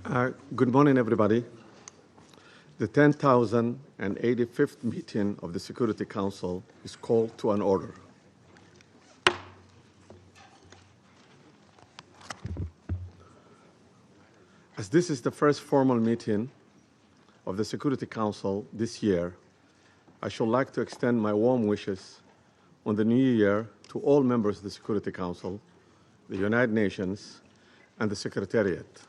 Good morning, everybody. The 10,085th meeting of the Security Council is called to an order. As this is the first formal meeting of the Security Council this year, I should like to extend my warm wishes on the new year to all members of the Security Council, the United Nations, and the Secretariat.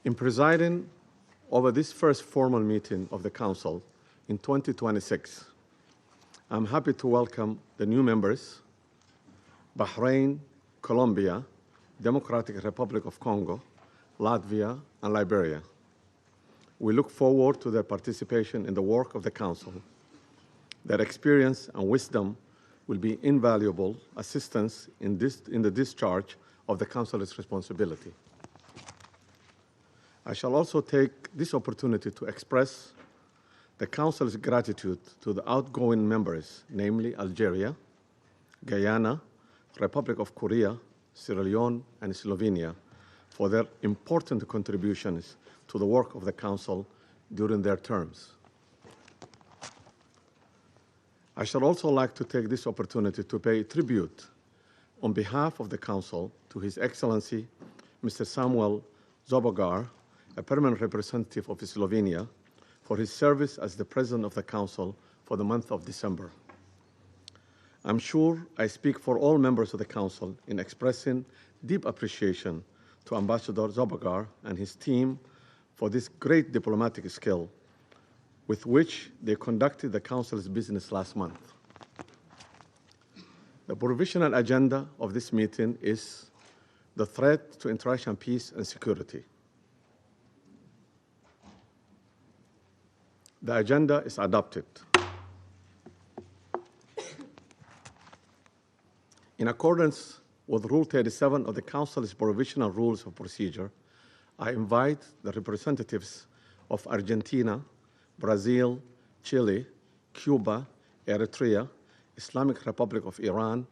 In presiding over this first formal meeting of the Council in 2026, I'm happy to welcome the new members, Bahrain, Colombia, Democratic Republic of Congo, Latvia, and Liberia. We look forward to their participation in the work of the Council. Their experience and wisdom will be invaluable assistance in the discharge of the Council's responsibility. I shall also take this opportunity to express the Council's gratitude to the outgoing members, namely Algeria, Guyana, Republic of Korea, Sierra Leone, and Slovenia, for their important contributions to the work of the Council during their terms. I shall also like to take this opportunity to pay tribute on behalf of the Council to His Excellency, Mr. Samuel Zobogar, a permanent representative of Slovenia, for his service as the President of the Council for the month of December. I'm sure I speak for all members of the Council in expressing deep appreciation to Ambassador Zobogar and his team for this great diplomatic skill with which they conducted the Council's business last month. The provisional agenda of this meeting is the threat to international peace and security. The agenda is adopted. In accordance with Rule 37 of the Council's Provisional Rules of Procedure, I invite the representatives of Argentina, Brazil, Chile, Cuba, Eritrea, Islamic Republic of Iran,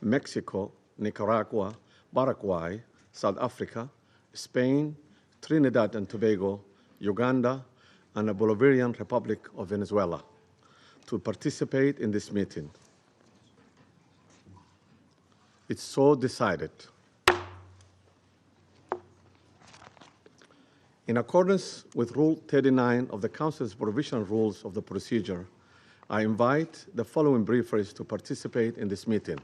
Mexico, Nicaragua, Paraguay, South Africa, Spain, Trinidad and Tobago, Uganda, and the Bolivarian Republic of Venezuela to participate in this meeting. It's so decided. In accordance with Rule 39 of the Council's Provisional Rules of the Procedure, I invite the following briefers to participate in this meeting.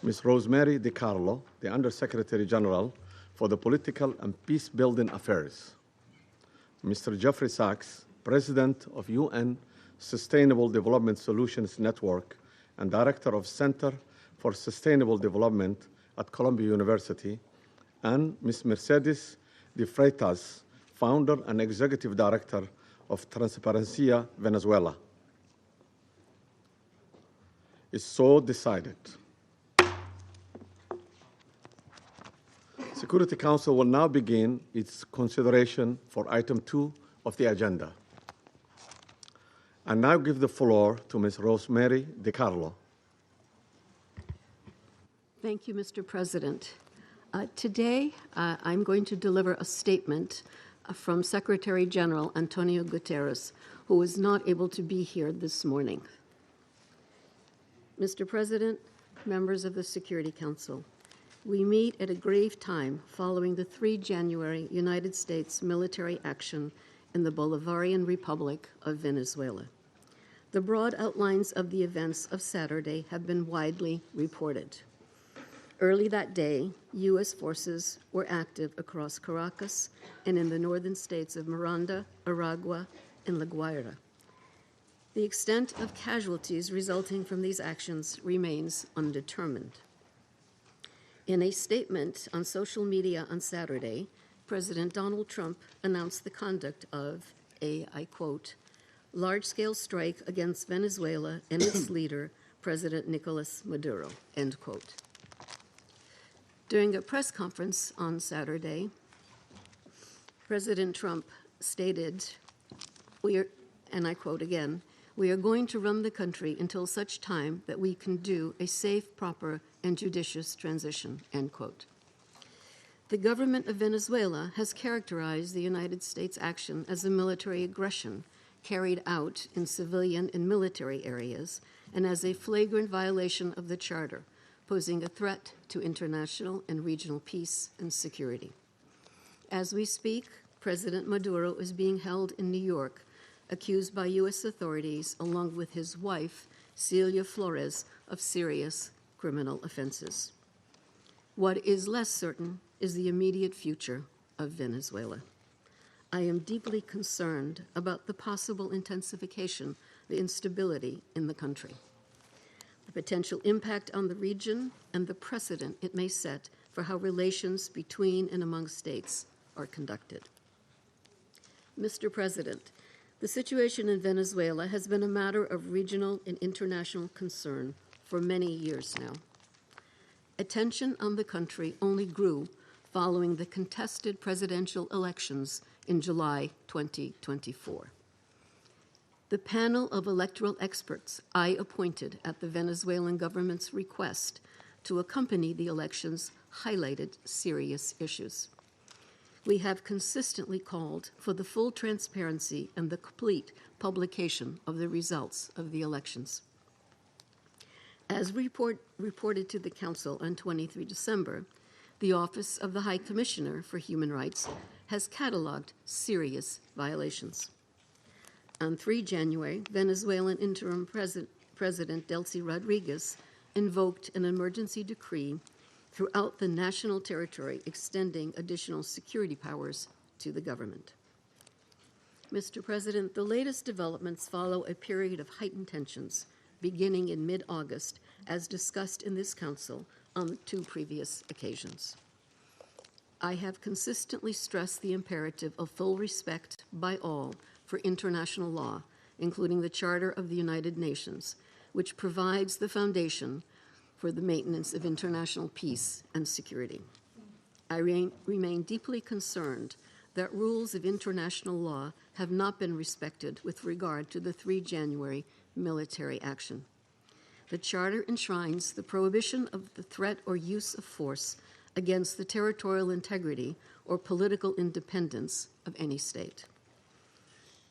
Ms. Rosemary DiCarlo, the Undersecretary General for the Political and Peace-Building Affairs. Mr. Jeffrey Sachs, President of UN Sustainable Development Solutions Network and Director of Center for Sustainable Development at Columbia University, and Ms. Mercedes de Freitas, Founder and Executive Director of Transparencia Venezuela. It's so decided. Security Council will now begin its consideration for item 2 of the agenda. I now give the floor to Ms. Rosemary DiCarlo. Thank you, Mr. President. Today, I'm going to deliver a statement from Secretary General Antonio Guterres, who is not able to be here this morning. Mr. President, members of the Security Council, we meet at a grave time following the 3 January United States military action in the Bolivarian Republic of Venezuela. The broad outlines of the events of Saturday have been widely reported. Early that day, U.S. forces were active across Caracas and in the northern states of Miranda, Aragua, and La Guaira. The extent of casualties resulting from these actions remains undetermined. In a statement on social media on Saturday, President Donald Trump announced the conduct of a, I quote, large-scale strike against Venezuela and its leader, President Nicolas Maduro, end quote. During a press conference on Saturday, President Trump stated, and I quote again, "We are going to run the country until such time that we can do a safe, proper, and judicious transition," end quote. The government of Venezuela has characterized the United States' action as a military aggression carried out in civilian and military areas and as a flagrant violation of the Charter, posing a threat to international and regional peace and security. As we speak, President Maduro is being held in New York, accused by U.S. authorities, along with his wife, Celia Flores, of serious criminal offenses. What is less certain is the immediate future of Venezuela. I am deeply concerned about the possible intensification of instability in the country, the potential impact on the region, and the precedent it may set for how relations between and among states are conducted. Mr. President, the situation in Venezuela has been a matter of regional and international concern for many years now. Attention on the country only grew following the contested presidential elections in July 2024. The panel of electoral experts I appointed at the Venezuelan government's request to accompany the elections highlighted serious issues. We have consistently called for the full transparency and the complete publication of the results of the elections. As reported to the Council on 23 December, the Office of the High Commissioner for Human Rights has cataloged serious violations. On 3 January, Venezuelan interim President Delcy Rodriguez invoked an emergency decree throughout the national territory, extending additional security powers to the government. Mr. President, the latest developments follow a period of heightened tensions beginning in mid-August, as discussed in this Council on 2 previous occasions. I have consistently stressed the imperative of full respect by all for international law, including the Charter of the United Nations, which provides the foundation for the maintenance of international peace and security. I remain deeply concerned that rules of international law have not been respected with regard to the 3 January military action. The Charter enshrines the prohibition of the threat or use of force against the territorial integrity or political independence of any state.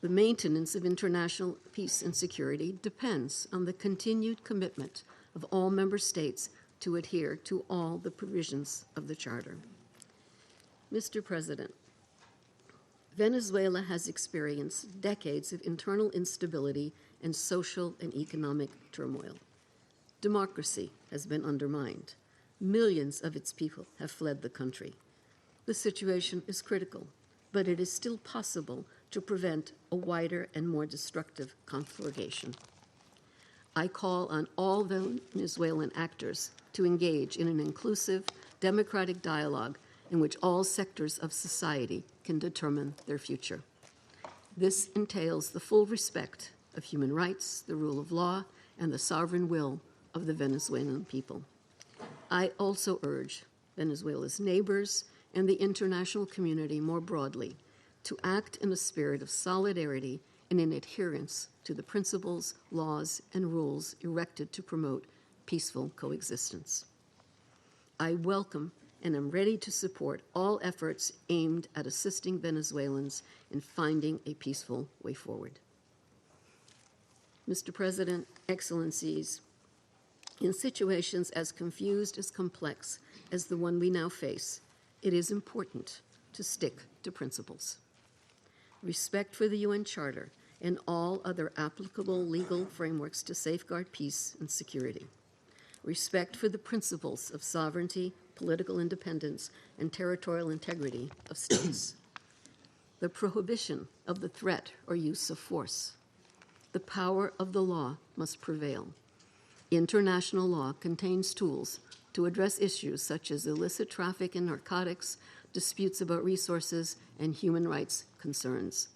The maintenance of international peace and security depends on the continued commitment of all member states to adhere to all the provisions of the Charter. Mr. President, Venezuela has experienced decades of internal instability and social and economic turmoil. Democracy has been undermined. Millions of its people have fled the country. The situation is critical, but it is still possible to prevent a wider and more destructive conflagration. I call on all Venezuelan actors to engage in an inclusive, democratic dialogue in which all sectors of society can determine their future. This entails the full respect of human rights, the rule of law, and the sovereign will of the Venezuelan people. I also urge Venezuela's neighbors and the international community more broadly to act in a spirit of solidarity and in adherence to the principles, laws, and rules erected to promote peaceful coexistence. I welcome and am ready to support all efforts aimed at assisting Venezuelans in finding a peaceful way forward. Mr. President, Excellencies, in situations as confused as complex as the one we now face, it is important to stick to principles. Respect for the UN Charter and all other applicable legal frameworks to safeguard peace and security. Respect for the principles of sovereignty, political independence, and territorial integrity of states. The prohibition of the threat or use of force. The power of the law must prevail. International law contains tools to address issues such as illicit traffic in narcotics, disputes about resources, and human rights concerns.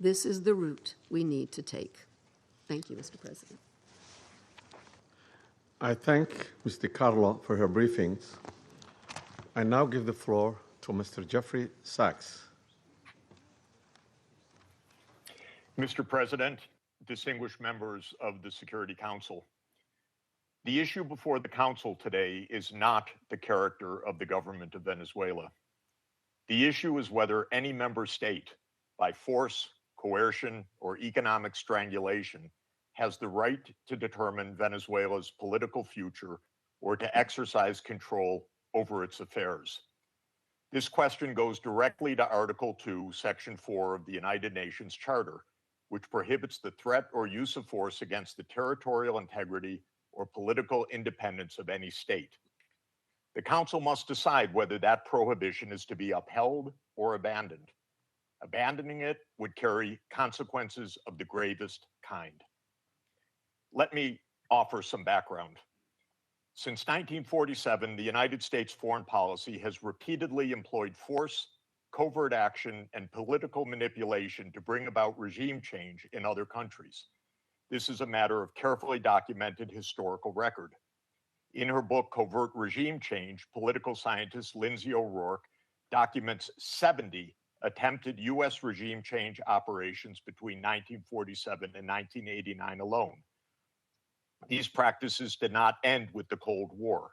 This is the route we need to take. Thank you, Mr. President. I thank Ms. DiCarlo for her briefings. I now give the floor to Mr. Jeffrey Sachs. Mr. President, distinguished members of the Security Council, the issue before the Council today is not the character of the government of Venezuela. The issue is whether any member state, by force, coercion, or economic strangulation, has the right to determine Venezuela's political future or to exercise control over its affairs. This question goes directly to Article 2, Section 4 of the United Nations Charter, which prohibits the threat or use of force against the territorial integrity or political independence of any state. The Council must decide whether that prohibition is to be upheld or abandoned. Abandoning it would carry consequences of the gravest kind. Let me offer some background. Since 1947, the United States foreign policy has repeatedly employed force, covert action, and political manipulation to bring about regime change in other countries. This is a matter of carefully documented historical record. In her book, Covert Regime Change, political scientist Lindsay O'Rourke documents 70 attempted U.S. regime change operations between 1947 and 1989 alone. These practices did not end with the Cold War.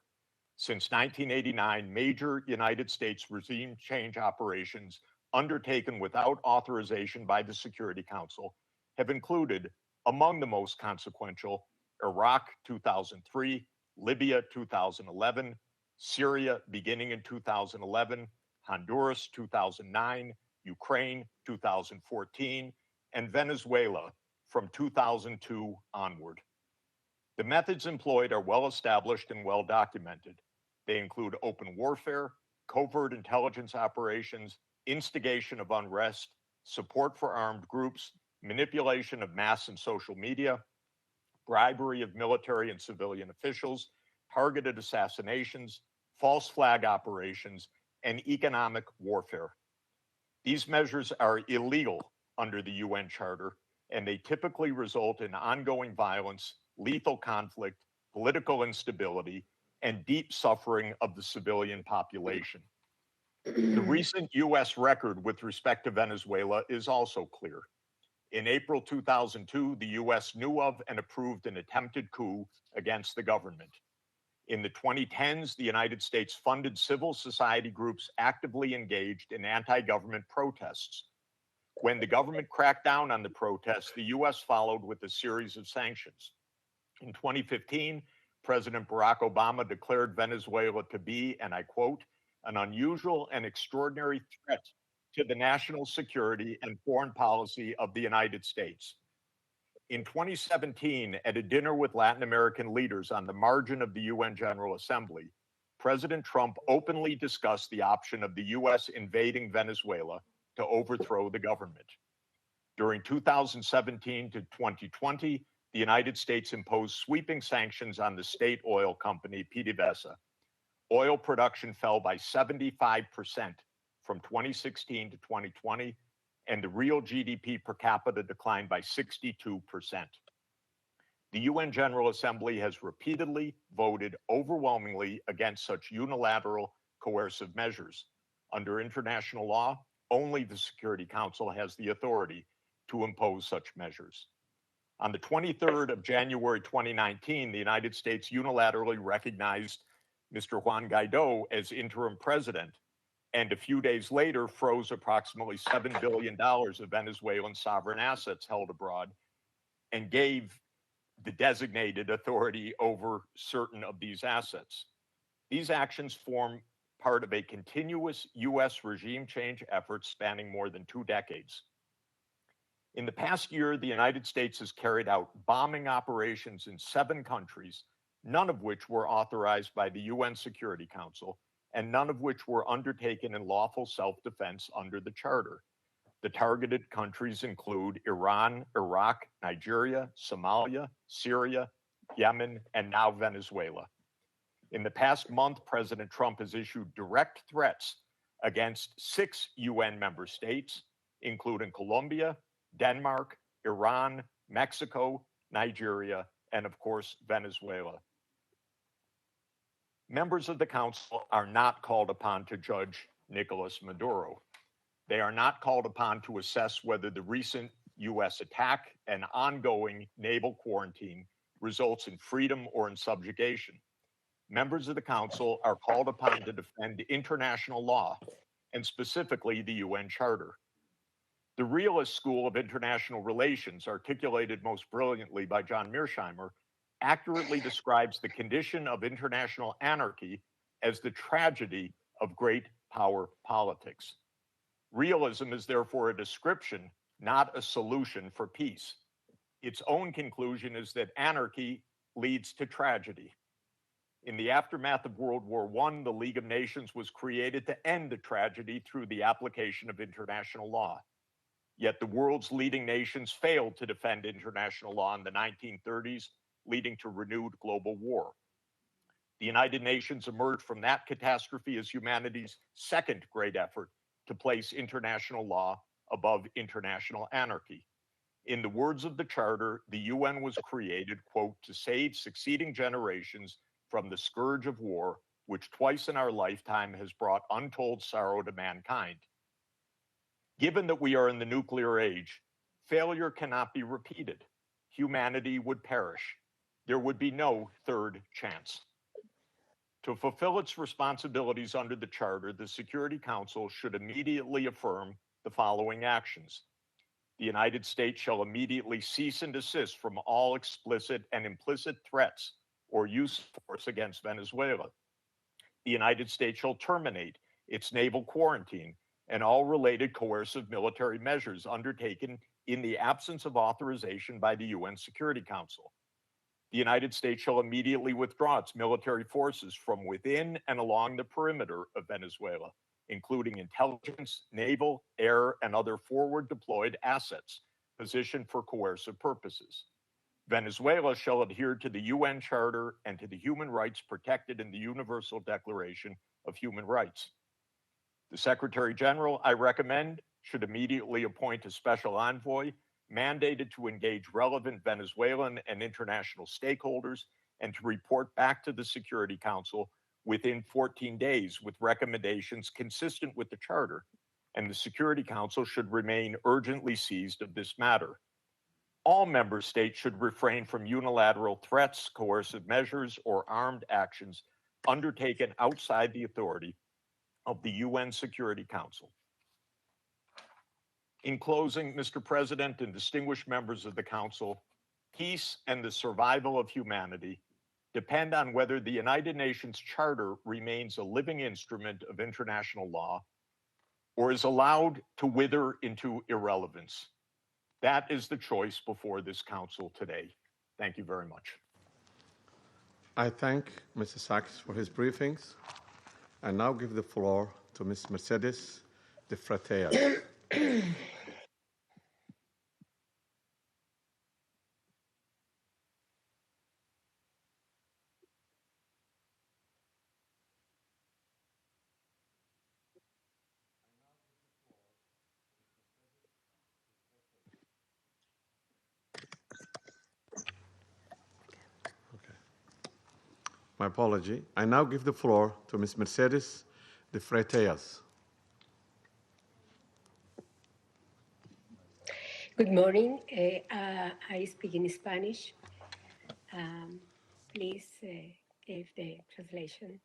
Since 1989, major United States regime change operations undertaken without authorization by the Security Council have included, among the most consequential, Iraq 2003, Libya 2011, Syria beginning in 2011, Honduras 2009, Ukraine 2014, and Venezuela from 2002 onward. The methods employed are well established and well documented. They include open warfare, covert intelligence operations, instigation of unrest, support for armed groups, manipulation of mass and social media, bribery of military and civilian officials, targeted assassinations, false flag operations, and economic warfare. These measures are illegal under the UN Charter, and they typically result in ongoing violence, lethal conflict, political instability, and deep suffering of the civilian population. The recent U.S. record with respect to Venezuela is also clear. In April 2002, the U.S. knew of and approved an attempted coup against the government. In the 2010s, the United States funded civil society groups actively engaged in anti-government protests. When the government cracked down on the protests, the U.S. followed with a series of sanctions. In 2015, President Barack Obama declared Venezuela to be, and I quote, an unusual and extraordinary threat to the national security and foreign policy of the United States. In 2017, at a dinner with Latin American leaders on the margin of the UN General Assembly, President Trump openly discussed the option of the U.S. invading Venezuela to overthrow the government. During 2017 to 2020, the United States imposed sweeping sanctions on the state oil company PDVSA. Oil production fell by 75% from 2016 to 2020, and the real GDP per capita declined by 62%. The UN General Assembly has repeatedly voted overwhelmingly against such unilateral coercive measures. Under international law, only the Security Council has the authority to impose such measures. On the 23rd of January 2019, the United States unilaterally recognized Mr. Juan Guaido as interim president, and a few days later froze approximately $7 billion of Venezuelan sovereign assets held abroad and gave the designated authority over certain of these assets. These actions form part of a continuous U.S. regime change effort spanning more than 2 decades. In the past year, the United States has carried out bombing operations in 7 countries, none of which were authorized by the UN Security Council, and none of which were undertaken in lawful self-defense under the Charter. The targeted countries include Iran, Iraq, Nigeria, Somalia, Syria, Yemen, and now Venezuela. In the past month, President Trump has issued direct threats against 6 UN member states, including Colombia, Denmark, Iran, Mexico, Nigeria, and of course, Venezuela. Members of the Council are not called upon to judge Nicolas Maduro. They are not called upon to assess whether the recent U.S. attack and ongoing naval quarantine results in freedom or in subjugation. Members of the Council are called upon to defend international law and specifically the UN Charter. The realist school of international relations, articulated most brilliantly by John Mearsheimer, accurately describes the condition of international anarchy as the tragedy of great power politics. Realism is therefore a description, not a solution for peace. Its own conclusion is that anarchy leads to tragedy. In the aftermath of World War I, the League of Nations was created to end the tragedy through the application of international law. Yet the world's leading nations failed to defend international law in the 1930s, leading to renewed global war. The United Nations emerged from that catastrophe as humanity's second great effort to place international law above international anarchy. In the words of the Charter, the UN was created, quote, to save succeeding generations from the scourge of war, which twice in our lifetime has brought untold sorrow to mankind. Given that we are in the nuclear age, failure cannot be repeated. Humanity would perish. There would be no third chance. To fulfill its responsibilities under the Charter, the Security Council should immediately affirm the following actions. The United States shall immediately cease and desist from all explicit and implicit threats or use of force against Venezuela. The United States shall terminate its naval quarantine and all related coercive military measures undertaken in the absence of authorization by the UN Security Council. The United States shall immediately withdraw its military forces from within and along the perimeter of Venezuela, including intelligence, naval, air, and other forward deployed assets positioned for coercive purposes. Venezuela shall adhere to the UN Charter and to the human rights protected in the Universal Declaration of Human Rights. The Secretary General, I recommend, should immediately appoint a special envoy mandated to engage relevant Venezuelan and international stakeholders and to report back to the Security Council within 14 days with recommendations consistent with the Charter, and the Security Council should remain urgently seized of this matter. All member states should refrain from unilateral threats, coercive measures, or armed actions undertaken outside the authority of the UN Security Council. In closing, Mr. President and distinguished members of the Council, peace and the survival of humanity depend on whether the United Nations Charter remains a living instrument of international law or is allowed to wither into irrelevance. That is the choice before this Council today. Thank you very much. I thank Mr. Sachs for his briefings. I now give the floor to Ms. Mercedes de Fratea. My apology. I now give the floor to Ms. Mercedes de Freitas. Good morning. I speak in Spanish. Please give the translation.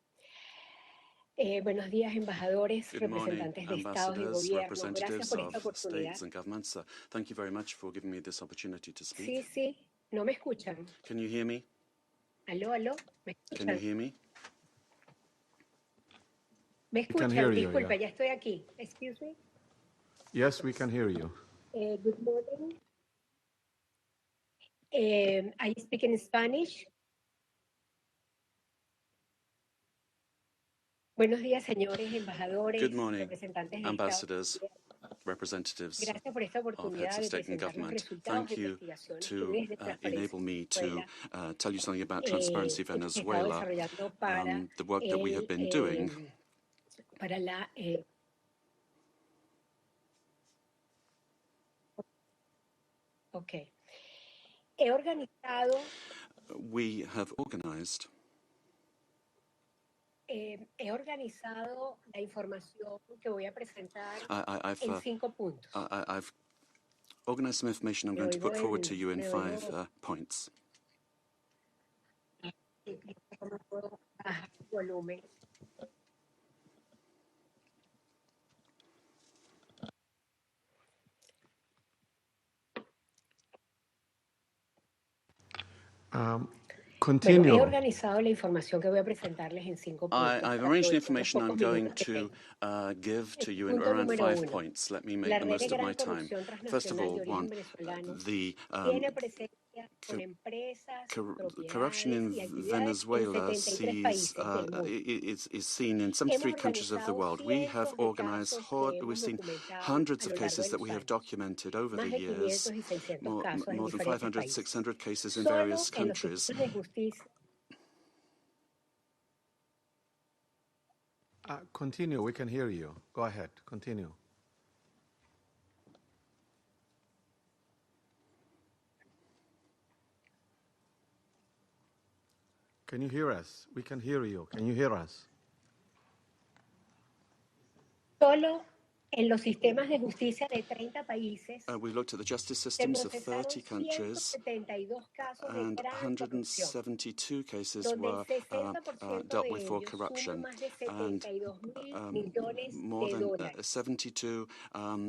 Buenos días, embajadores, Good morning, representantes de estados y ambassadors, gobiernos. Gracias representatives por esta of oportunidad. states and governments. Thank you very much for giving me this opportunity to speak. Sí, sí, no me escuchan. Can you hear me? Aló, aló, ¿me Can you escuchan? hear me? ¿Me We can escuchan? hear you, Disculpa, yeah. ya estoy aquí. Excuse me. Yes, we can hear you. Good morning. I speak in Spanish. Buenos días, señores embajadores, Good morning, representantes de ambassadors, estados. representatives Gracias por esta of oportunidad heads of de state and presentar los government. resultados Thank de you investigaciones que to desde Transparencia enable me to Venezuela tell you something about Transparency hemos estado Venezuela, desarrollando para the work that we have been doing para la He organizado we have organized la información que voy a presentar I've en 5 puntos. I've organized some information I'm going to put forward to you in 5 points. Volumen. continue. He organizado la información que voy a presentarles en 5 puntos. I've arranged the information I'm going to give to you in around 5 points. Let me make the most of my time. First of all, one, the corruption in Venezuela is seen in 73 countries of the world. We have organized, we've seen hundreds of cases that we have documented over the years, more than 500, 600 cases in various countries. Continue, we can hear you. Go ahead, continue. Can you hear us? We can hear you. Can you hear us? Solo en los sistemas de justicia de 30 países, We looked at the justice systems of 30 countries, and 172 cases were dealt with for corruption, and more than $72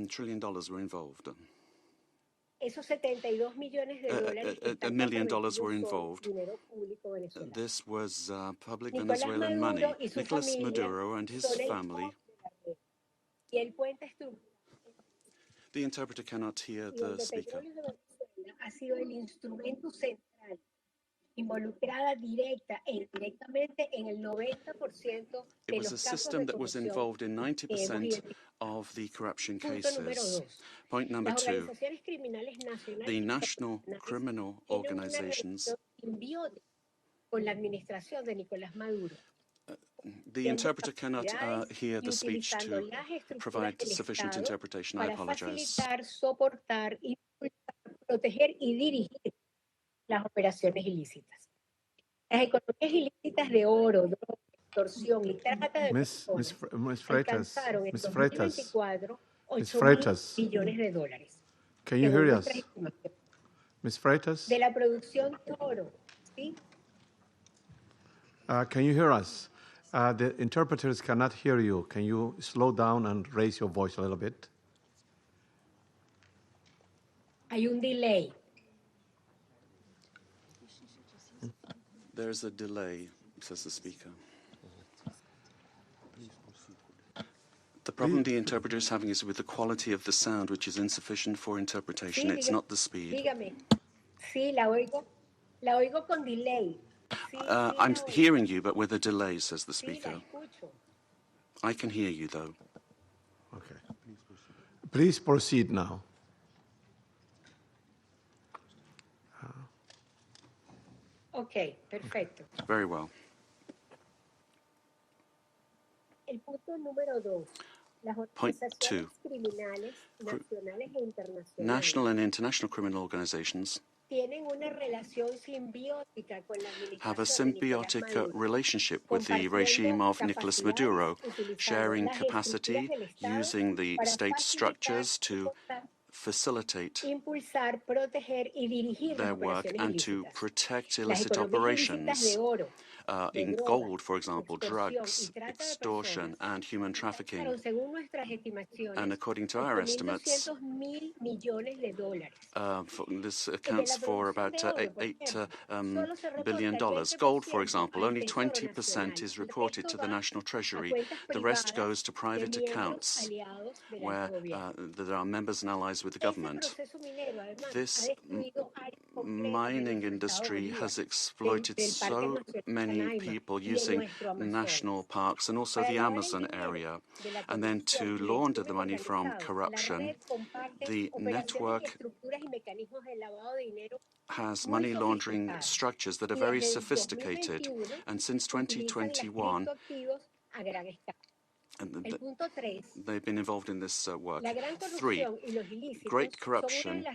trillion were involved. esos 72 millones de dólares $1 million were involved. This was public Venezuelan money. Nicolas Maduro and his family. The interpreter cannot hear the speaker. Ha sido el instrumento central, involucrada directa e indirectamente en el 90% de It was a los casos system de that was corrupción. involved in 90% of the corruption cases. Point number 2, the national criminal organizations. Con la administración de Nicolás Maduro. The interpreter cannot hear the speech to provide sufficient interpretation. I apologize. Para facilitar, soportar, impulsar, proteger y dirigir las operaciones ilícitas. Las economías ilícitas de oro, droga, extorsión y trata de personas alcanzaron en 2024 $8.000 billones. Can you hear us? Ms. Freitas? De la producción de oro, ¿sí? Can you hear us? The interpreters cannot hear you. Can you slow down and raise your voice a little bit? Hay un delay. There is a delay, says the speaker. The problem the interpreter is having is with the quality of the sound, which is insufficient for interpretation. It's not the speed. Dígame. Sí, la oigo con delay. I'm hearing you, but with a delay, says the speaker. I can hear you, though. Okay. Please proceed now. Okay, perfecto. Very well. El punto número 2. Las organizaciones criminales nacionales e internacionales National and international criminal organizations tienen una relación simbiótica con la have a administración de Nicolás symbiotic Maduro, relationship with the regime of Nicolas Maduro, sharing capacity, using the state structures to facilitate impulsar, proteger y dirigir their las work operaciones and to ilícitas. protect Las illicit economías ilícitas operations de oro, in droga, gold, for example, extorsión drugs, y trata de extortion, and human trafficking. Pero según nuestras estimaciones, And according to our estimates, $8.2 billion. this accounts for about $8 billion. Gold, for example, only 20% is reported to the National Treasury. The rest goes to private accounts where there are members and allies with the government. This mining industry has exploited so many people using national parks and also the Amazon area. And then to launder the money from corruption, the network has money laundering structures that are very sophisticated. And since 2021, they've been involved in this work. 3, great corruption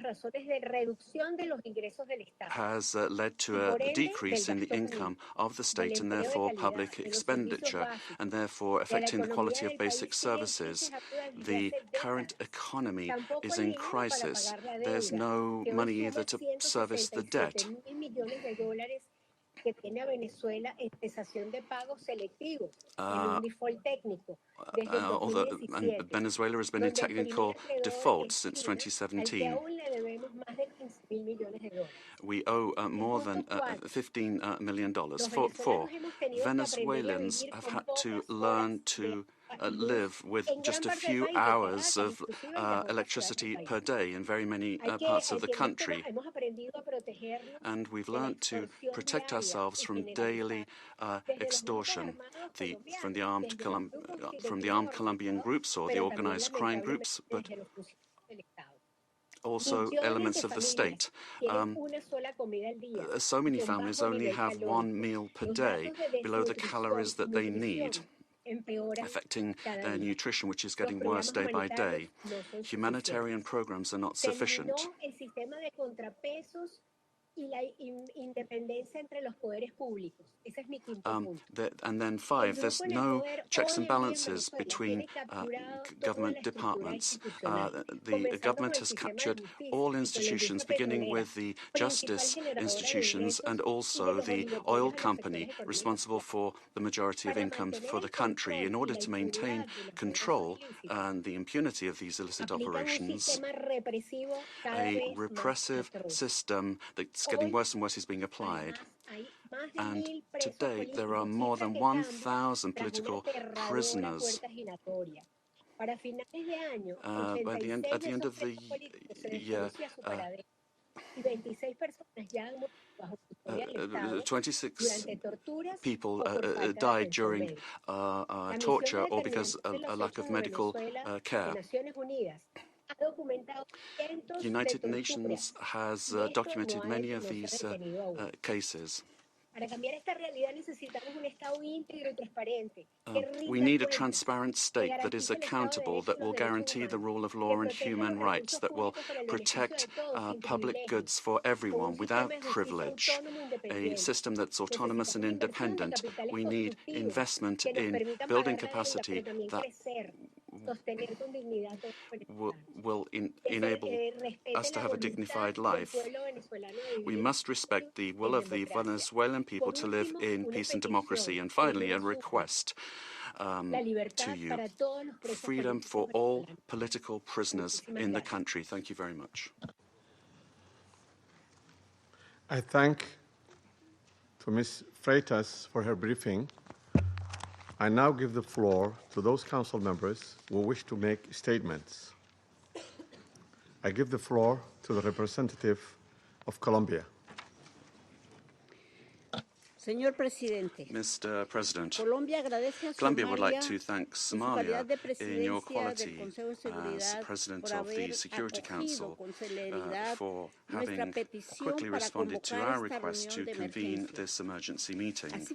has led to a decrease in the income of the state and therefore public expenditure, and therefore affecting the quality of basic services. The current economy is in crisis. There's no money either to service the debt. Que tiene a Venezuela en cesación de pagos selectivos, en un default técnico, desde el 2017. Venezuela has been in technical default since 2017. Al que aún le debemos más de $15.000 millones. we owe more than $15 million. For Venezuelans have had to learn to live with just a few hours of electricity per day in very many parts of the country. And we've learned to protect ourselves from daily extortion from the armed Colombian groups or the organized crime groups, but also elements of the state. So many families only have one meal per day below the calories that they need, affecting their nutrition, which is getting worse day by day. Humanitarian programs are not sufficient. And then 5, there's no checks and balances between government departments. The government has captured all institutions, beginning with the justice institutions and also the oil company responsible for the majority of income for the country. In order to maintain control and the impunity of these illicit operations, a repressive system that's getting worse and worse is being applied. And today there are more than 1,000 political prisoners. At the end of the year, 26 people died during torture or because of a lack of medical care. The United Nations has documented many of these cases. We need a transparent state that is accountable, that will guarantee the rule of law and human rights, that will protect public goods for everyone without privilege, a system that's autonomous and independent. We need investment in building capacity that will enable us to have a dignified life. We must respect the will of the Venezuelan people to live in peace and democracy. And finally, a request to you: freedom for all political prisoners in the country. Thank you very much. I thank Ms. Freitas for her briefing. I now give the floor to those council members who wish to make statements. I give the floor to the representative of Colombia. Señor Presidente, Mr. President, Colombia would like to thank Somalia in your quality as President of the Security Council for having quickly responded to our request to convene this emergency meeting,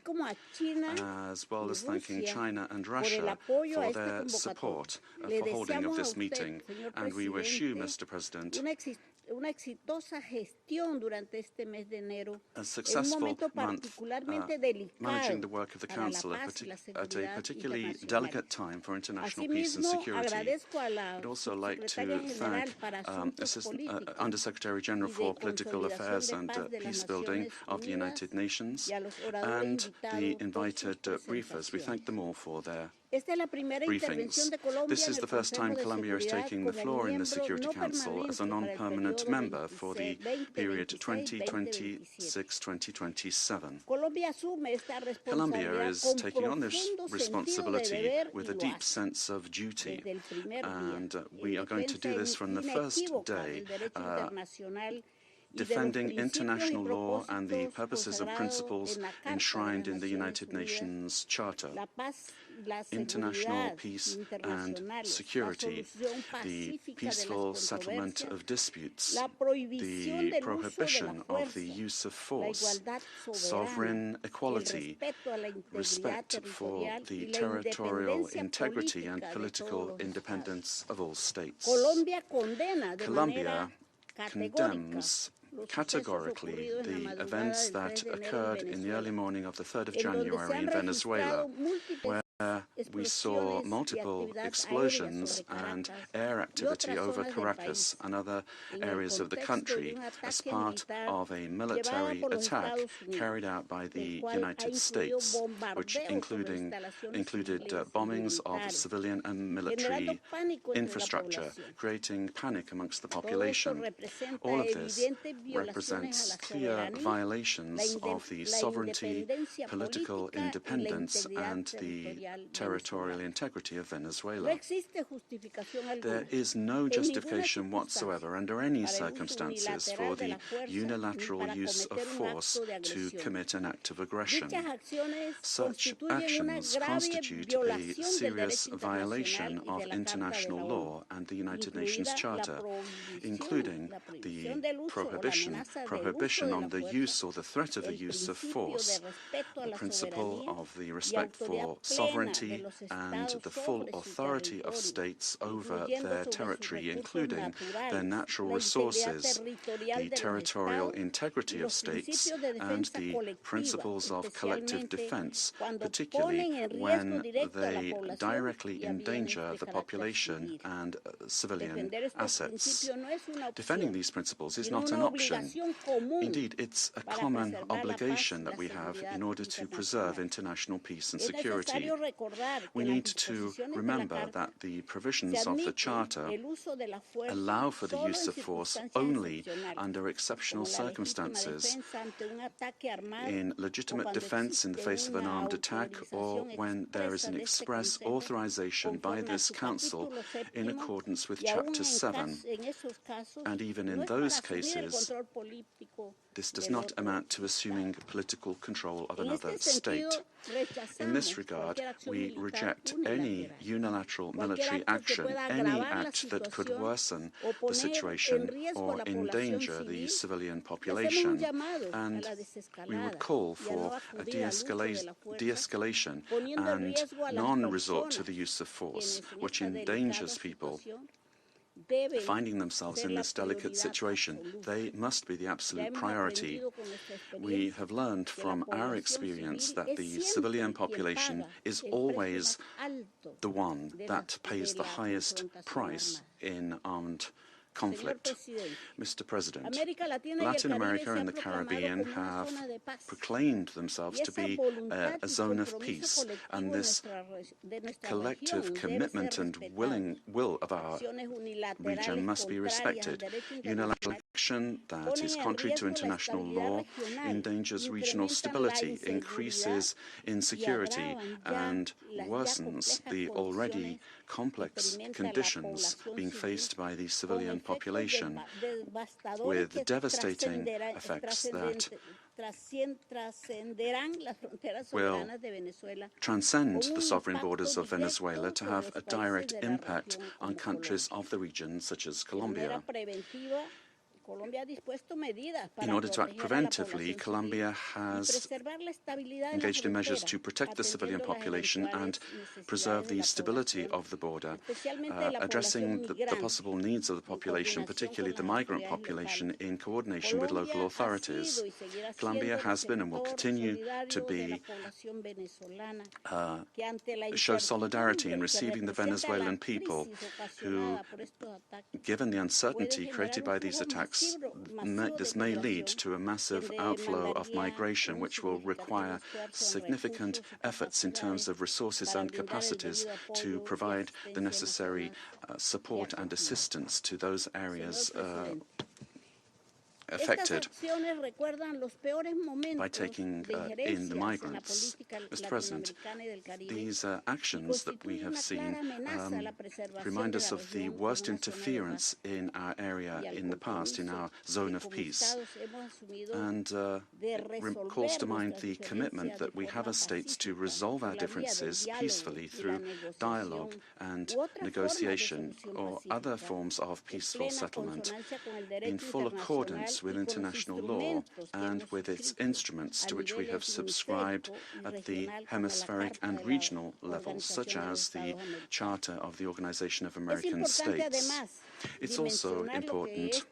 as well as thanking China and Russia for their support for holding of this meeting. And we wish you, Mr. President, a successful month managing the work of the Council at a particularly delicate time for international peace and security. I'd also like to thank Under-Secretary General for Political Affairs and Peace Building of the United Nations and the invited briefers. We thank them all for their briefings. This is the first time Colombia is taking the floor in the Security Council as a non-permanent member for the period 2026-2027. Colombia is taking on this responsibility with a deep sense of duty, and we are going to do this from the first day, defending international law and the purposes and principles enshrined in the United Nations Charter. International peace and security, the peaceful settlement of disputes, the prohibition of the use of force, sovereign equality, respect for the territorial integrity and political independence of all states. Colombia condemns categorically the events that occurred in the early morning of the 3rd of January in Venezuela, where We saw multiple explosions and air activity over Caracas and other areas of the country as part of a military attack carried out by the United States, which included bombings of civilian and military infrastructure, creating panic amongst the population. All of this represents clear violations of the sovereignty, political independence, and the territorial integrity of Venezuela. There is no justification whatsoever under any circumstances for the unilateral use of force to commit an act of aggression. Such actions constitute a serious violation of international law and the United Nations Charter, including the prohibition on the use or the threat of the use of force, the principle of the respect for sovereignty and the full authority of states over their territory, including their natural resources, the territorial integrity of states, and the principles of collective defense, particularly when they directly endanger the population and civilian assets. Defending these principles is not an option. Indeed, it's a common obligation that we have in order to preserve international peace and security. We need to remember that the provisions of the Charter allow for the use of force only under exceptional circumstances, in legitimate defense in the face of an armed attack, or when there is an express authorization by this Council in accordance with Chapter 7. And even in those cases, this does not amount to assuming political control of another state. In this regard, we reject any unilateral military action, any act that could worsen the situation or endanger the civilian population, and we would call for a de-escalation and non-resort to the use of force, which endangers people finding themselves in this delicate situation. They must be the absolute priority. We have learned from our experience that the civilian population is always the one that pays the highest price in armed conflict. Mr. President, Latin America and the Caribbean have proclaimed themselves to be a zone of peace, and this collective commitment and will of our region must be respected. Unilateral action that is contrary to international law endangers regional stability, increases insecurity, and worsens the already complex conditions being faced by the civilian population, with devastating effects that will transcend the sovereign borders of Venezuela to have a direct impact on countries of the region, such as Colombia. In order to act preventively, Colombia has engaged in measures to protect the civilian population and preserve the stability of the border, addressing the possible needs of the population, particularly the migrant population, in coordination with local authorities. Colombia has been and will continue to be show solidarity in receiving the Venezuelan people who, given the uncertainty created by these attacks, this may lead to a massive outflow of migration, which will require significant efforts in terms of resources and capacities to provide the necessary support and assistance to those areas affected by taking in the migrants. Mr. President, these actions that we have seen remind us of the worst interference in our area in the past, in our zone of peace, and calls to mind the commitment that we have as states to resolve our differences peacefully through dialogue and negotiation or other forms of peaceful settlement in full accordance compliance with international law and with its instruments to which we have subscribed at the hemispheric and regional levels, such as the Charter of the Organization of American States. It's also important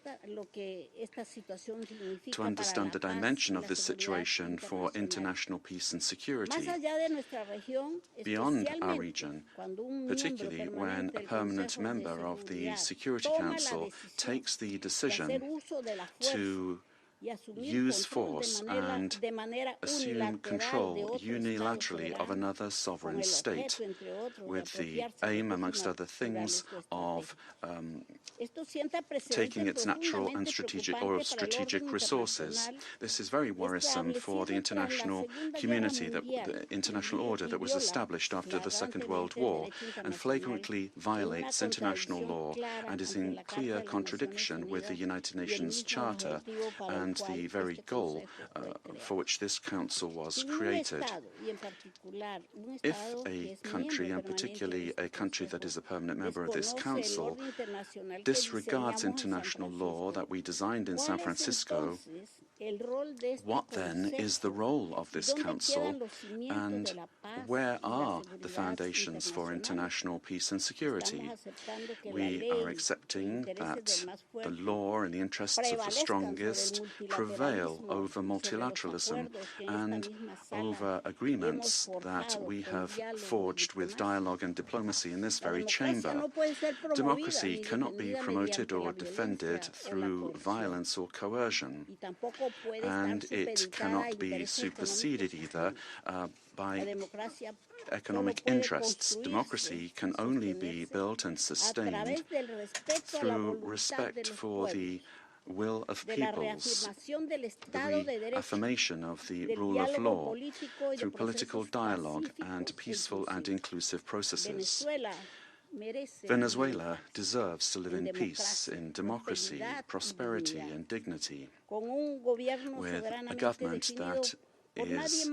to understand the dimension of this situation for international peace and security beyond our region, particularly when a permanent member of the Security Council takes the decision to use force and assume control unilaterally of another sovereign state, with the aim, amongst other things, of taking its natural and strategic resources. This is very worrisome for the international community, the international order that was established after the Second World War, and flagrantly violates international law and is in clear contradiction with the United Nations Charter and the very goal for which this council was created. If a country, and particularly a country that is a permanent member of this council, disregards international law that we designed in San Francisco, what then is the role of this council, and where are the foundations for international peace and security? We are accepting that the law and the interests of the strongest prevail over multilateralism and over agreements that we have forged with dialogue and diplomacy in this very chamber. Democracy cannot be promoted or defended through violence or coercion, and it cannot be superseded either by economic interests. Democracy can only be built and sustained through respect for the will of peoples, the reaffirmation of the rule of law, through political dialogue and peaceful and inclusive processes. Venezuela deserves to live in peace, in democracy, prosperity and dignity, with a government that is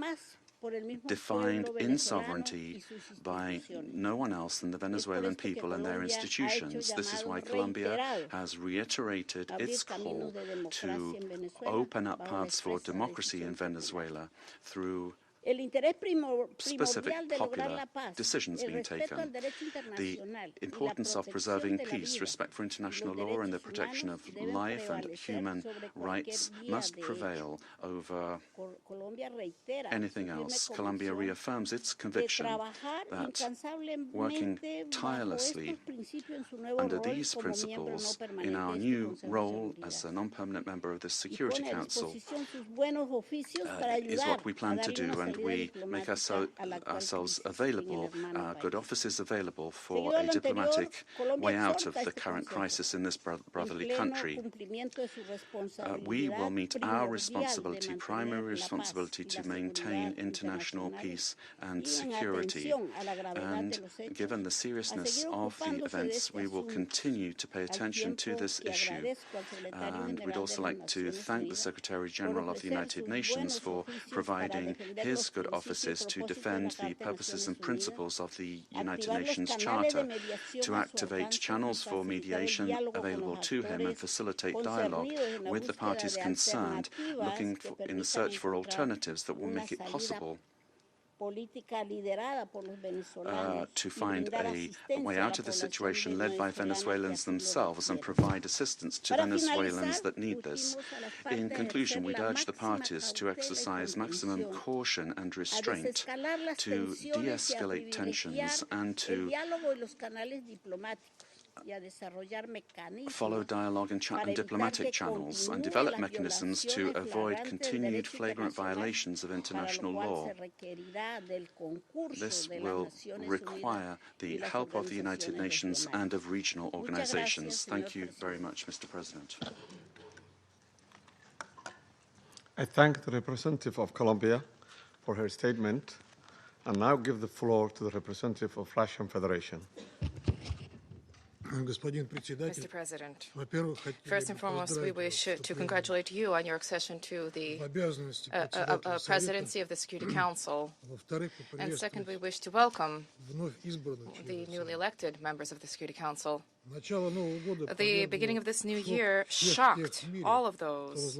defined in sovereignty by no one else than the Venezuelan people and their institutions. This is why Colombia has reiterated its call to open up paths for democracy in Venezuela through specific popular decisions being taken. The importance of preserving peace, respect for international law and the protection of life and human rights must prevail over anything else. Colombia reaffirms its conviction that working tirelessly under these principles in our new role as a non-permanent member of the Security Council is what we plan to do, and we make ourselves available, our good offices available for a diplomatic way out of the current crisis in this brotherly country. We will meet our responsibility, primary responsibility, to maintain international peace and security. And given the seriousness of the events, we will continue to pay attention to this issue. And we'd also like to thank the Secretary General of the United Nations for providing his good offices to defend the purposes and principles of the United Nations Charter, to activate channels for mediation available to him and facilitate dialogue with the parties concerned, looking in the search for alternatives that will make it possible to find a way out of the situation led by Venezuelans themselves and provide assistance to Venezuelans that need this. In conclusion, we'd urge the parties to exercise maximum caution and restraint, to de-escalate tensions and to follow dialogue and diplomatic channels and develop mechanisms to avoid continued flagrant violations of international law. This will require the help of the United Nations and of regional organizations. Thank you very much, Mr. President. I thank the representative of Colombia for her statement and now give the floor to the representative of Russian Federation. Mr. President, first and foremost, we wish to congratulate you on your accession to the presidency of the Security Council. And second, we wish to welcome the newly elected members of the Security Council. The beginning of this new year shocked all of those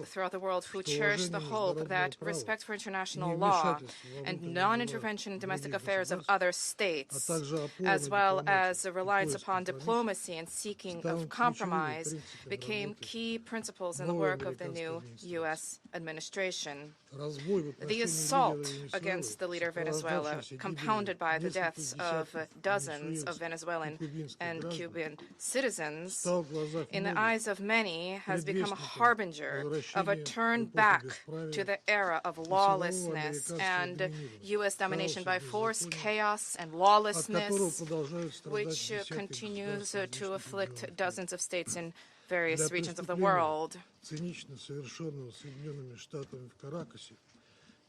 throughout the world who cherished the hope that respect for international law and non-intervention in domestic affairs of other states, as well as a reliance upon diplomacy and seeking of compromise, became key principles in the work of the new U.S. administration. The assault against the leader of Venezuela, compounded by the deaths of dozens of Venezuelan and Cuban citizens, in the eyes of many, has become a harbinger of a turn back to the era of lawlessness and U.S. domination by force, chaos, and lawlessness, which continues to afflict dozens of states in various regions of the world.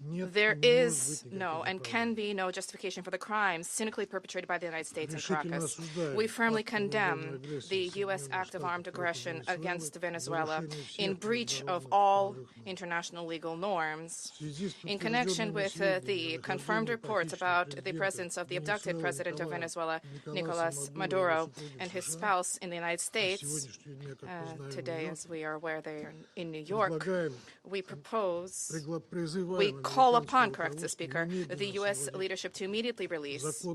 There is no and can be no justification for the crimes cynically perpetrated by the United States in Caracas. We firmly condemn the U.S. act of armed aggression against Venezuela in breach of all international legal norms. In connection with the confirmed reports about the presence of the abducted president of Venezuela, Nicolas Maduro, and his spouse in the United States, today, as we are aware, they are in New York, we call upon, corrects the Speaker, the U.S. leadership to immediately release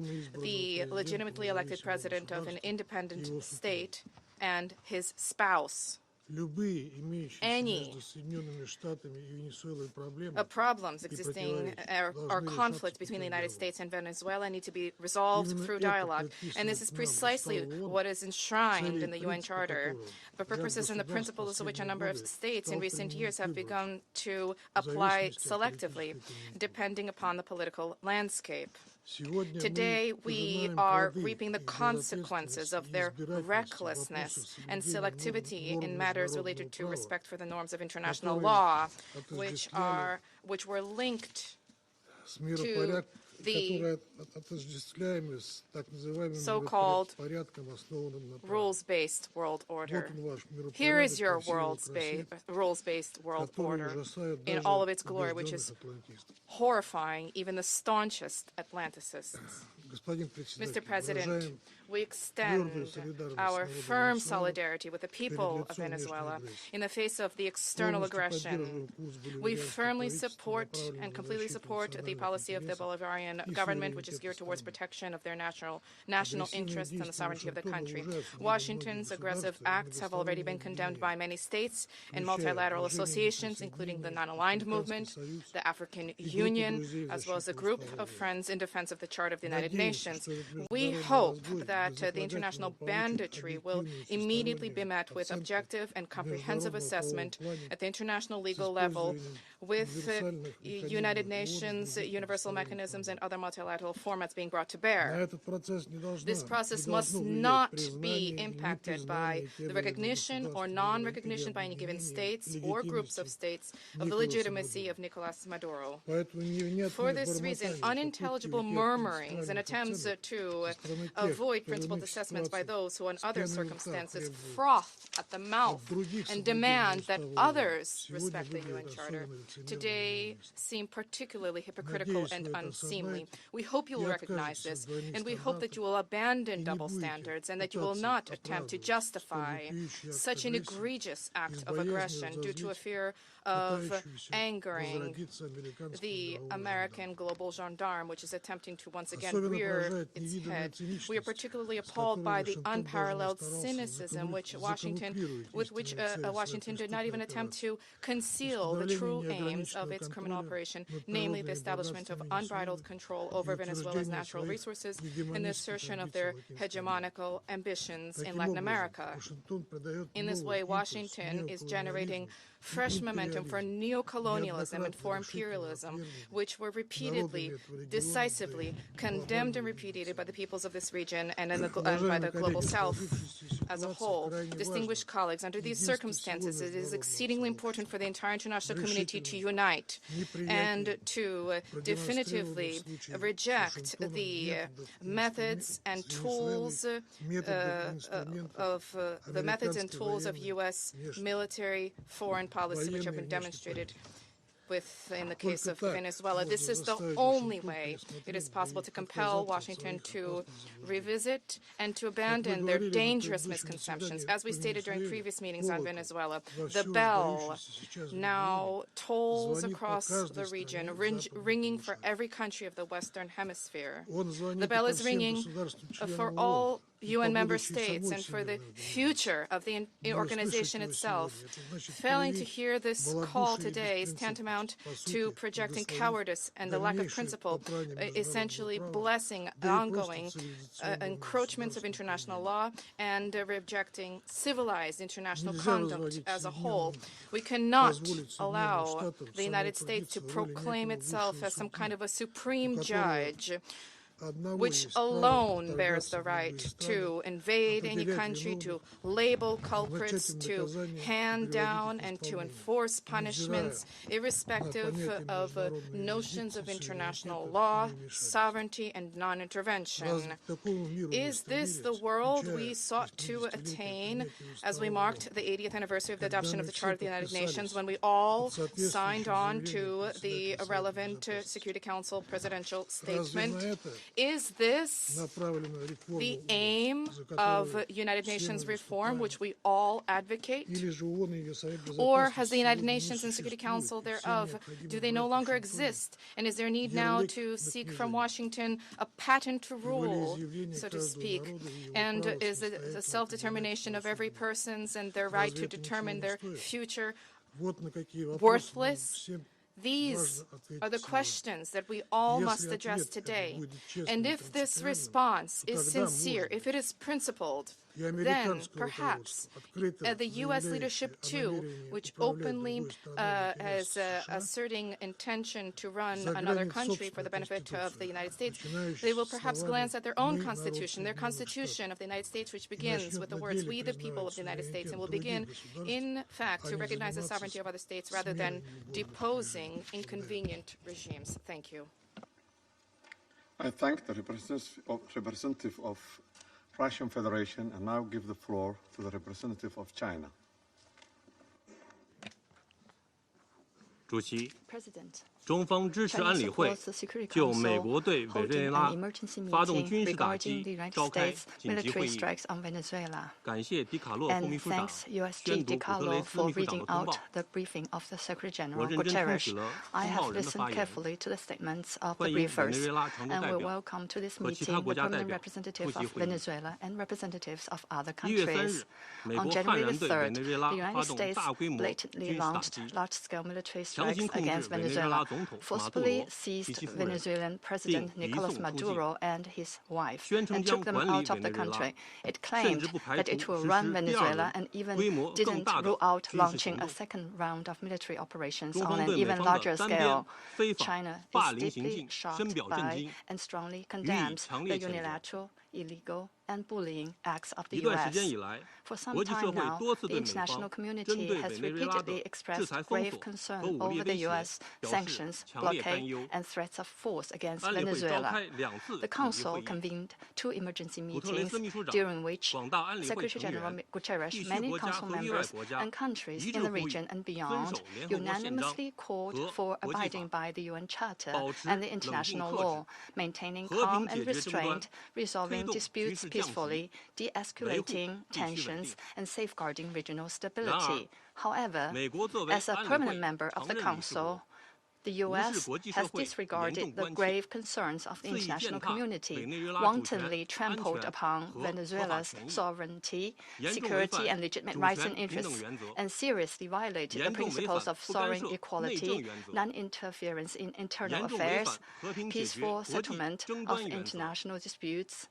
the legitimately elected president of an independent state and his spouse. Any problems existing or conflict between the United States and Venezuela need to be resolved through dialogue. And this is precisely what is enshrined in the UN Charter, the purposes and the principles of which a number of states in recent years have begun to apply selectively, depending upon the political landscape. Today, we are reaping the consequences of their recklessness and selectivity in matters related to respect for the norms of international law, which were linked to the so-called rules-based world order. Here is your rules-based world order in all of its glory, which is horrifying even the staunchest Atlanticists. Mr. President, we extend our firm solidarity with the people of Venezuela in the face of the external aggression. We firmly support and completely support the policy of the Bolivarian government, which is geared towards protection of their national interests and the sovereignty of the country. Washington's aggressive acts have already been condemned by many states and multilateral associations, including the Non-Aligned Movement, the African Union, as well as a group of friends in defense of the Charter of the United Nations. We hope that the international banditry will immediately be met with objective and comprehensive assessment at the international legal level with United Nations, universal mechanisms, and other multilateral formats being brought to bear. This process must not be impacted by the recognition or non-recognition by any given states or groups of states of the legitimacy of Nicolas Maduro. For this reason, unintelligible murmurings and attempts to avoid principled assessments by those who, in other circumstances, froth at the mouth and demand that others respect the UN Charter, today seem particularly hypocritical and unseemly. We hope you will recognize this, and we hope that you will abandon double standards and that you will not attempt to justify such an egregious act of aggression due to a fear of angering the American global gendarme, which is attempting to once again rear its head. We are particularly appalled by the unparalleled cynicism with which Washington did not even attempt to conceal the true aims of its criminal operation, namely the establishment of unbridled control over Venezuela's natural resources and the assertion of their hegemonical ambitions in Latin America. In this way, Washington is generating fresh momentum for neocolonialism and for imperialism, which were repeatedly, decisively condemned and repudiated by the peoples of this region and by the global South as a whole. Distinguished colleagues, under these circumstances, it is exceedingly important for the entire international community to unite and to definitively reject the methods and tools of U.S. military foreign policy, which have been demonstrated in the case of Venezuela. This is the only way it is possible to compel Washington to revisit and to abandon their dangerous misconceptions. As we stated during previous meetings on Venezuela, the bell now tolls across the region, ringing for every country of the Western Hemisphere. The bell is ringing for all UN member states and for the future of the organization itself. Failing to hear this call today is tantamount to projecting cowardice and the lack of principle, essentially blessing ongoing encroachments of international law and rejecting civilized international conduct as a whole. We cannot allow the United States to proclaim itself as some kind of a supreme judge which alone bears the right to invade any country, to label culprits, to hand down and to enforce punishments, irrespective of notions of international law, sovereignty, and non-intervention. Is this the world we sought to attain as we marked the 80th anniversary of the adoption of the Charter of the United Nations, when we all signed on to the relevant Security Council presidential statement? Is this the aim of United Nations reform, which we all advocate? Or has the United Nations and Security Council thereof, do they no longer exist? And is there need now to seek from Washington a patent rule, so to speak? And is the self-determination of every person's and their right to determine their future worthless? These are the questions that we all must address today. And if this response is sincere, if it is principled, then perhaps the U.S. leadership, too, which openly is asserting intention to run another country for the benefit of the United States, they will perhaps glance at their own constitution, their constitution of the United States, which begins with the words, "We the people of the United States," and will begin, in fact, to recognize the sovereignty of other states rather than deposing inconvenient regimes. Thank you. I thank the representative of Russian Federation and now give the floor to the representative of China. President. 中方支持安理会就美国对委内瑞拉发动军事打击召开紧急会议。感谢迪卡洛副秘书长宣读古特雷斯秘书长的通报。我认真听取了通报人的发言，欢迎委内瑞拉常驻代表和其他国家代表出席会议。1月3日，美国悍然对委内瑞拉发动大规模军事打击，强行控制委内瑞拉总统 forcibly seized Venezuelan President Nicolas Maduro and his wife and took them out of the country. It claimed that it will run Venezuela and even didn't rule out launching a second round of military operations on an even larger scale. China is deeply shocked by and strongly condemns the unilateral, illegal, and bullying acts of the U.S. For some time now, the international community has repeatedly expressed grave concern over the U.S. sanctions, blockade, and threats of force against Venezuela. The Council convened 2 emergency meetings, during which Secretary General Guterres, many Council members, and countries in the region and beyond unanimously called for abiding by the UN Charter and the international law, maintaining calm and restraint, resolving disputes peacefully, de-escalating tensions, and safeguarding regional stability. However, as a permanent member of the Council, the U.S. has disregarded the grave concerns of the international community, wantonly trampled upon Venezuela's sovereignty, security, and legitimate rights and interests, and seriously violated the principles of sovereign equality, non-interference in internal affairs, peaceful settlement of international disputes,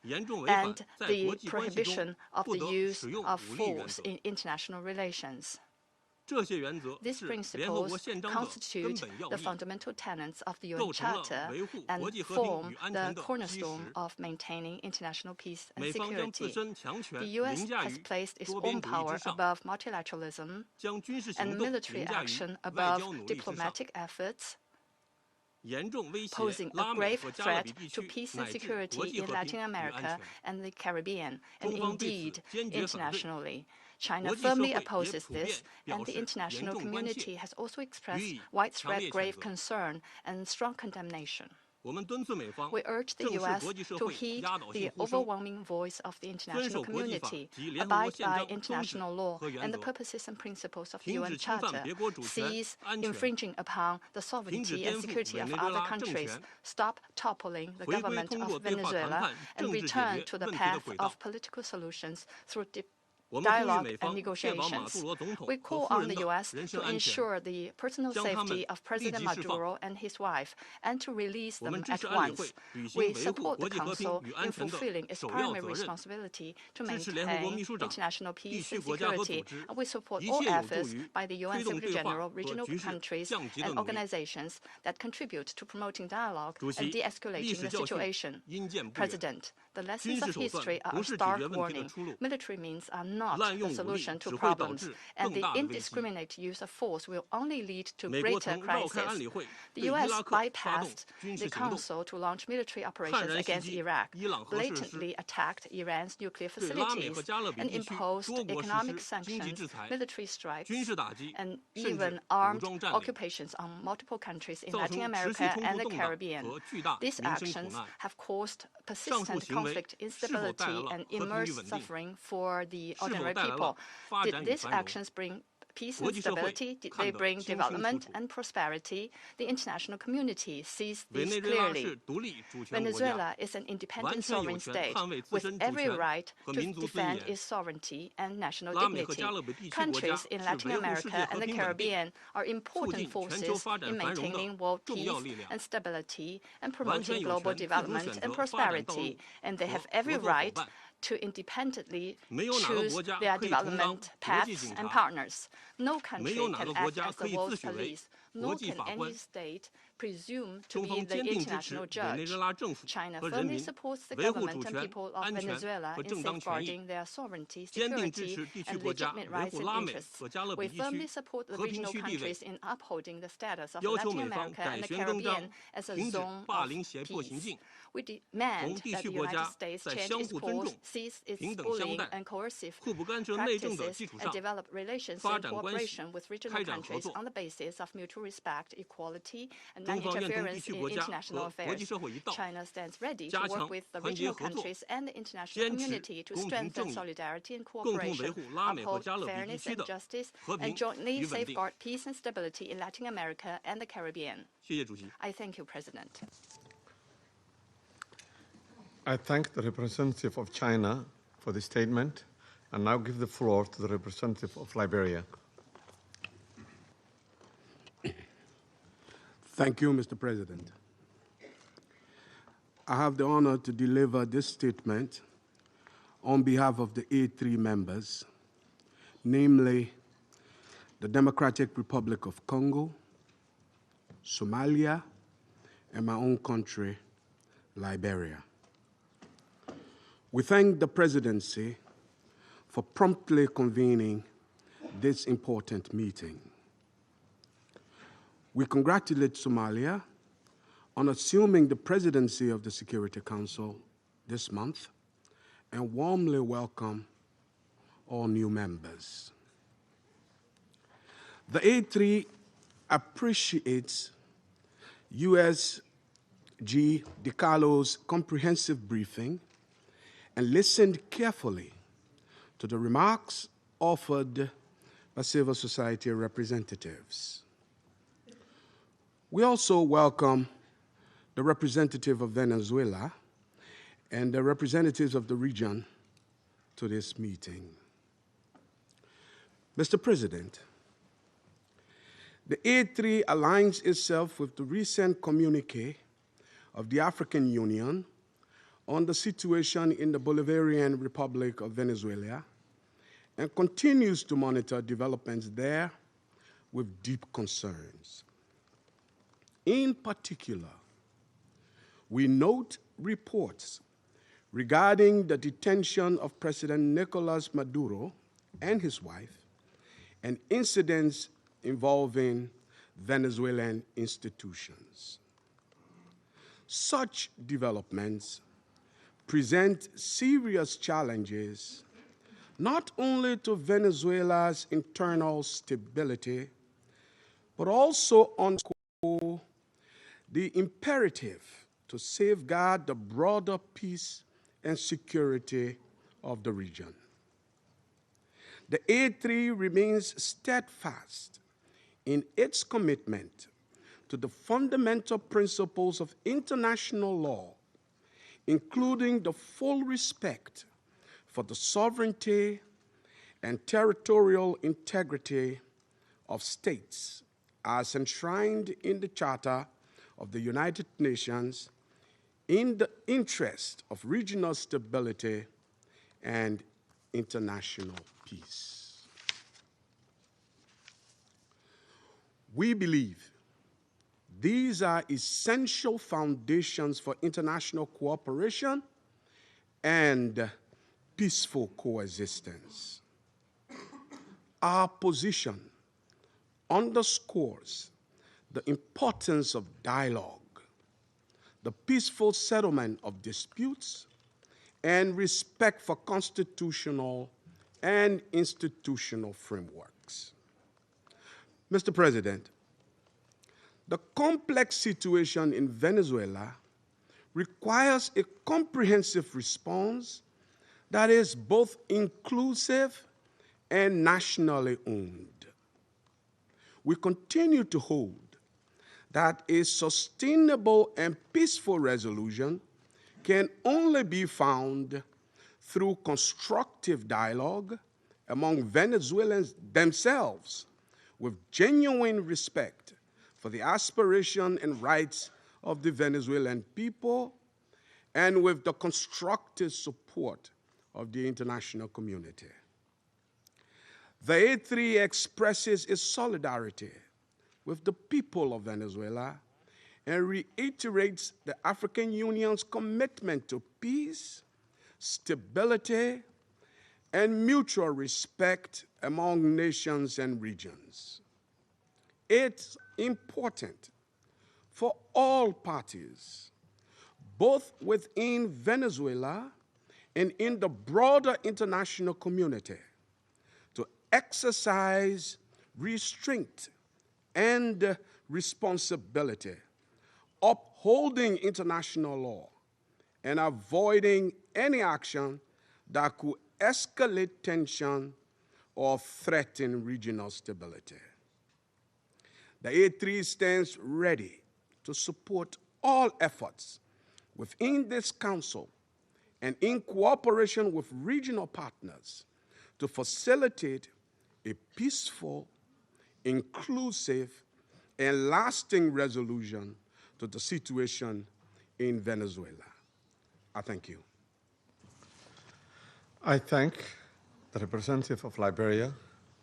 and the prohibition of the use of force in international relations. These principles constitute the fundamental tenets of the UN Charter and form the cornerstone of maintaining international peace and security. The U.S. has placed its own power above multilateralism and military action above diplomatic efforts, posing a grave threat to peace and security in Latin America and the Caribbean, and indeed internationally. China firmly opposes this, and the international community has also expressed widespread grave concern and strong condemnation. We urge the U.S. to heed the overwhelming voice of the international community, abide by international law and the purposes and principles of the UN Charter, cease infringing upon the sovereignty and security of other countries, stop toppling the government of Venezuela, and return to the path of political solutions through dialogue and negotiations. We call on the U.S. to ensure the personal safety of President Maduro and his wife and to release them at once. We support the Council in fulfilling its primary responsibility to maintain international peace and security, and we support all efforts by the UN Secretary-General, regional countries, and organizations that contribute to promoting dialogue and de-escalating the situation. President, the lessons of history are a stark warning. Military means are not the solution to problems, and the indiscriminate use of force will only lead to greater crisis. The U.S. bypassed the Council to launch military operations against Iraq, blatantly attacked Iran's nuclear facilities, and imposed economic sanctions, military strikes, and even armed occupations on multiple countries in Latin America and the Caribbean. These actions have caused persistent conflict, instability, and immense suffering for the ordinary people. Did these actions bring peace and stability? Did they bring development and prosperity? The international community sees this clearly. Venezuela is an independent sovereign state with every right to defend its sovereignty and national dignity. Countries in Latin America and the Caribbean are important forces in maintaining world peace and stability and promoting global development and prosperity, and they have every right to independently choose their development paths and partners. No country can act as the world's police, nor can any state presume to be the international judge. China firmly supports the government and people of Venezuela in safeguarding their sovereignty, security, and legitimate rights and interests. We firmly support the regional countries in upholding the status of Latin America and the Caribbean as a zone of peace. We demand that the United States change its course, cease its bullying and coercive practices, and develop relations in cooperation with regional countries on the basis of mutual respect, equality, and non-interference in international affairs. China stands ready to work with the regional countries and the international community to strengthen solidarity and cooperation, uphold fairness and justice, and jointly safeguard peace and stability in Latin America and the Caribbean. I thank you, President. I thank the representative of China for the statement and now give the floor to the representative of Liberia. Thank you, Mr. President. I have the honor to deliver this statement on behalf of the A3 members, namely the Democratic Republic of Congo, Somalia, and my own country, Liberia. We thank the Presidency for promptly convening this important meeting. We congratulate Somalia on assuming the presidency of the Security Council this month and warmly welcome all new members. The A3 appreciates USG DiCarlo's comprehensive briefing and listened carefully to the remarks offered by civil society representatives. We also welcome the representative of Venezuela and the representatives of the region to this meeting. Mr. President, the A3 aligns itself with the recent communique of the African Union on the situation in the Bolivarian Republic of Venezuela and continues to monitor developments there with deep concerns. In particular, we note reports regarding the detention of President Nicolas Maduro and his wife and incidents involving Venezuelan institutions. Such developments present serious challenges not only to Venezuela's internal stability, but also underscore the imperative to safeguard the broader peace and security of the region. The A3 remains steadfast in its commitment to the fundamental principles of international law, including the full respect for the sovereignty and territorial integrity of states as enshrined in the Charter of the United Nations in the interest of regional stability and international peace. We believe these are essential foundations for international cooperation and peaceful coexistence. Our position underscores the importance of dialogue, the peaceful settlement of disputes, and respect for constitutional and institutional frameworks. Mr. President, the complex situation in Venezuela requires a comprehensive response that is both inclusive and nationally owned. We continue to hold that a sustainable and peaceful resolution can only be found through constructive dialogue among Venezuelans themselves, with genuine respect for the aspiration and rights of the Venezuelan people, and with the constructive support of the international community. The A3 expresses its solidarity with the people of Venezuela and reiterates the African Union's commitment to peace, stability, and mutual respect among nations and regions. It's important for all parties, both within Venezuela and in the broader international community, to exercise restraint and responsibility, upholding international law and avoiding any action that could escalate tension or threaten regional stability. The A3 stands ready to support all efforts within this Council and in cooperation with regional partners to facilitate a peaceful, inclusive, and lasting resolution to the situation in Venezuela. I thank you. I thank the representative of Liberia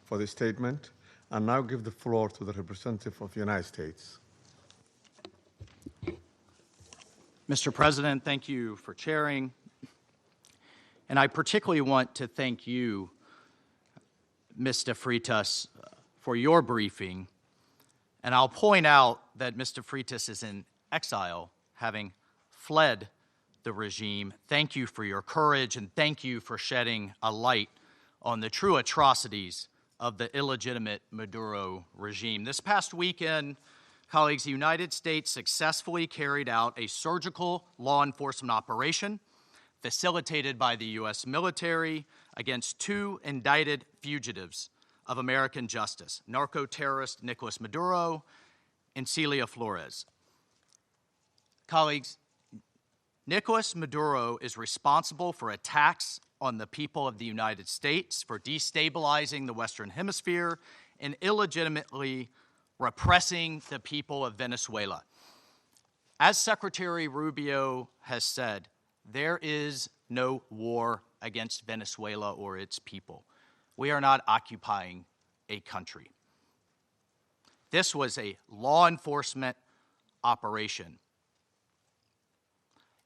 for the statement, and now give the floor to the representative of the United States. Mr. President, thank you for chairing. And I particularly want to thank you, Mr. Freitas, for your briefing. And I'll point out that Mr. Freitas is in exile, having fled the regime. Thank you for your courage, and thank you for shedding a light on the true atrocities of the illegitimate Maduro regime. This past weekend, colleagues, the United States successfully carried out a surgical law enforcement operation facilitated by the U.S. military against two indicted fugitives of American justice, narco-terrorist Nicolas Maduro and Celia Flores. Colleagues, Nicolas Maduro is responsible for attacks on the people of the United States, for destabilizing the Western Hemisphere, and illegitimately repressing the people of Venezuela. As Secretary Rubio has said, there is no war against Venezuela or its people. We are not occupying a country. This was a law enforcement operation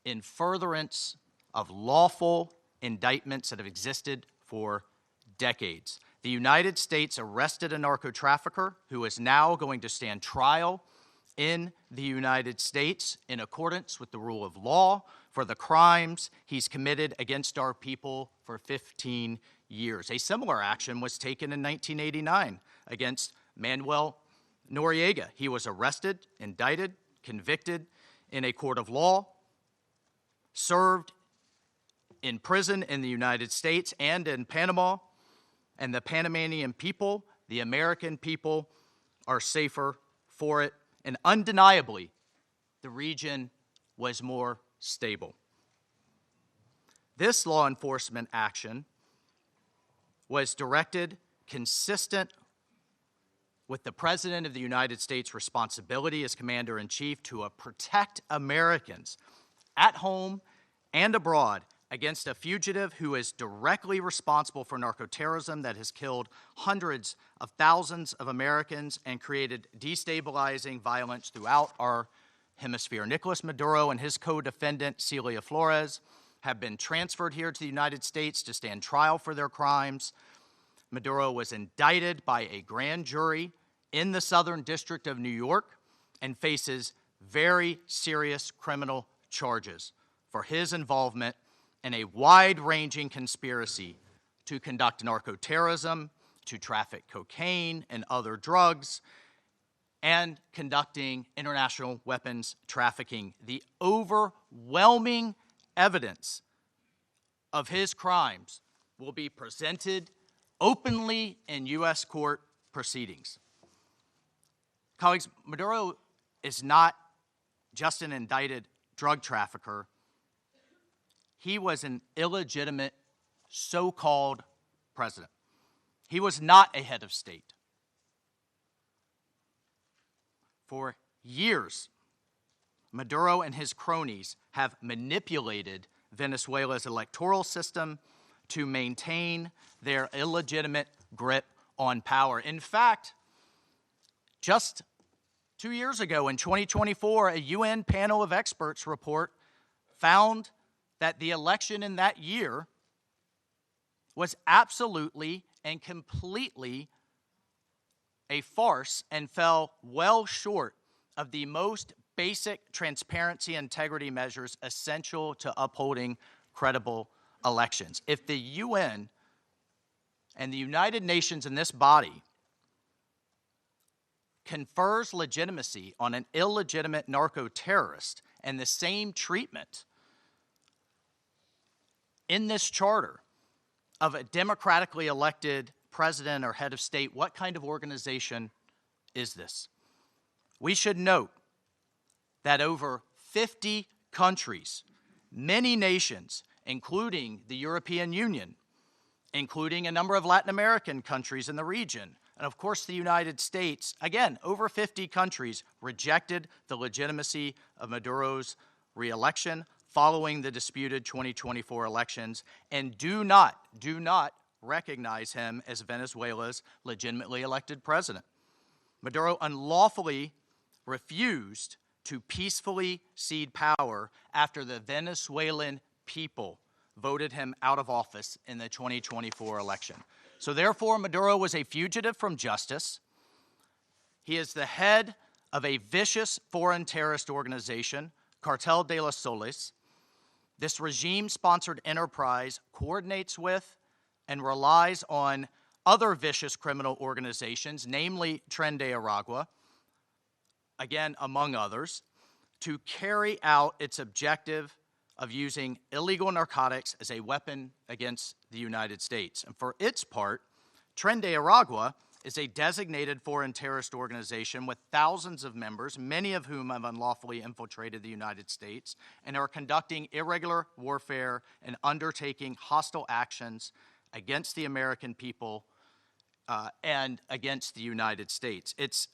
in furtherance of lawful indictments that have existed for decades. The United States arrested a narco-trafficker who is now going to stand trial in the United States in accordance with the rule of law for the crimes he's committed against our people for 15 years. A similar action was taken in 1989 against Manuel Noriega. He was arrested, indicted, convicted in a court of law, served in prison in the United States and in Panama, and the Panamanian people, the American people, are safer for it. And undeniably, the region was more stable. This law enforcement action was directed consistent with the President of the United States' responsibility as Commander-in-Chief to protect Americans at home and abroad against a fugitive who is directly responsible for narcoterrorism that has killed hundreds of thousands of Americans and created destabilizing violence throughout our hemisphere. Nicolas Maduro and his co-defendant, Celia Flores, have been transferred here to the United States to stand trial for their crimes. Maduro was indicted by a grand jury in the Southern District of New York and faces very serious criminal charges for his involvement in a wide-ranging conspiracy to conduct narcoterrorism, to traffic cocaine and other drugs, and conducting international weapons trafficking. The overwhelming evidence of his crimes will be presented openly in U.S. court proceedings. Colleagues, Maduro is not just an indicted drug trafficker. He was an illegitimate so-called president. He was not a head of state. For years, Maduro and his cronies have manipulated Venezuela's electoral system to maintain their illegitimate grip on power. In fact, just 2 years ago in 2024, a UN panel of experts report found that the election in that year was absolutely and completely a farce and fell well short of the most basic transparency and integrity measures essential to upholding credible elections. If the UN and the United Nations in this body confers legitimacy on an illegitimate narco-terrorist and the same treatment in this charter of a democratically elected president or head of state, what kind of organization is this? We should note that over 50 countries, many nations, including the European Union, including a number of Latin American countries in the region, and of course the United States, again, over 50 countries rejected the legitimacy of Maduro's re-election following the disputed 2024 elections and do not recognize him as Venezuela's legitimately elected president. Maduro unlawfully refused to peacefully cede power after the Venezuelan people voted him out of office in the 2024 election. So therefore, Maduro was a fugitive from justice. He is the head of a vicious foreign terrorist organization, Cartel de los Soles. This regime-sponsored enterprise coordinates with and relies on other vicious criminal organizations, namely Tren de Aragua, again, among others, to carry out its objective of using illegal narcotics as a weapon against the United States. And for its part, Tren de Aragua is a designated foreign terrorist organization with thousands of members, many of whom have unlawfully infiltrated the United States and are conducting irregular warfare and undertaking hostile actions against the American people and against the United States. It's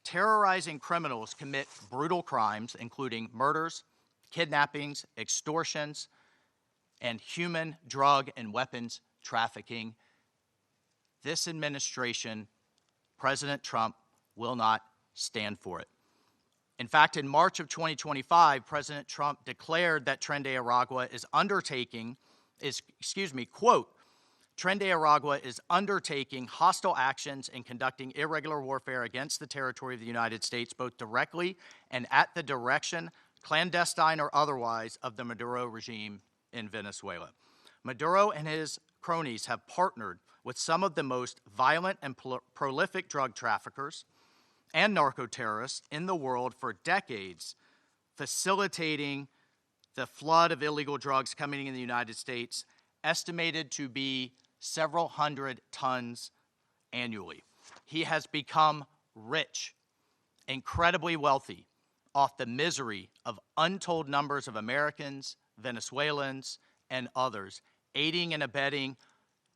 terrorizing criminals commit brutal crimes, including murders, kidnappings, extortions, and human, drug, and weapons trafficking. This administration, President Trump, will not stand for it. In fact, in March of 2025, President Trump declared that Tren de Aragua is quote, Tren de Aragua is undertaking hostile actions and conducting irregular warfare against the territory of the United States, both directly and at the direction, clandestine or otherwise, of the Maduro regime in Venezuela. Maduro and his cronies have partnered with some of the most violent and prolific drug traffickers and narco-terrorists in the world for decades, facilitating the flood of illegal drugs coming in the United States, estimated to be several hundred tons annually. He has become rich, incredibly wealthy, off the misery of untold numbers of Americans, Venezuelans, and others, aiding and abetting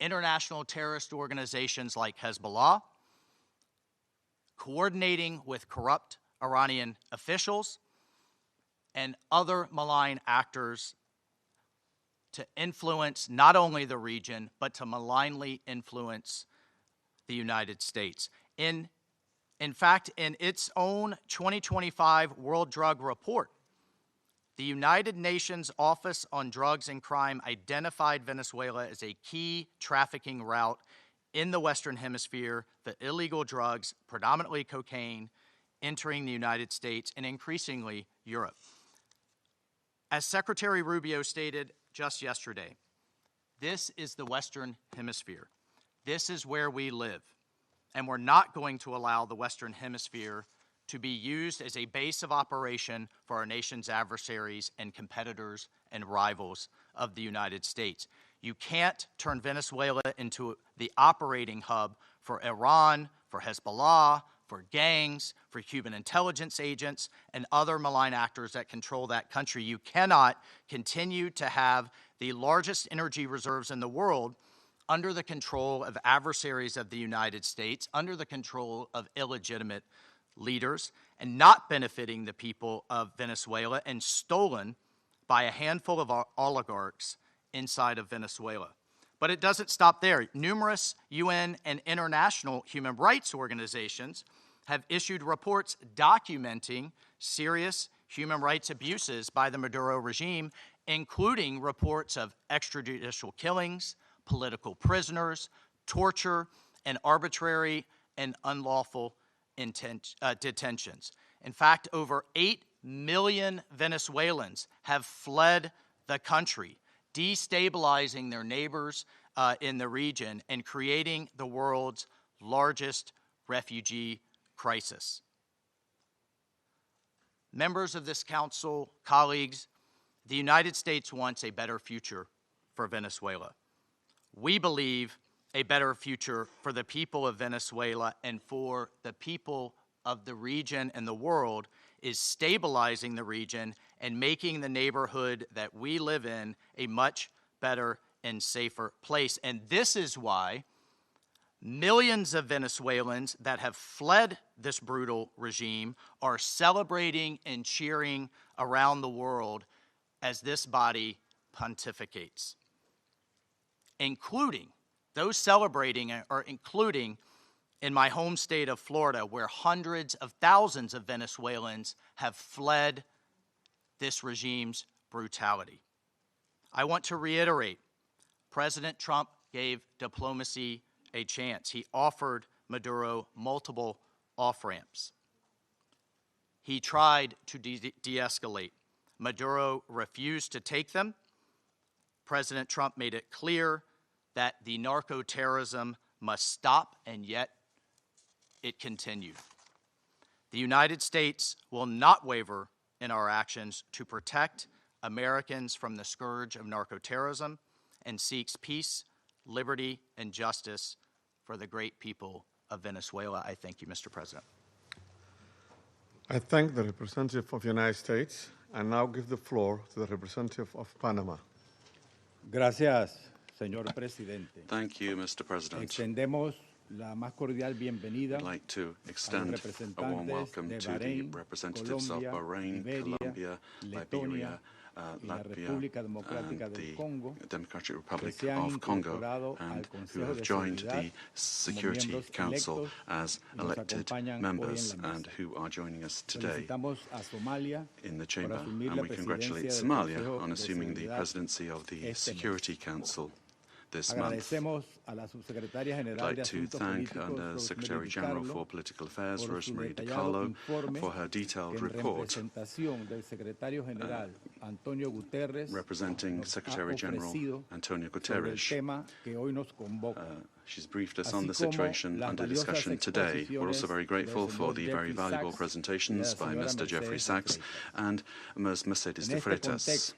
international terrorist organizations like Hezbollah, coordinating with corrupt Iranian officials and other malign actors to influence not only the region, but to malignly influence the United States. In fact, in its own 2025 World Drug Report, the United Nations Office on Drugs and Crime identified Venezuela as a key trafficking route in the Western Hemisphere for illegal drugs, predominantly cocaine, entering the United States and increasingly Europe. As Secretary Rubio stated just yesterday, this is the Western Hemisphere. This is where we live. And we're not going to allow the Western Hemisphere to be used as a base of operation for our nation's adversaries and competitors and rivals of the United States. You can't turn Venezuela into the operating hub for Iran, for Hezbollah, for gangs, for Cuban intelligence agents, and other malign actors that control that country. You cannot continue to have the largest energy reserves in the world under the control of adversaries of the United States, under the control of illegitimate leaders, and not benefiting the people of Venezuela, and stolen by a handful of oligarchs inside of Venezuela. But it doesn't stop there. Numerous UN and international human rights organizations have issued reports documenting serious human rights abuses by the Maduro regime, including reports of extrajudicial killings, political prisoners, torture, and arbitrary and unlawful detentions. In fact, over 8 million Venezuelans have fled the country, destabilizing their neighbors in the region and creating the world's largest refugee crisis. Members of this council, colleagues, the United States wants a better future for Venezuela. We believe a better future for the people of Venezuela and for the people of the region and the world is stabilizing the region and making the neighborhood that we live in a much better and safer place. And this is why millions of Venezuelans that have fled this brutal regime are celebrating and cheering around the world as this body pontificates, including those celebrating are including in my home state of Florida, where hundreds of thousands of Venezuelans have fled this regime's brutality. I want to reiterate, President Trump gave diplomacy a chance. He offered Maduro multiple off-ramps. He tried to de-escalate. Maduro refused to take them. President Trump made it clear that the narco-terrorism must stop, and yet it continued. The United States will not waver in our actions to protect Americans from the scourge of narco-terrorism and seeks peace, liberty, and justice for the great people of Venezuela. I thank you, Mr. President. I thank the representative of the United States and now give the floor to the representative of Panama. Gracias, señor presidente. Thank you, Mr. President. Extendemos la más cordial bienvenida I'd like to extend a warm welcome to the representatives of Bahrain, Colombia, Liberia, Latvia, and the Democratic Republic of Congo, and who have joined the Security Council as elected members and who are joining us today in the chamber. And we congratulate Somalia on assuming the presidency of the Security Council this month. I'd like to thank Under Secretary General for Political Affairs, Rosemary DiCarlo, for her detailed report representing Secretary General Antonio Guterres. She's briefed us on the situation under discussion today. We're also very grateful for the very valuable presentations by Mr. Jeffrey Sachs and Ms. Mercedes de Freitas.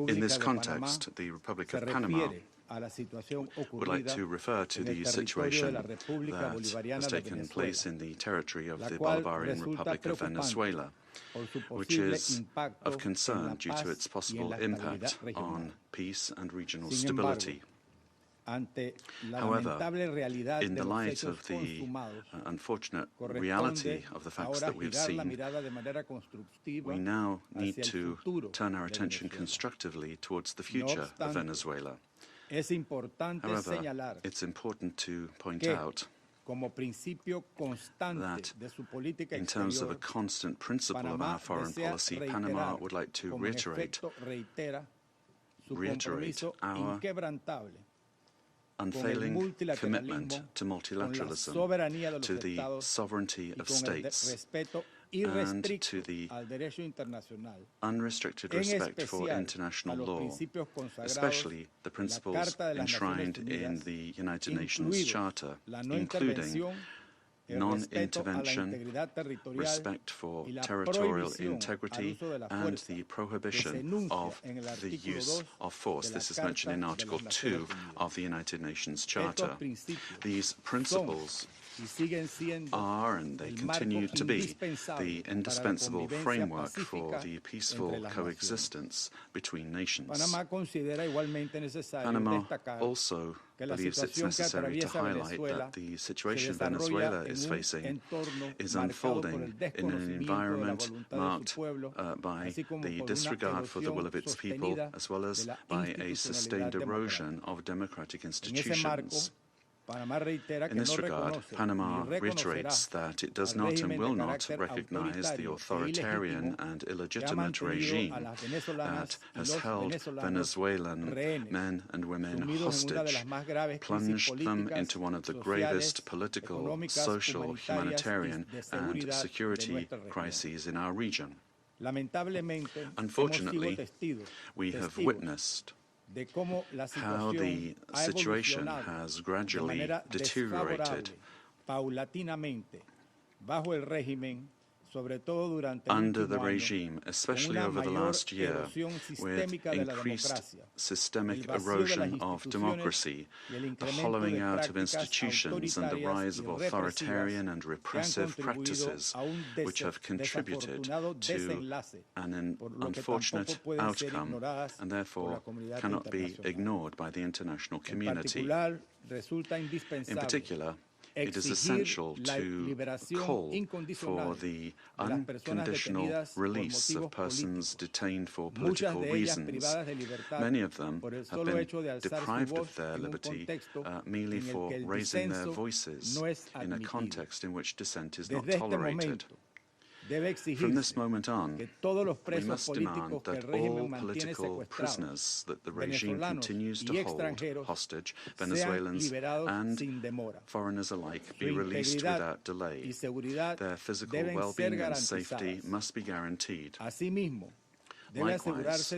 In this context, the Republic of Panama would like to refer to the situation that has taken place in the territory of the Bolivarian Republic of Venezuela, which is of concern due to its possible impact on peace and regional stability. However, in the light of the unfortunate reality of the facts that we've seen, we now need to turn our attention constructively towards the future of Venezuela. However, it's important to point out that in terms of a constant principle of our foreign policy, Panama would like to reiterate our unfailing commitment to multilateralism, to the sovereignty of states, and to the unrestricted respect for international law, especially the principles enshrined in the United Nations Charter, including non-intervention, respect for territorial integrity, and the prohibition of the use of force. This is mentioned in Article 2 of the United Nations Charter. These principles are, and they continue to be, the indispensable framework for the peaceful coexistence between nations. Panama also believes it's necessary to highlight that the situation Venezuela is facing is unfolding in an environment marked by the disregard for the will of its people, as well as by a sustained erosion of democratic institutions. In this regard, Panama reiterates that it does not and will not recognize the authoritarian and illegitimate regime that has held Venezuelan men and women hostage, plunged them into one of the gravest political, social, humanitarian, and security crises in our region. Unfortunately, we have witnessed how the situation has gradually deteriorated under the regime, especially over the last year, with increased systemic erosion of democracy, the hollowing out of institutions, and the rise of authoritarian and repressive practices, which have contributed to an unfortunate outcome and therefore cannot be ignored by the international community. In particular, it is essential to call for the unconditional release of persons detained for political reasons. Many of them have been deprived of their liberty merely for raising their voices in a context in which dissent is not tolerated. From this moment on, we must demand that all political prisoners that the regime continues to hold hostage, Venezuelans and foreigners alike, be released without delay. Their physical well-being and safety must be guaranteed. Likewise,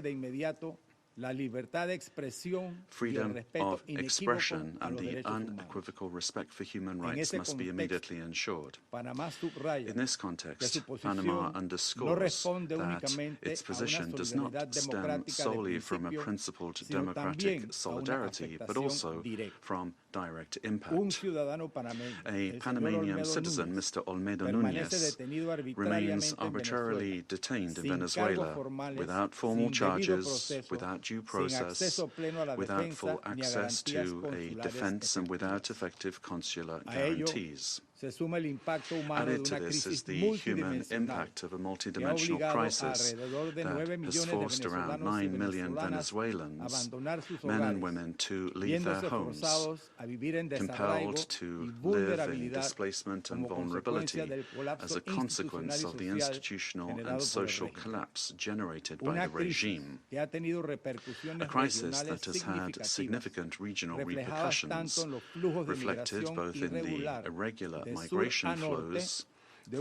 freedom of expression and the unequivocal respect for human rights must be immediately ensured. In this context, Panama underscores that its position does not stem solely from a principled democratic solidarity, but also from direct impact. A Panamanian citizen, Mr. Olmedo Núñez, remains arbitrarily detained in Venezuela without formal charges, without due process, without full access to a defense, and without effective consular guarantees. Added to this is the human impact of a multidimensional crisis that has forced around 9 million Venezuelans, men and women, to leave their homes, compelled to live in displacement and vulnerability as a consequence of the institutional and social collapse generated by the regime. A crisis that has had significant regional repercussions, reflected both in the irregular migration flows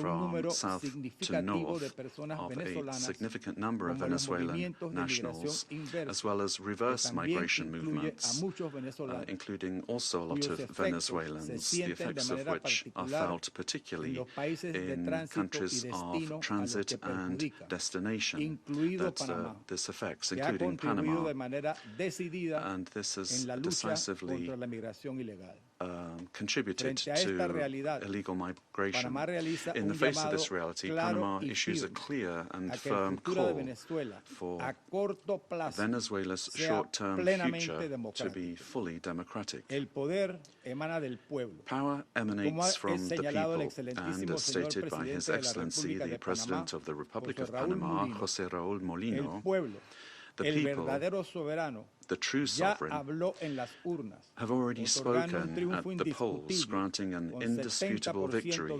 from south to north of a significant number of Venezuelan nationals, as well as reverse migration movements, including also a lot of Venezuelans, the effects of which are felt particularly in countries of transit and destination that this affects, including Panama. And this has decisively contributed to illegal migration. In the face of this reality, Panama issues a clear and firm call for Venezuela's short-term future to be fully democratic. Power emanates from the people, and as stated by His Excellency, the President of the Republic of Panama, José Raúl Molino, the people, the true sovereign, have already spoken at the polls, granting an indisputable victory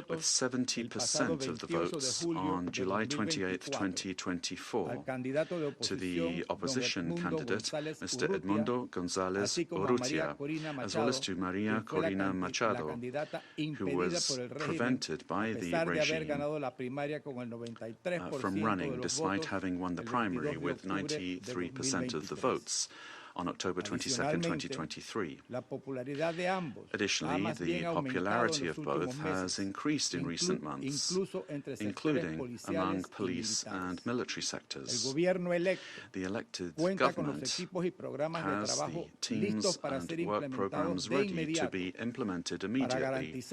with 70% of the votes on July 28, 2024, to the opposition candidate, Mr. Edmundo González Urrutia, as well as to Maria Corina Machado, who was prevented by the regime from running despite having won the primary with 93% of the votes on October 22, 2023. Additionally, the popularity of both has increased in recent months, including among police and military sectors. The elected government has the teams and work programs ready to be implemented immediately,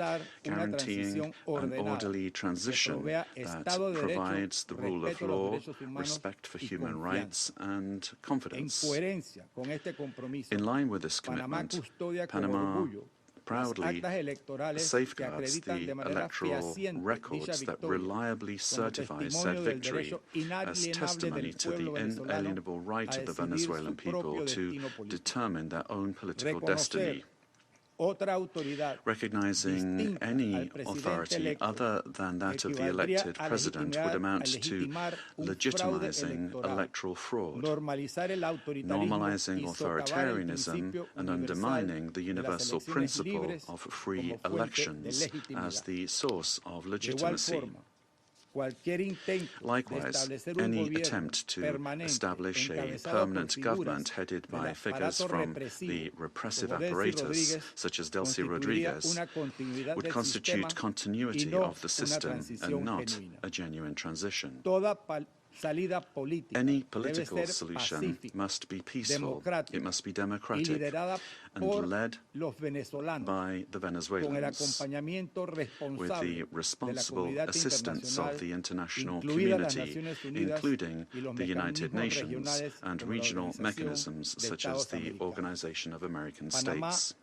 guaranteeing an orderly transition that provides the rule of law, respect for human rights, and confidence. In line with this commitment, Panama proudly safeguards the electoral records that reliably certify said victory as testimony to the inalienable right of the Venezuelan people to determine their own political destiny. Recognizing any authority other than that of the elected president would amount to legitimizing electoral fraud, normalizing authoritarianism, and undermining the universal principle of free elections as the source of legitimacy. Likewise, any attempt to establish a permanent government headed by figures from the repressive apparatus, such as Delcy Rodriguez, would constitute continuity of the system and not a genuine transition. Any political solution must be peaceful, it must be democratic, and led by the Venezuelans, with the responsible assistance of the international community, including the United Nations and regional mechanisms such as the Organization of American States.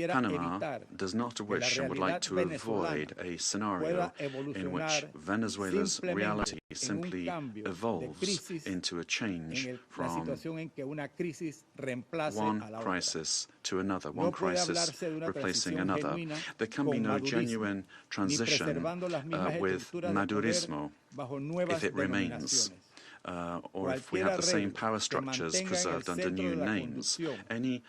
Panama does not wish and would like to avoid a scenario in which Venezuela's reality simply evolves into a change from one crisis to another, one crisis replacing another. There can be no genuine transition with Madurismo if it remains. Or if we have the same power structures preserved under new names. Any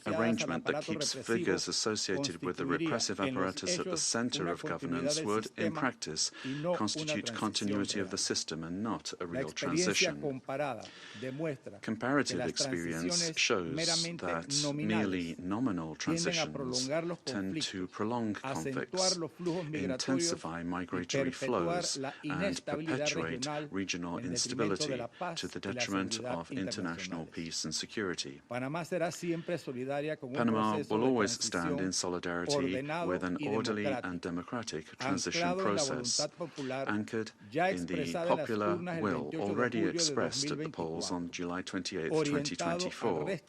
arrangement that keeps figures associated with the repressive apparatus at the center of governance would, in practice, constitute continuity of the system and not a real transition. Comparative experience shows that merely nominal transitions tend to prolong conflicts, intensify migratory flows, and perpetuate regional more instability to the detriment of international peace and security. Panama will always stand in solidarity with an orderly and democratic transition process, anchored in the popular will already expressed at the polls on July 28, 2024,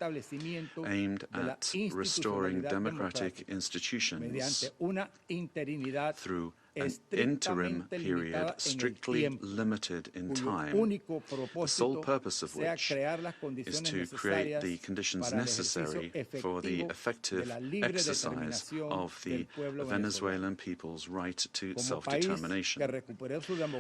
aimed at restoring democratic institutions through an interim period strictly limited in time, the sole purpose of which is to create the conditions necessary for the effective exercise of the Venezuelan people's right to self-determination.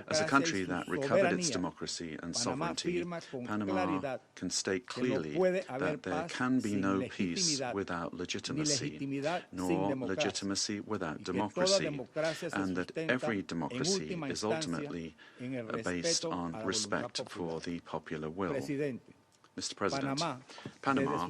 As a country that recovered its democracy and sovereignty, Panama can state clearly that there can be no peace without legitimacy, nor legitimacy without democracy, and that every democracy is ultimately based on respect for the popular will. Mr. President, Panama,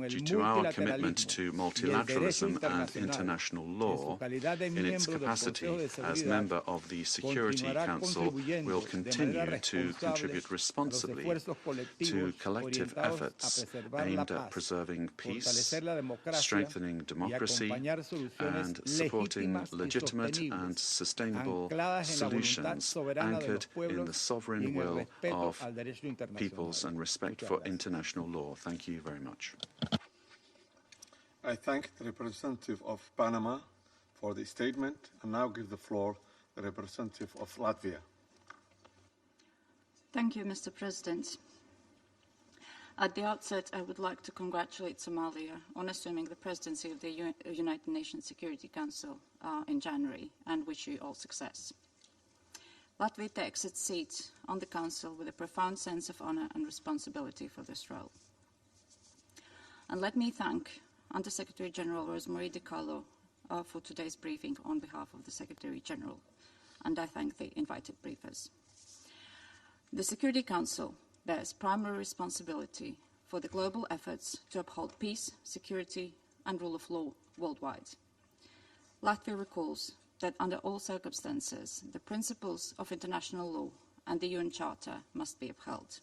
due to our commitment to multilateralism and international law, in its capacity as member of the Security Council, will continue to contribute responsibly to collective efforts aimed at preserving peace, strengthening democracy, and supporting legitimate and sustainable solutions anchored in the sovereign will of peoples and respect for international law. Thank you very much. I thank the representative of Panama for the statement and now give the floor to the representative of Latvia. Thank you, Mr. President. At the outset, I would like to congratulate Somalia on assuming the presidency of the United Nations Security Council in January, and wish you all success. Latvia takes its seat on the Council with a profound sense of honor and responsibility for this role. And let me thank Under-Secretary General Rosemary DiCarlo for today's briefing on behalf of the Secretary General, and I thank the invited briefers. The Security Council bears primary responsibility for the global efforts to uphold peace, security, and rule of law worldwide. Latvia recalls that under all circumstances, the principles of international law and the UN Charter must be upheld.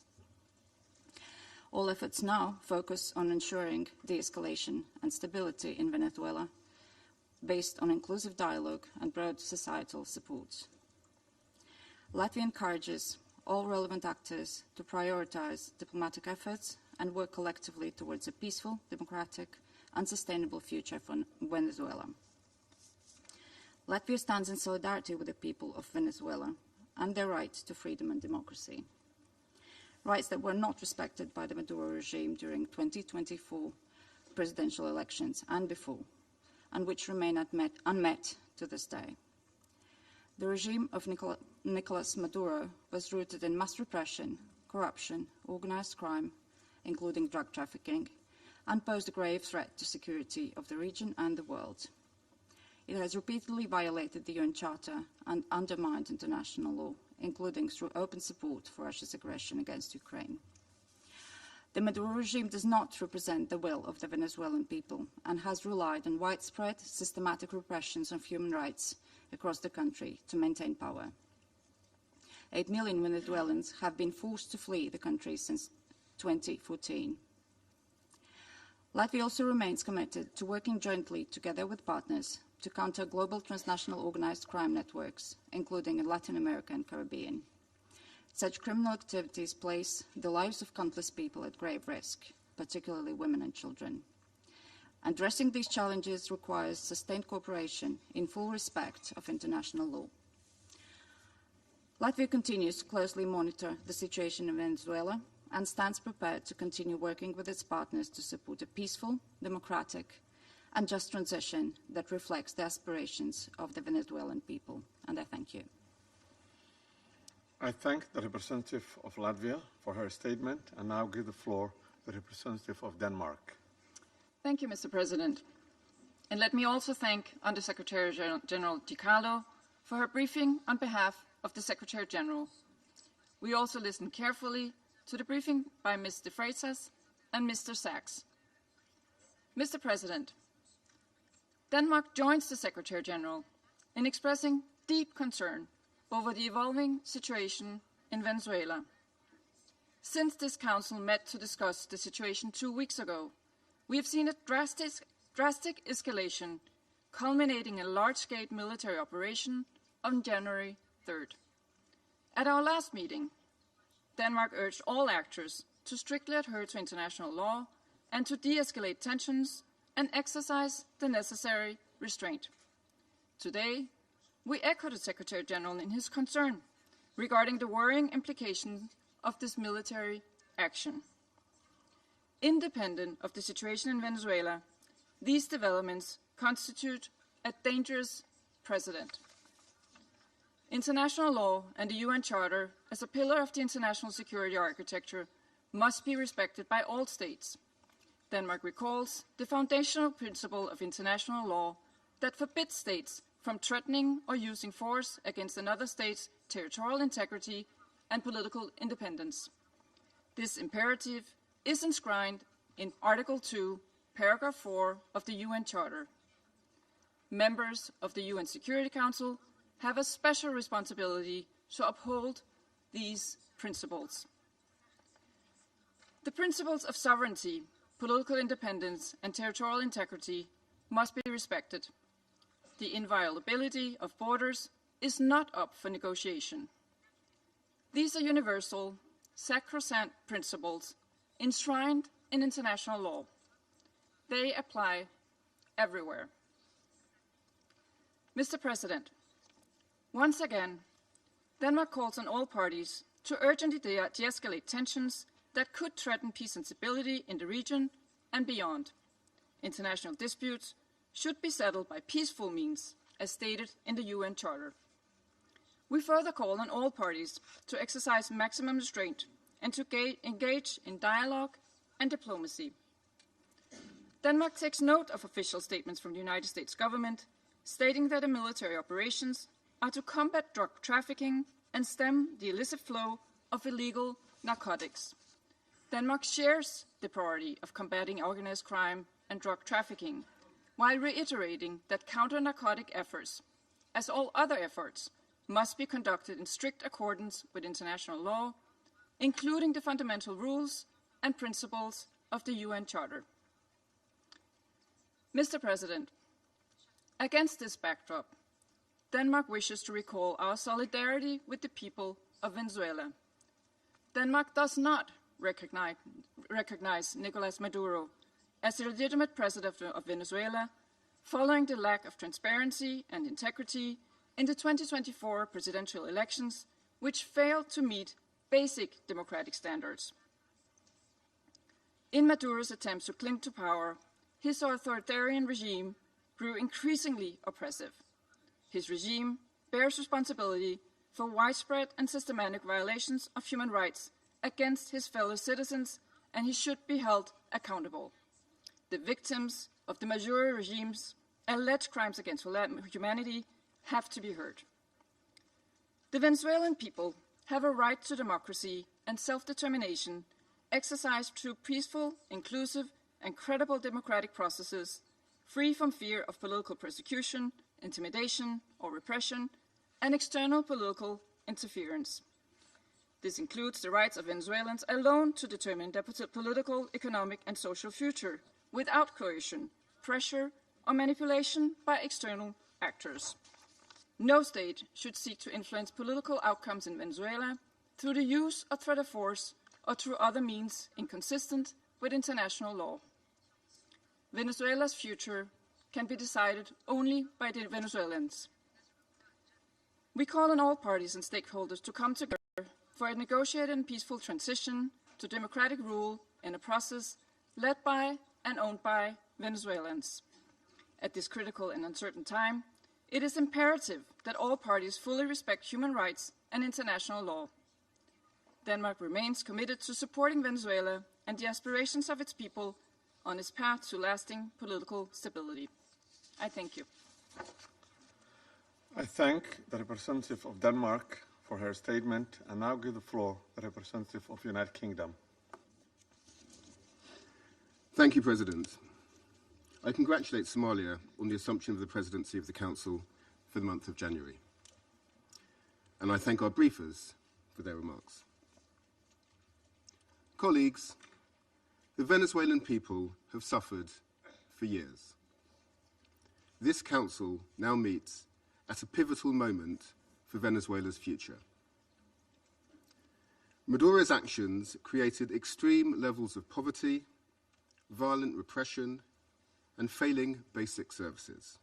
All efforts now focus on ensuring de-escalation and stability in Venezuela based on inclusive dialogue and broad societal support. Latvia encourages all relevant actors to prioritize diplomatic efforts and work collectively towards a peaceful, democratic, and sustainable future for Venezuela. Latvia stands in solidarity with the people of Venezuela and their right to freedom and democracy. Rights that were not respected by the Maduro regime during 2024 presidential elections and before, and which remain unmet to this day. The regime of Nicolas Maduro was rooted in mass repression, corruption, organized crime, including drug trafficking, and posed a grave threat to security of the region and the world. It has repeatedly violated the UN Charter and undermined international law, including through open support for Russia's aggression against Ukraine. The Maduro regime does not represent the will of the Venezuelan people and has relied on widespread, systematic repressions of human rights across the country to maintain power. 8 million Venezuelans have been forced to flee the country since 2014. Latvia also remains committed to working jointly together with partners to counter global transnational organized crime networks, including in Latin America and Caribbean. Such criminal activities place the lives of countless people at grave risk, particularly women and children. Addressing these challenges requires sustained cooperation in full respect of international law. Latvia continues to closely monitor the situation in Venezuela and stands prepared to continue working with its partners to support a peaceful, democratic, and just transition that reflects the aspirations of the Venezuelan people. And I thank you. I thank the representative of Latvia for her statement and now give the floor to the representative of Denmark. Thank you, Mr. President. And let me also thank Under-Secretary General DiCarlo for her briefing on behalf of the Secretary General. We also listened carefully to the briefing by Ms. de Freitas and Mr. Sachs. Mr. President, Denmark joins the Secretary General in expressing deep concern over the evolving situation in Venezuela. Since this council met to discuss the situation 2 weeks ago, we have seen a drastic escalation culminating in a large-scale military operation on January 3rd. At our last meeting, Denmark urged all actors to strictly adhere to international law and to de-escalate tensions and exercise the necessary restraint. Today, we echo the Secretary General in his concern regarding the worrying implications of this military action. Independent of the situation in Venezuela, these developments constitute a dangerous precedent. International law and the UN Charter, as a pillar of the international security architecture, must be respected by all states. Denmark recalls the foundational principle of international law that forbids states from threatening or using force against another state's territorial integrity and political independence. This imperative is enshrined in Article 2, Paragraph 4 of the UN Charter. Members of the UN Security Council have a special responsibility to uphold these principles. The principles of sovereignty, political independence, and territorial integrity must be respected. The inviolability of borders is not up for negotiation. These are universal, sacrosanct principles enshrined in international law. They apply everywhere. Mr. President, once again, Denmark calls on all parties to urgently de-escalate tensions that could threaten peace and stability in the region and beyond. International disputes should be settled by peaceful means, as stated in the UN Charter. We further call on all parties to exercise maximum restraint and to engage in dialogue and diplomacy. Denmark takes note of official statements from the United States government stating that the military operations are to combat drug trafficking and stem the illicit flow of illegal narcotics. Denmark shares the priority of combating organized crime and drug trafficking, while reiterating that counter-narcotic efforts, as all other efforts, must be conducted in strict accordance with international law, including the fundamental rules and principles of the UN Charter. Mr. President, against this backdrop, Denmark wishes to recall our solidarity with the people of Venezuela. Denmark does not recognize Nicolas Maduro as the legitimate president of Venezuela following the lack of transparency and integrity in the 2024 presidential elections, which failed to meet basic democratic standards. In Maduro's attempts to cling to power, his authoritarian regime grew increasingly oppressive. His regime bears responsibility for widespread and systematic violations of human rights against his fellow citizens, and he should be held accountable. The victims of the Maduro regime's alleged crimes against humanity have to be heard. The Venezuelan people have a right to democracy and self-determination exercised through peaceful, inclusive, and credible democratic processes, free from fear of political persecution, intimidation, or repression, and external political interference. This includes the rights of Venezuelans alone to determine their political, economic, and social future without coercion, pressure, or manipulation by external actors. No state should seek to influence political outcomes in Venezuela through the use or threat of force or through other means inconsistent with international law. Venezuela's future can be decided only by the Venezuelans. We call on all parties and stakeholders to come together for a negotiated and peaceful transition to democratic rule in a process led by and owned by Venezuelans. At this critical and uncertain time, it is imperative that all parties fully respect human rights and international law. Denmark remains committed to supporting Venezuela and the aspirations of its people on its path to lasting political stability. I thank you. I thank the representative of Denmark for her statement and now give the floor to the representative of the United Kingdom. Thank you, President. I congratulate Somalia on the assumption of the presidency of the Council for the month of January. And I thank our briefers for their remarks. Colleagues, the Venezuelan people have suffered for years. This Council now meets at a pivotal moment for Venezuela's future. Maduro's actions created extreme levels of poverty, violent repression, and failing basic services.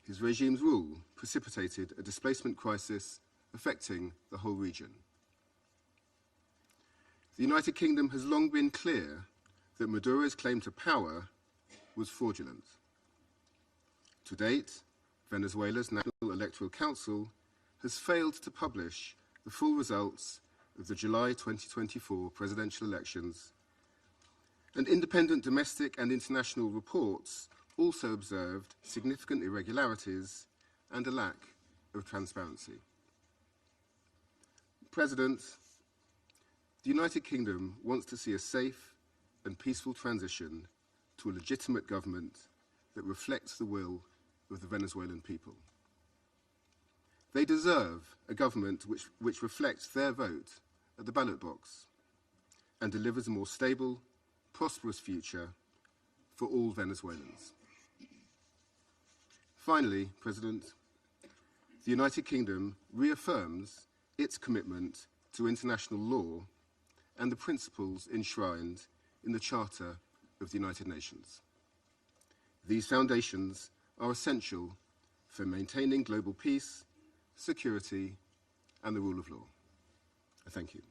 His regime's rule precipitated a displacement crisis affecting the whole region. The United Kingdom has long been clear that Maduro's claim to power was fraudulent. To date, Venezuela's National Electoral Council has failed to publish the full results of the July 2024 presidential elections, and independent domestic and international reports also observed significant irregularities and a lack of transparency. President, the United Kingdom wants to see a safe and peaceful transition to a legitimate government that reflects the will of the Venezuelan people. They deserve a government which reflects their vote at the ballot box and delivers a more stable, prosperous future for all Venezuelans. Finally, President, the United Kingdom reaffirms its commitment to international law and the principles enshrined in the Charter of the United Nations. These foundations are essential for maintaining global peace, security, and the rule of law. I thank you.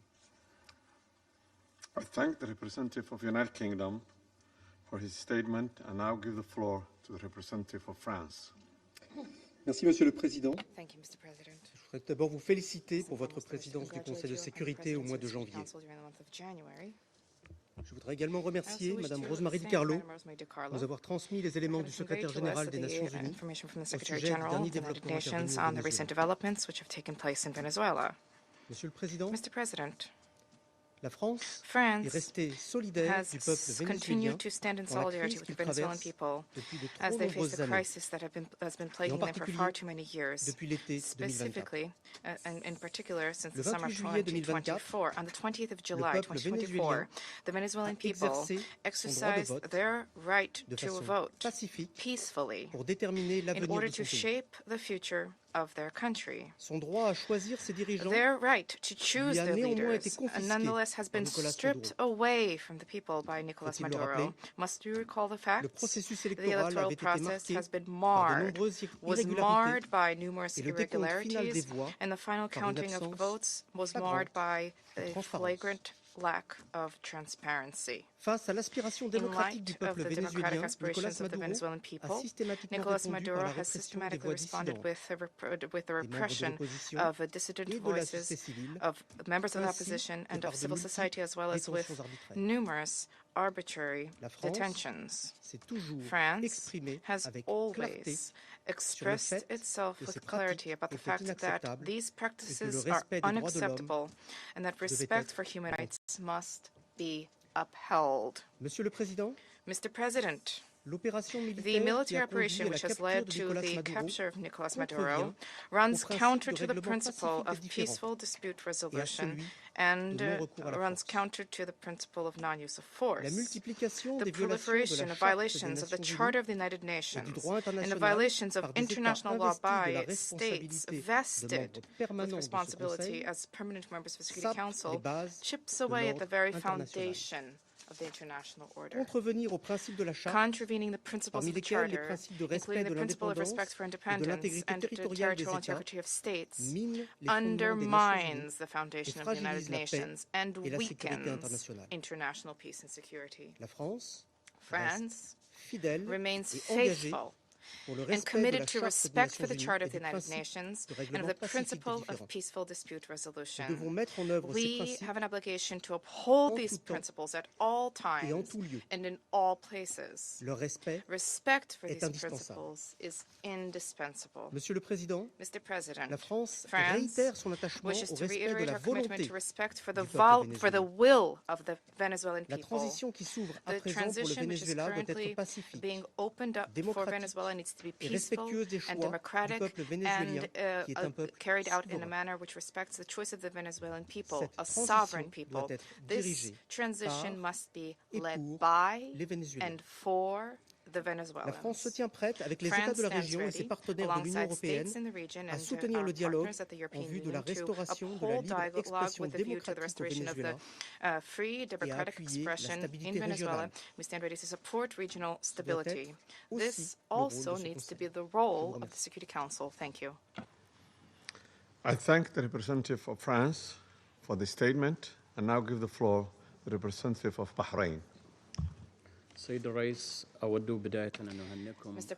I thank the representative of the United Kingdom for his statement and now give the floor to the representative of France. Merci, Monsieur le Président. Thank you, Mr. President. Je voudrais d'abord vous féliciter pour votre présidence du Conseil de sécurité au mois de janvier. Je voudrais également remercier Madame Rosemary DiCarlo de nous avoir transmis les éléments du secrétaire général des Nations Unies au sujet du dernier développement intervenu au Venezuela. Monsieur le Président, la France est restée solidaire du peuple vénézuélien dans la crise qu'il traverse depuis de trop nombreuses années, et en particulier depuis l'été 2024. Le 28 juillet 2024, le peuple vénézuélien a exercé son droit de vote de façon pacifique pour déterminer l'avenir de son pays. Son droit à choisir ses dirigeants lui a néanmoins été confisqué par Nicolas Maduro. Faut-il le rappeler? Le processus électoral avait été marqué par de nombreuses irrégularités et le décompte final des voix par une absence flagrante de transparence. Face à l'aspiration démocratique du peuple vénézuélien, Nicolas Maduro a systématiquement répondu par la répression des voix dissidentes, des membres de l'opposition et de la société civile, ainsi que par de multiples détentions arbitraires. La France s'est toujours exprimée avec clarté sur le fait que ces pratiques étaient inacceptables et que le respect des droits de l'homme devait être upheld. Monsieur le Président, Mr. President, l'opération the military operation which has led to the capture of Nicolas Maduro runs counter to the principle of peaceful dispute resolution and runs counter to the principle of non-use of force. The proliferation of violations of the Charter of the United Nations and the violations of international law by states vested with responsibility as permanent members of the Security Council chips away at the very foundation of the international order, contravening the principles of the Charter, including the principle of respect for independence and the territorial integrity of states, undermines the foundation of the United Nations and weakens international peace and security. France remains faithful and committed to respect for the Charter of the United Nations and of the principle of peaceful dispute resolution. We have an obligation to uphold these principles at all times and in all places. Respect for these principles is indispensable. Monsieur le Président, Mr. President, la France France son attachement wishes au to respect reiterate de la our commitment volonté to respect for du the, peuple for the vénézuélien. will of the Venezuelan La people. transition qui s'ouvre à The présent pour le transition which is Venezuela doit être currently pacifique, being opened up for démocratique Venezuela needs to be peaceful and democratic and carried out in a manner which respects the choice of the Venezuelan people, a sovereign people. This transition must be led by and for the Venezuelans. La France se tient prête avec les États de la région et ses partenaires de l'Union européenne à soutenir le dialogue en vue de la restauration de la libre expression démocratique au Venezuela free democratic expression in Venezuela. We stand ready to support regional stability. This also needs to be the role of the Security Council. Thank you. I thank the representative of France for the statement and now give the floor to the representative of Bahrain. Mr.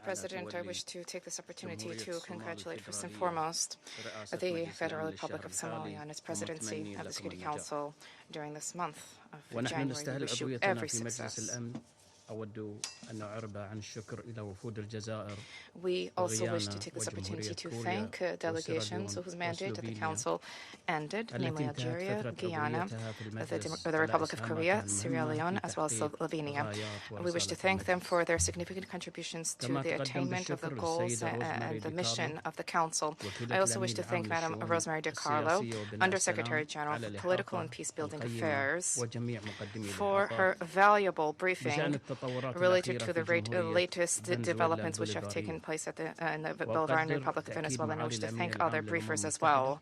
President, I wish to take this opportunity to congratulate first and foremost the Federal Republic of Somalia on its presidency of the Security Council during this month of January. We wish you every success. We also wish to take this opportunity to thank delegations whose mandate at the Council ended, namely Algeria, Guyana, the Republic of Korea, Sierra Leone, as well as Slovenia. We wish to thank them for their significant contributions to the attainment of the goals and the mission of the Council. I also wish to thank Madam Rosemary DiCarlo, Undersecretary General for Political and Peace-Building Affairs, for her valuable briefing related to the latest developments which have taken place in the Bolivarian Republic of Venezuela, and I wish to thank other briefers as well.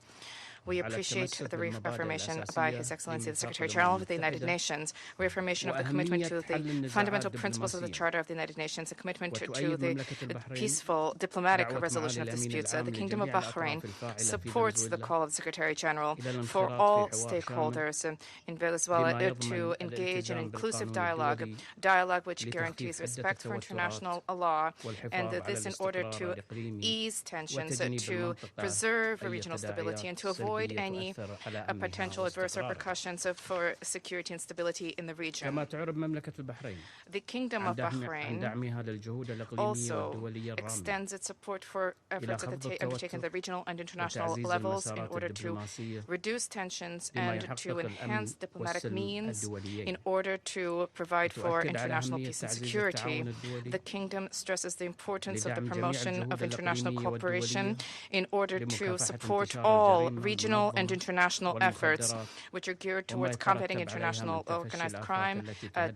We appreciate the reaffirmation by His Excellency the Secretary General of the United Nations, reaffirmation of the commitment to the fundamental principles of the Charter of the United Nations, a commitment to the peaceful diplomatic resolution of disputes. The Kingdom of Bahrain supports the call of the Secretary General for all stakeholders in Venezuela to engage in inclusive dialogue which guarantees respect for international law, and this in order to ease tensions, to preserve regional stability, and to avoid any potential adverse repercussions for security and stability in the region. The Kingdom of Bahrain also extends its support for efforts undertaken at the regional and international levels in order to reduce tensions and to enhance diplomatic means in order to provide for international peace and security. The Kingdom stresses the importance of the promotion of international cooperation in order to support all regional and international efforts which are geared towards combating international organized crime,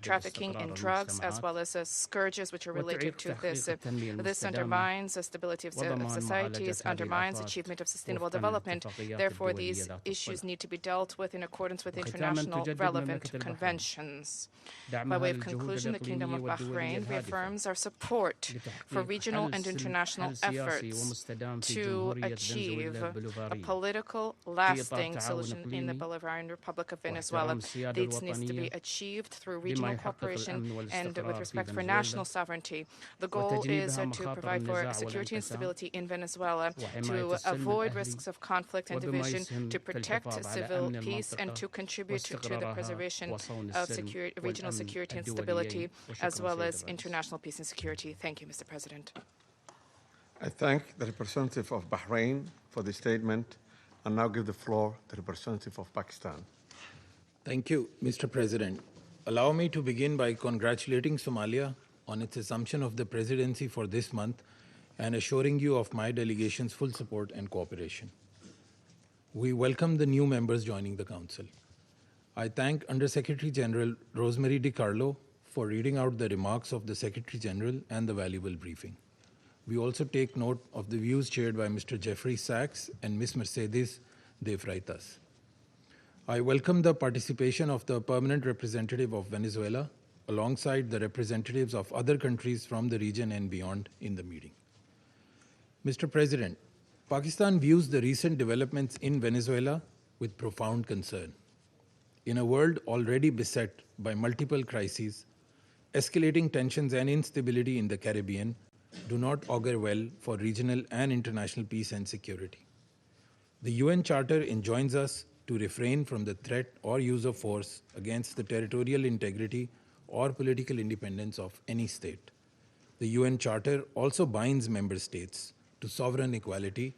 trafficking in drugs, as well as scourges which are related to this. This undermines the stability of societies, undermines achievement of sustainable development. Therefore, these issues need to be dealt with in accordance with international relevant conventions. By way of conclusion, the Kingdom of Bahrain reaffirms our support for regional and international efforts to achieve a political, lasting solution in the Bolivarian Republic of Venezuela. This needs to be achieved through regional cooperation and with respect for national sovereignty. The goal is to provide for security and stability in Venezuela, to avoid risks of conflict and division, to protect civil peace, and to contribute to the preservation of regional security and stability, as well as international peace and security. Thank you, Mr. President. I thank the representative of Bahrain for the statement and now give the floor to the representative of Pakistan. Thank you, Mr. President. Allow me to begin by congratulating Somalia on its assumption of the presidency for this month and assuring you of my delegation's full support and cooperation. We welcome the new members joining the Council. I thank Undersecretary General Rosemary DiCarlo for reading out the remarks of the Secretary General and the valuable briefing. We also take note of the views shared by Mr. Jeffrey Sachs and Ms. Mercedes de Freitas. I welcome the participation of the permanent representative of Venezuela alongside the representatives of other countries from the region and beyond in the meeting. Mr. President, Pakistan views the recent developments in Venezuela with profound concern. In a world already beset by multiple crises, escalating tensions and instability in the Caribbean do not augur well for regional and international peace and security. The UN Charter enjoins us to refrain from the threat or use of force against the territorial integrity or political independence of any state. The UN Charter also binds member states to sovereign equality,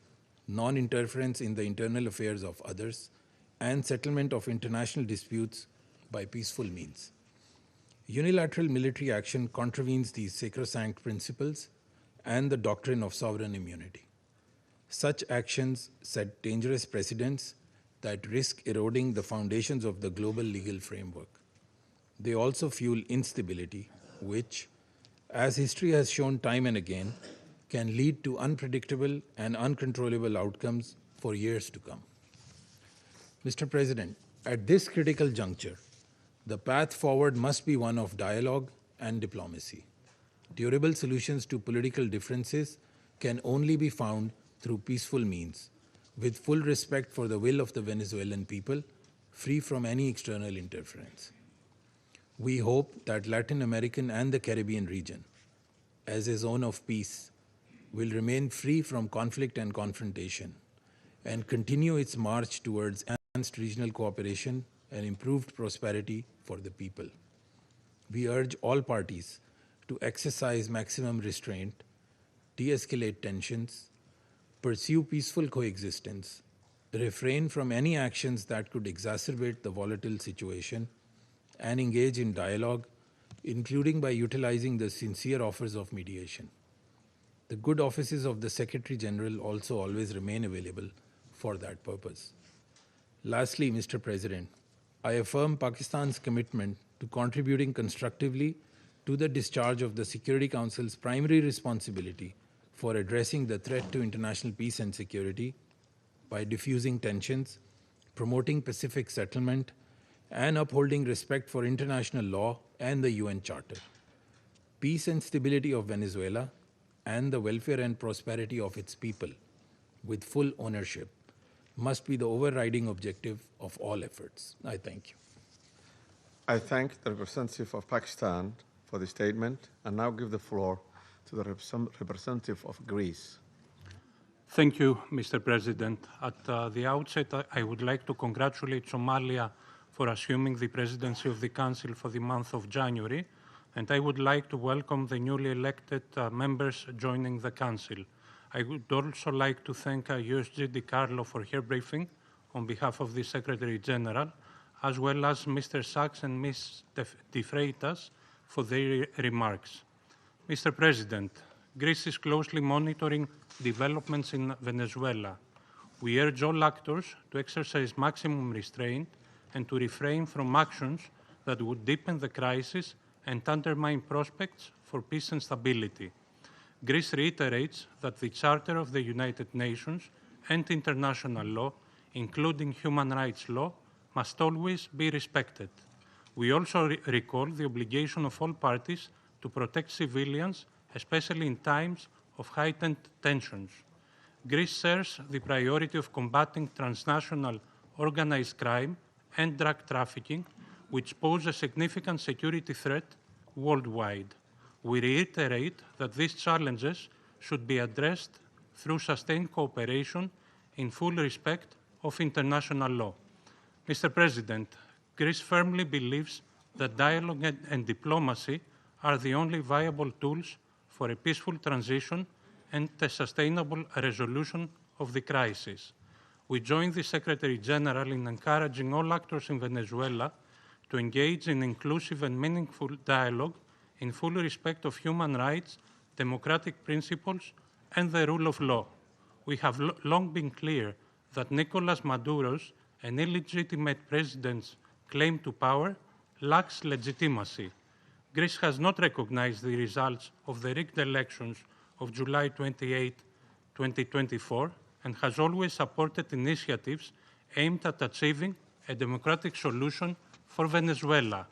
non-interference in the internal affairs of others, and settlement of international disputes by peaceful means. Unilateral military action contravenes these sacrosanct principles and the doctrine of sovereign immunity. Such actions set dangerous precedents that risk eroding the foundations of the global legal framework. They also fuel instability, which, as history has shown time and again, can lead to unpredictable and uncontrollable outcomes for years to come. Mr. President, at this critical juncture, the path forward must be one of dialogue and diplomacy. Durable solutions to political differences can only be found through peaceful means, with full respect for the will of the Venezuelan people, free from any external interference. We hope that Latin American and the Caribbean region, as a zone of peace, will remain free from conflict and confrontation and continue its march towards enhanced regional cooperation and improved prosperity for the people. We urge all parties to exercise maximum restraint, de-escalate tensions, pursue peaceful coexistence, refrain from any actions that could exacerbate the volatile situation, and engage in dialogue, including by utilizing the sincere offers of mediation. The good offices of the Secretary General also always remain available for that purpose. Lastly, Mr. President, I affirm Pakistan's commitment to contributing constructively to the discharge of the Security Council's primary responsibility for addressing the threat to international peace and security by diffusing tensions, promoting pacific settlement, and upholding respect for international law and the UN Charter. Peace and stability of Venezuela and the welfare and prosperity of its people, with full ownership, must be the overriding objective of all efforts. I thank you. I thank the representative of Pakistan for the statement and now give the floor to the representative of Greece. Thank you, Mr. President. At the outset, I would like to congratulate Somalia for assuming the presidency of the Council for the month of January, and I would like to welcome the newly elected members joining the Council. I would also like to thank USG DiCarlo for her briefing on behalf of the Secretary General, as well as Mr. Sachs and Ms. De Freitas for their remarks. Mr. President, Greece is closely monitoring developments in Venezuela. We urge all actors to exercise maximum restraint and to refrain from actions that would deepen the crisis and undermine prospects for peace and stability. Greece reiterates that the Charter of the United Nations and international law, including human rights law, must always be respected. We also recall the obligation of all parties to protect civilians, especially in times of heightened tensions. Greece shares the priority of combating transnational organized crime and drug trafficking, which pose a significant security threat worldwide. We reiterate that these challenges should be addressed through sustained cooperation in full respect of international law. Mr. President, Greece firmly believes that dialogue and diplomacy are the only viable tools for a peaceful transition and a sustainable resolution of the crisis. We join the Secretary General in encouraging all actors in Venezuela to engage in inclusive and meaningful dialogue in full respect of human rights, democratic principles, and the rule of law. We have long been clear that Nicolas Maduro's and illegitimate president's claim to power lacks legitimacy. Greece has not recognized the results of the rigged elections of July 28, 2024, and has always supported initiatives aimed at achieving a democratic solution for Venezuela.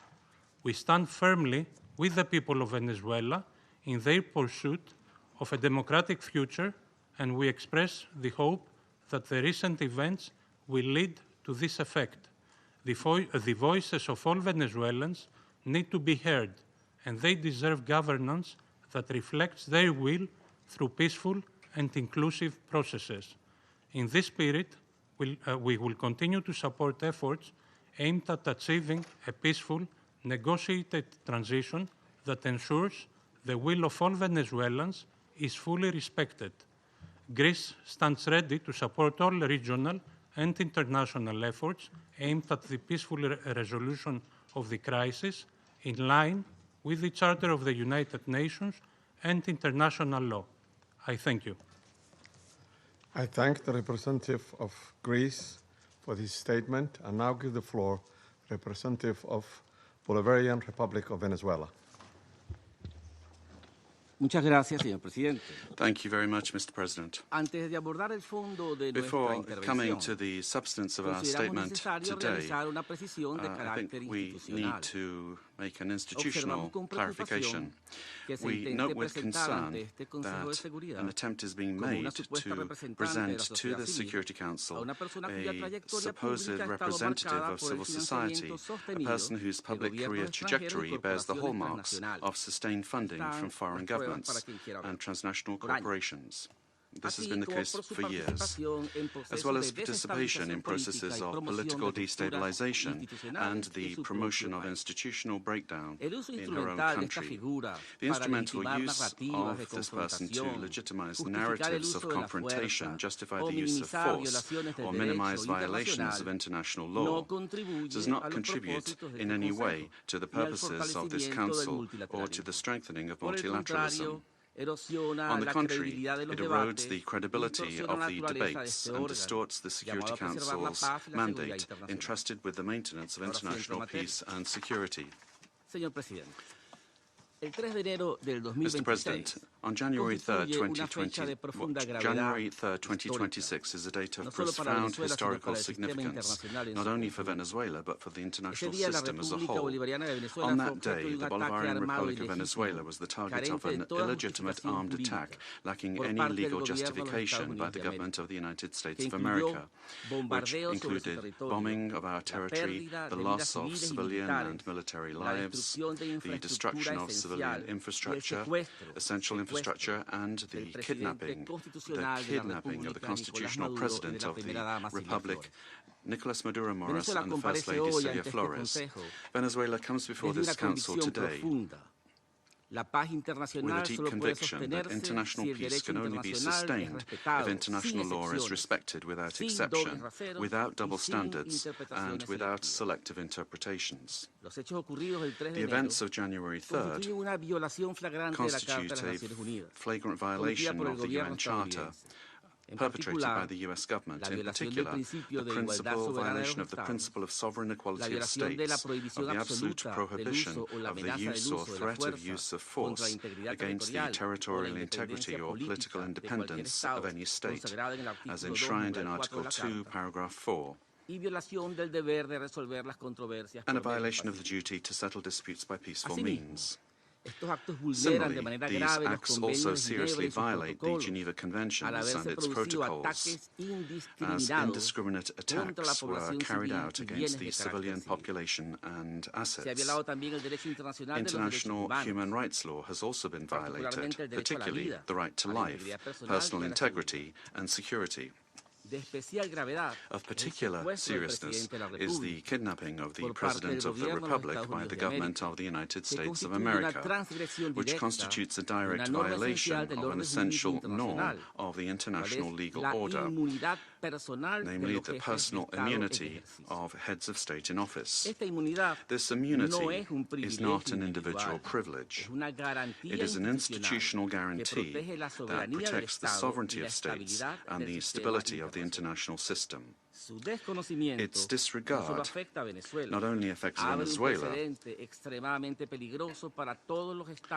We stand firmly with the people of Venezuela in their pursuit of a democratic future, and we express the hope that the recent events will lead to this effect. The voices of all Venezuelans need to be heard, and they deserve governance that reflects their will through peaceful and inclusive processes. In this spirit, we will continue to support efforts aimed at achieving a peaceful, negotiated transition that ensures the will of all Venezuelans is fully respected. Greece stands ready to support all regional and international efforts aimed at the peaceful resolution of the crisis in line with the Charter of the United Nations and international law. I thank you. I thank the representative of Greece for this statement and now give the floor to the representative of Bolivarian Republic of Venezuela. Muchas gracias, señor presidente. Thank you very much, Mr. President. Antes de abordar el fondo de Before coming to the substance of our statement today, I think we need to make an institutional clarification. We note with concern that an attempt is being made to present to the Security Council a supposed representative of civil society, a person whose public career trajectory bears the hallmarks of sustained funding from foreign governments and transnational corporations. This has been the case for years, as well as participation in processes of political destabilization and the promotion of institutional breakdown in her own country. The instrumental use of this person to legitimize narratives of confrontation, justify the use of force, or minimize violations of international law does not contribute in any way to the purposes of this Council or to the strengthening of multilateralism. On the contrary, it erodes the credibility of the debates and distorts the Security Council's mandate entrusted with the maintenance of international peace and security. Mr. President, on January 3rd, 2026 is a date of profound historical significance, not only for Venezuela, but for the international system as a whole. On that day, the Bolivarian Republic of Venezuela was the target of an illegitimate armed attack, lacking any legal justification by the government of the United States of America, which included bombing of our territory, the loss of civilian and military lives, the destruction of civilian infrastructure, essential infrastructure, and the kidnapping of the constitutional president of the Republic, Nicolas Maduro Morris, and the First Lady Celia Flores. Venezuela comes before this Council today with a deep conviction that international peace can only be sustained if international law is respected without exception, without double standards, and without selective interpretations. The events of January 3rd constitute a flagrant violation of the UN Charter, perpetrated by the U.S. government, in particular, the violation of the principle of sovereign equality of states, of the absolute prohibition of the use or threat of use of force against the territorial integrity or political independence of any state, as enshrined in Article 2, Paragraph 4. And a violation of the duty to settle disputes by peaceful means. Similarly, these acts also seriously violate the Geneva Conventions and its protocols, as indiscriminate attacks were carried out against the civilian population and assets. International human rights law has also been violated, particularly the right to life, personal integrity, and security. Of particular seriousness is the kidnapping of the President of the Republic by the government of the United States of America, which constitutes a direct violation of an essential norm of the international legal order, namely the personal immunity of heads of state in office. This immunity is not an individual privilege. It is an institutional guarantee that protects the sovereignty of states and the stability of the international system. Its disregard not only affects Venezuela,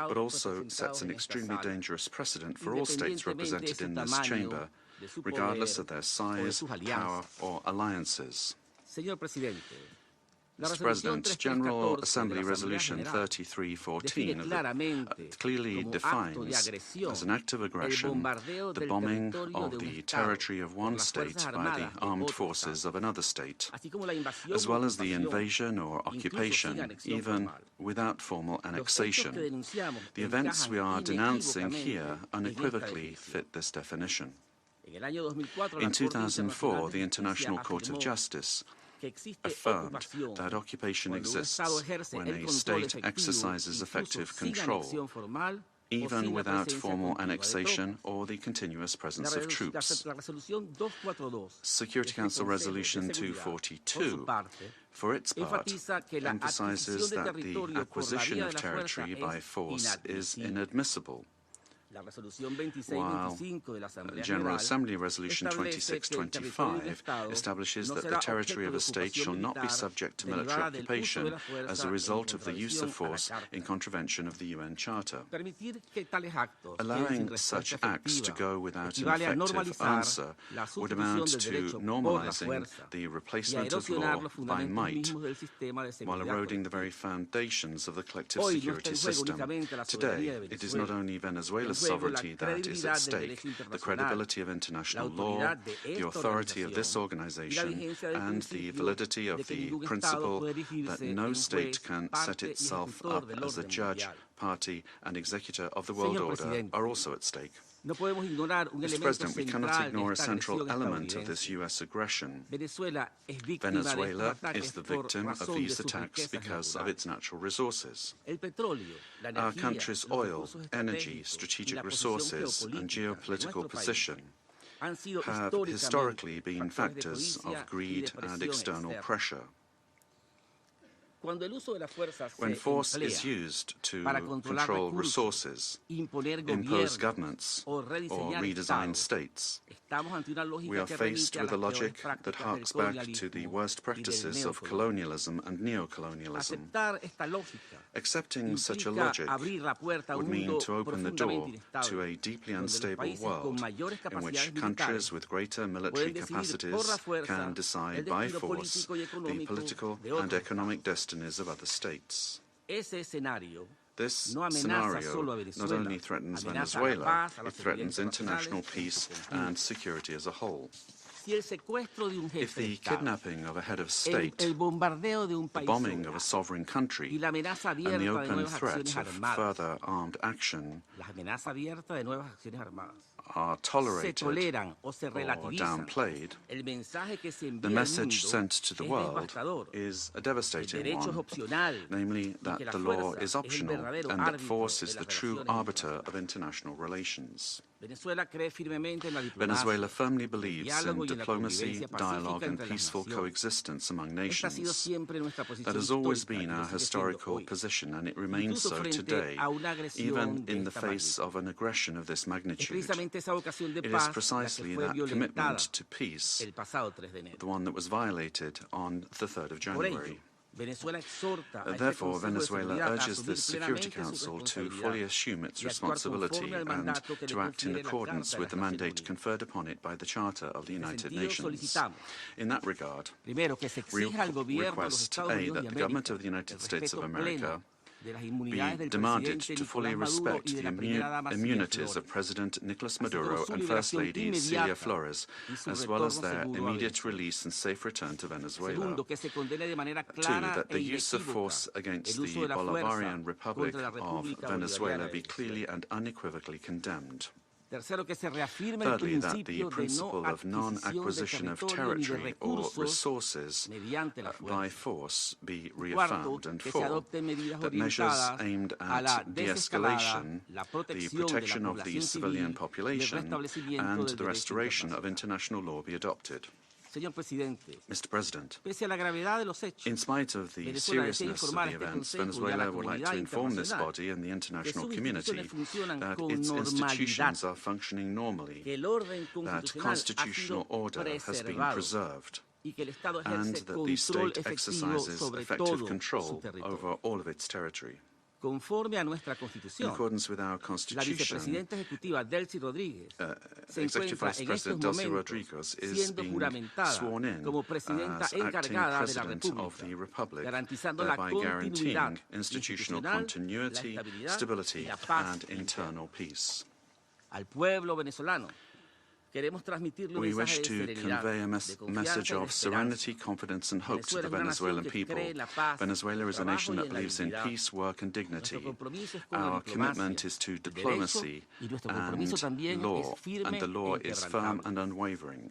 but also sets an extremely dangerous precedent for all states represented in this chamber, regardless of their size, power, or alliances. Mr. President, General Assembly Resolution 3314 clearly defines as an act of aggression the bombing of the territory of one state by the armed forces of another state, as well as the invasion or occupation, even without formal annexation. The events we are denouncing here unequivocally fit this definition. In 2004, the International Court of Justice affirmed that occupation exists when a state exercises effective control, even without formal annexation or the continuous presence of troops. Security Council Resolution 242, for its part, emphasizes that the acquisition of territory by force is inadmissible, while General Assembly Resolution 2625 establishes that the territory of a state shall not be subject to military occupation as a result of the use of force in contravention of the UN Charter. Allowing such acts to go without an effective answer would amount to normalizing the replacement of law by might, while eroding the very foundations of the collective security system. Today, it is not only Venezuela's sovereignty that is at stake, the credibility of international law, the authority of this organization, and the validity of the principle that no state can set itself up as a judge, party, and executor of the world order are also at stake. Mr. President, we cannot ignore a central element of this U.S. aggression. Venezuela is the victim of these attacks because of its natural resources. Our country's oil, energy, strategic resources, and geopolitical position have historically been factors of greed and external pressure. When force is used to control resources, impose governments, or redesign states, we are faced with a logic that harks back to the worst practices of colonialism and neocolonialism. Accepting such a logic would mean to open the door to a deeply unstable world in which countries with greater military capacities can decide by force the political and economic destinies of other states. This scenario not only threatens Venezuela, it threatens international peace and security as a whole. If the kidnapping of a head of state, the bombing of a sovereign country, and the open threat of further armed action are tolerated or downplayed, the message sent to the world is a devastating one, namely that the law is optional and that force is the true arbiter of international relations. Venezuela firmly believes in diplomacy, dialogue, and peaceful coexistence among nations. That has always been our historical position, and it remains so today, even in the face of an aggression of this magnitude. It is precisely that commitment to peace, the one that was violated on the 3rd of January. Therefore, Venezuela urges the Security Council to fully assume its responsibility and to act in accordance with the mandate conferred upon it by the Charter of the United Nations. In that regard, we request, A, that the government of the United States of America be demanded to fully respect the immunities of President Nicolas Maduro and First Lady Celia Flores, as well as their immediate release and safe return to Venezuela. 2, that the use of force against the Bolivarian Republic of Venezuela be clearly and unequivocally condemned. Thirdly, that the principle of non-acquisition of territory or resources by force be reaffirmed. And 4, that measures aimed at de-escalation, the protection of the civilian population, and the restoration of international law be adopted. Mr. President, in spite of the seriousness of the events, Venezuela would like to inform this body and the international community that its institutions are functioning normally, that constitutional order has been preserved, and that the state exercises effective control over all of its territory. In accordance with our Constitution, Executive Vice President Delcy Rodriguez is being sworn in as acting President of the Republic, thereby guaranteeing institutional continuity, stability, and internal peace. We wish to convey a message of serenity, confidence, and hope to the Venezuelan people. Venezuela is a nation that believes in peace, work, and dignity. Our commitment is to diplomacy and law, and the law is firm and unwavering.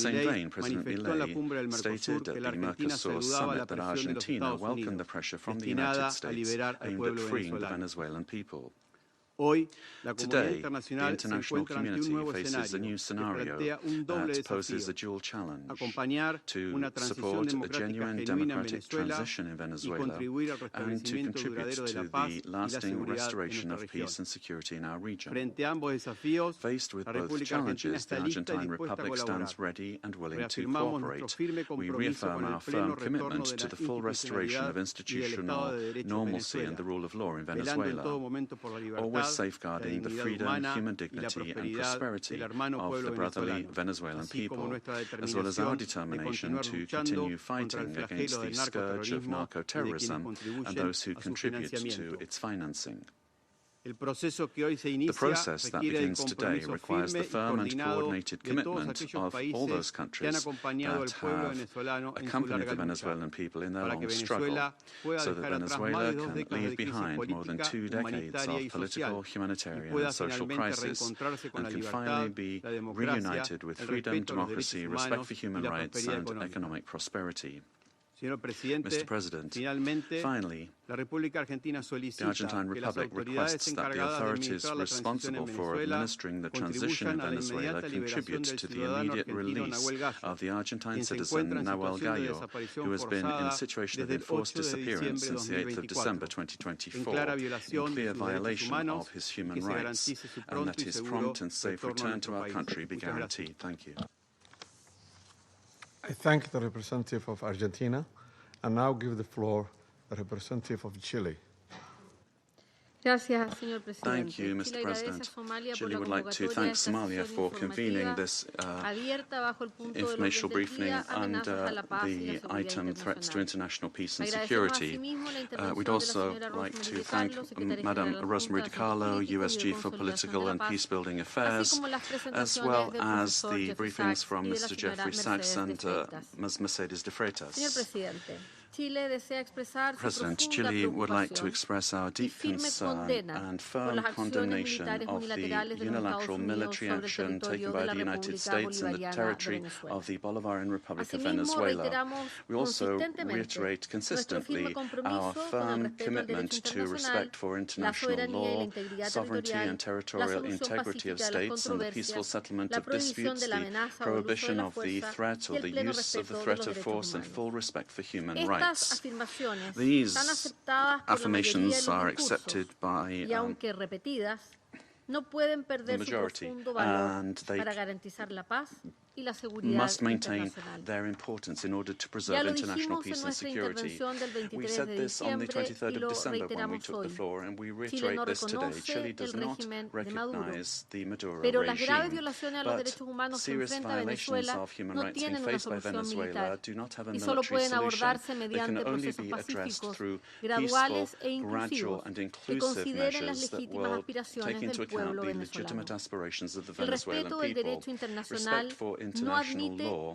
same vein, President Milei stated at the Mercosur summit that Argentina welcomed the pressure from the United States aimed at freeing the Venezuelan people. Today, the international community faces a new scenario that poses a dual challenge: to support a genuine democratic transition in Venezuela and to contribute to the lasting restoration of peace and security in our region. Faced with both challenges, the Argentine Republic stands ready and willing to cooperate. We reaffirm our firm commitment to the full restoration of institutional normalcy and the rule of law in Venezuela, always safeguarding the freedom, human dignity and prosperity of the brotherly Venezuelan people, as well as our determination to continue fighting against the scourge of narco-terrorism and those who contribute to its financing. The process that begins today requires the firm and coordinated commitment of all those countries that have accompanied the Venezuelan people in their long struggle, so that Venezuela can leave behind more than 2 decades of political, humanitarian, and social crisis, and can finally be reunited with freedom, democracy, respect for human rights, and economic prosperity. Mr. President, finally, the Argentine Republic requests that the authorities responsible for administering the transition in Venezuela contribute to the immediate release of the Argentine citizen Nahuel Gallo, who has been in a situation of enforced disappearance since the 8th of December 2024, in clear violation of his human rights, and that his prompt and safe return to our country be guaranteed. Thank you. I thank the representative of Argentina and now give the floor to the representative of Chile. Thank you, Mr. President. Chile would like to thank Somalia for convening this informational briefing under the item Threats to International Peace and Security. We'd also like to thank Madam Rosemary DiCarlo, USG for Political and Peacebuilding Affairs, as well as the briefings from Mr. Jeffrey Sachs and Ms. Mercedes de Freitas. President, Chile would like to express our deep concern and firm condemnation of the unilateral military action taken by the United States in the territory of the Bolivarian Republic of Venezuela. We also reiterate consistently our firm commitment to respect for international law, sovereignty and territorial integrity of states, and the peaceful settlement of disputes, the prohibition of the threat or the use of the threat of force, and full respect for human rights. These affirmations are accepted by the majority, and they must maintain their importance in order to preserve international peace and security. We said this on the 23rd of December when we took the floor, and we reiterate this today. Chile does not recognize the Maduro regime, but serious violations of human rights being faced by Venezuela do not have a military solution. They can only be addressed through peaceful, gradual, and inclusive measures that will take into account the legitimate aspirations of the Venezuelan people. Respect for international law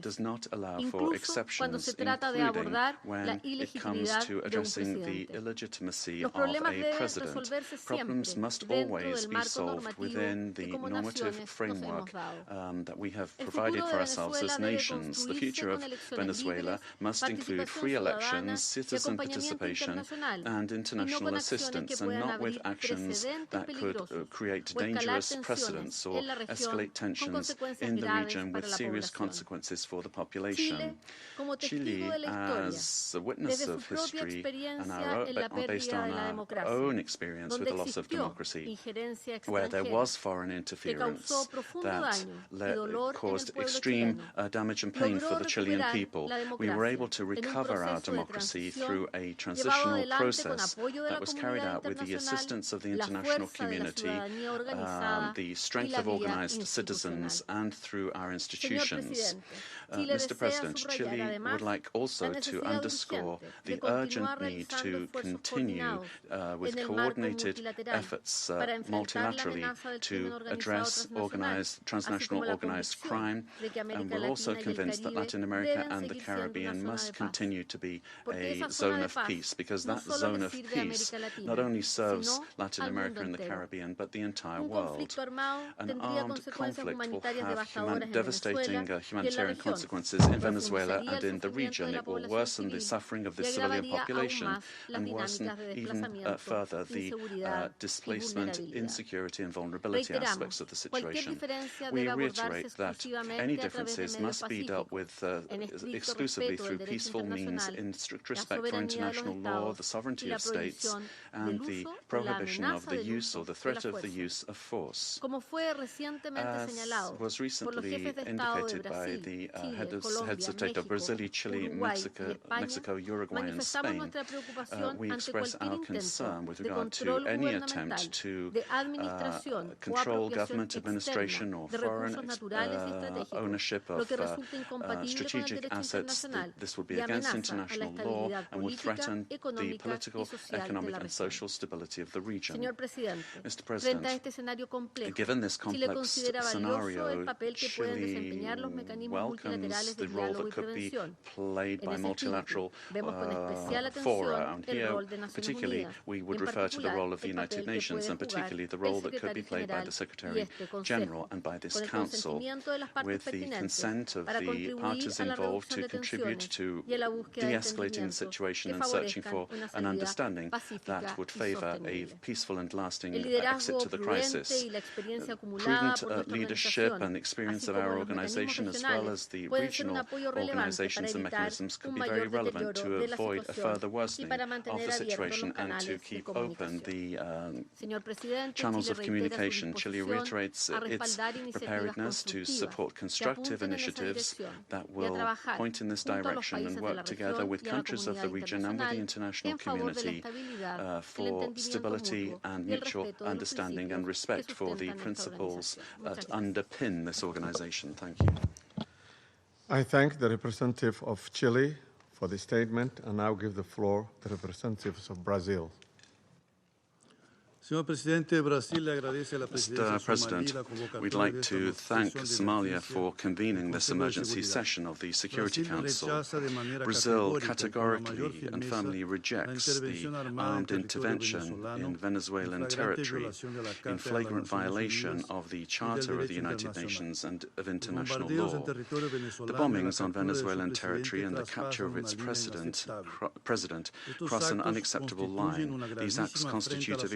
does not allow for exceptions, including when it comes to addressing the illegitimacy of a president. Problems must always be solved within the normative framework that we have provided for ourselves as nations. The future of Venezuela must include free elections, citizen participation, and international assistance, and not with actions that could create dangerous precedents or escalate tensions in the region with serious consequences for the population. Chile, as a witness of history and based on our own experience with the loss of democracy, where there was foreign interference that caused extreme damage and pain for the Chilean people, we were able to recover our democracy through a transitional process that was carried out with the assistance of the international community, the strength of organized citizens, and through our institutions. Mr. President, Chile would like also to underscore the urgent need to continue with coordinated efforts multilaterally to address transnational organized crime, and we're also convinced that Latin America and the Caribbean must continue to be a zone of peace, because that zone of peace not only serves Latin America and the Caribbean, but the entire world. An armed conflict will have devastating humanitarian consequences in Venezuela and in the region. It will worsen the suffering of the civilian population and worsen even further the displacement, insecurity and vulnerability aspects of the situation. We reiterate that any differences must be dealt with exclusively through peaceful means, in strict respect for international law, the sovereignty of states, and the prohibition of the use or the threat of the use of force. As was recently clearly indicated by the heads of state of Brazil, Chile, Mexico, Uruguay, and Spain, we express our concern with regard to any attempt to control government administration or foreign ownership of strategic assets. This would be against international law and would threaten the political, economic, and social stability of the region. Mr. President, given this complex scenario, Chile welcomes the role that could be played by multilateral fora, and here particularly we would refer to the role of the United Nations, and particularly the role that could be played by the Secretary General and by this Council, with the consent of the parties involved to contribute to de-escalating the situation and searching for an understanding that would favour a peaceful and lasting exit to the crisis. Prudent leadership and experience of our organisation, as well as the regional organisations and mechanisms, could be very relevant to avoid a further worsening of the situation and to keep open the channels of communication. Chile reiterates its preparedness to support constructive initiatives that will point in this direction and work together with countries of the region and with the international community for stability and mutual understanding and respect for the principles that underpin this organisation. Thank you. I thank the representative of Chile for the statement and now give the floor to the representatives of Brazil. Mr. President, we'd like to thank Somalia for convening this emergency session of the Security Council. Brazil categorically and firmly rejects the armed intervention in Venezuelan territory in flagrant violation of the Charter of the United Nations and of international law. The bombings on Venezuelan territory and the capture of its president cross an unacceptable line. These acts constitute a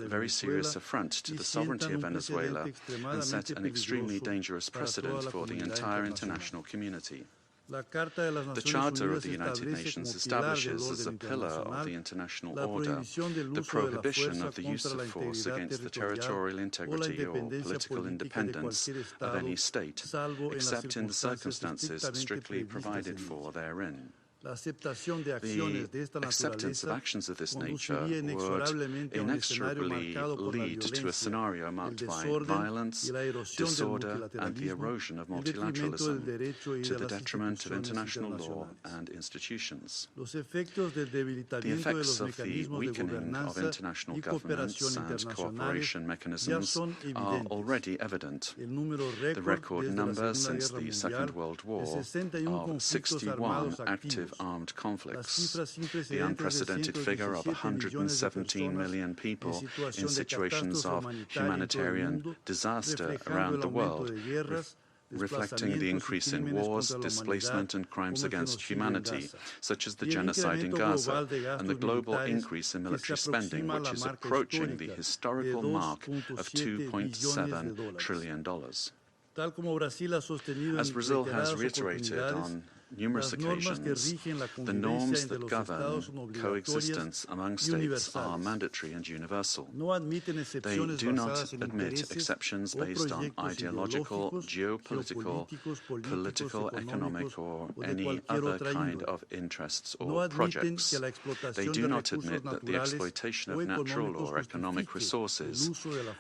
very serious affront to the sovereignty of Venezuela and set an extremely dangerous precedent for the entire international community. The Charter of the United Nations establishes as a pillar of the international order the prohibition of the use of force against the territorial integrity or political independence of any state, except in the circumstances strictly provided for therein. The acceptance of actions of this nature would inexorably lead to a scenario marked by violence, disorder, and the erosion of multilateralism to the detriment of international law and institutions. The effects of the weakening of international governance and cooperation mechanisms are already evident. The record number since the Second World War of 61 active armed conflicts, the unprecedented figure of 117 million people in situations of humanitarian disaster around the world, reflecting the increase in wars, displacement, and crimes against humanity, such as the genocide in Gaza, and the global increase in military spending, which is approaching the historical mark of $2.7 trillion. As Brazil has reiterated on numerous occasions, the norms that govern coexistence among states are mandatory and universal. They do not admit exceptions based on ideological, geopolitical, political, economic, or any other kind of interests or projects. They do not admit that the exploitation of natural or economic resources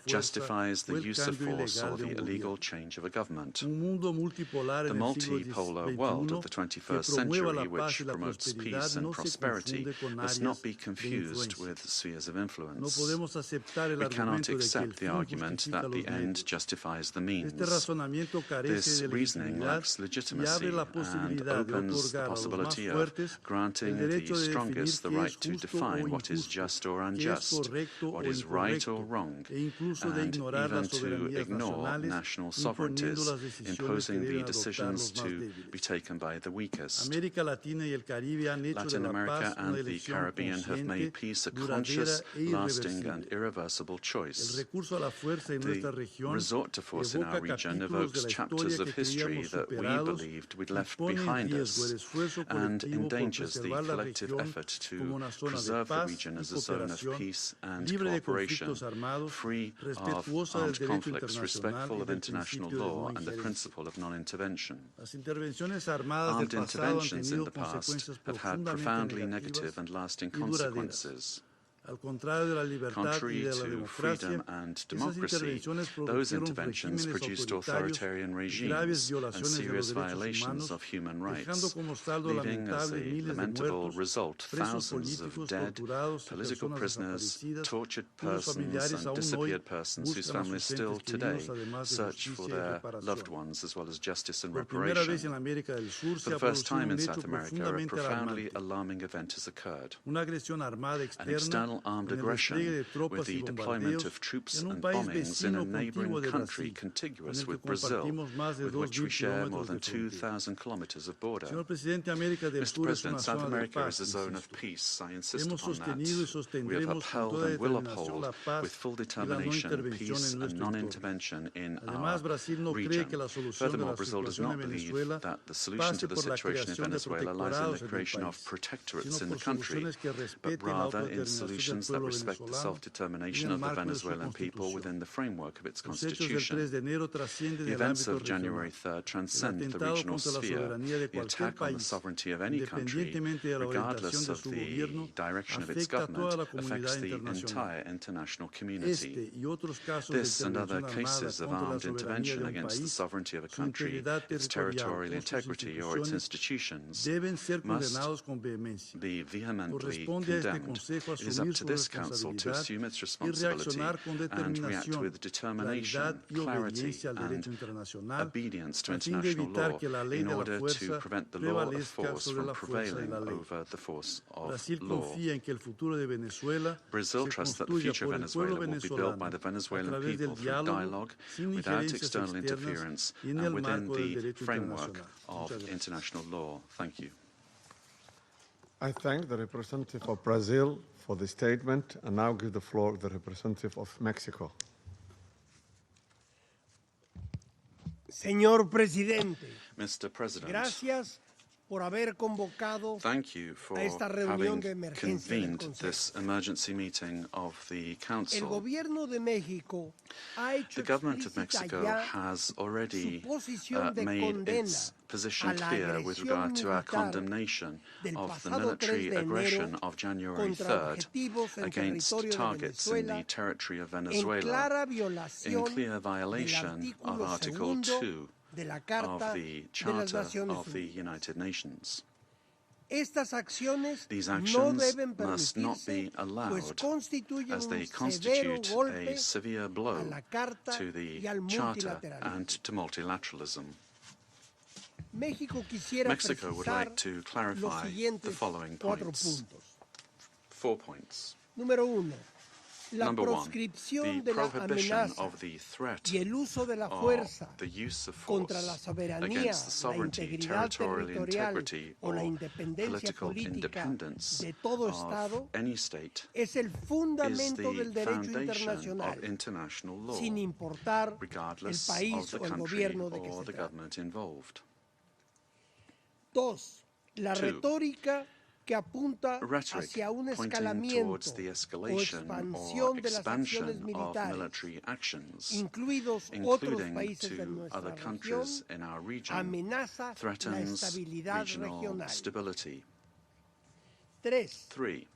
justifies the use of force or the illegal change of a government. The multipolar world of the 21st century, which promotes peace and prosperity, must not be confused with spheres of influence. We cannot accept the argument that the end justifies the means. This reasoning lacks legitimacy and opens the possibility of granting the strongest the right to define what is just or unjust, what is right or wrong, and even to ignore national sovereignties, imposing the decisions to be taken by the weakest. Latin America and the Caribbean have made peace a conscious, lasting, and irreversible choice. The resort to force in our region evokes chapters of history that we believed we'd left behind us and endangers the collective effort to preserve the region as a zone of peace and cooperation, free of armed conflicts, respectful of international law and the principle of non-intervention. Armed interventions in the past have had profoundly negative and lasting consequences. Contrary to freedom and democracy, those interventions produced authoritarian regimes and serious violations of human rights, leaving as a lamentable result thousands of dead, political prisoners, tortured persons, and disappeared persons whose families still today search for their loved ones, as well as justice and reparation. For the first time in South America, a profoundly alarming event has occurred. An external armed aggression with the deployment of troops and bombings in a neighboring country contiguous with Brazil, with which we share more than 2,000 kilometers of border. Mr. President, South America is a zone of peace. I insist upon that. We have upheld and will uphold with full determination peace and non-intervention in our region. Furthermore, Brazil does not believe that the solution to the situation in Venezuela lies in the creation of protectorates in the country, but rather in solutions that respect the self-determination of the Venezuelan people within the framework of its constitution. The events of January 3rd transcend the regional sphere. The attack on the sovereignty of any country, regardless of the direction of its government, affects the entire international community. This and other cases of armed intervention against the sovereignty of a country, its territorial integrity, or its institutions must be vehemently condemned. It is up to this Council to assume its responsibility and react with determination, clarity, and obedience to international law in order to prevent the law of force from prevailing over the force of law. Brazil trusts that the future of Venezuela will be built by the Venezuelan people through dialogue, without external interference, and within the framework of international law. Thank you. I thank the representative of Brazil for the statement, and now give the floor to the representative of Mexico. Señor Presidente, Mr. President, gracias por haber convocado thank you for a esta reunión de having emergencia del convened Consejo. this emergency meeting of the El Council. gobierno de México ha hecho The government of explícita Mexico ya has already su posición de made condena its position a la clear with agresión regard to our militar condemnation del of the pasado military 3 de aggression enero of January contra 3rd objetivos en against territorio de targets in Venezuela the territory of en Venezuela, clara in violación clear del violation of artículo Article 2 de la of Carta the de las Charter Naciones of the Unidas. United Nations. Estas acciones These no actions deben must not permitirse, be pues allowed, constituyen as they un severo constitute golpe a severe blow a la Carta to the y al Charter multilateralismo. and to multilateralism. México quisiera Mexico would precisar like to los clarify the siguientes following 4 points. puntos. 4 points. Número 1. La Number 1, proscripción the de la prohibition amenaza of the threat y el uso de la or fuerza the use of contra la force soberanía, against the la sovereignty, integridad territorial territorial integrity, o la or independencia political política independence de todo of Estado any state es el is fundamento del the derecho foundation internacional, of international law, sin importar el regardless país of the o el country gobierno de que or se the trate. government involved. 2. La 2. retórica que apunta Rhetoric hacia un pointing escalamiento towards the o escalation or expansión de las expansion acciones of militares, military actions, incluidos otros including países de to nuestra other región, countries in our region, amenaza la threatens estabilidad regional regional. stability. 3. 3.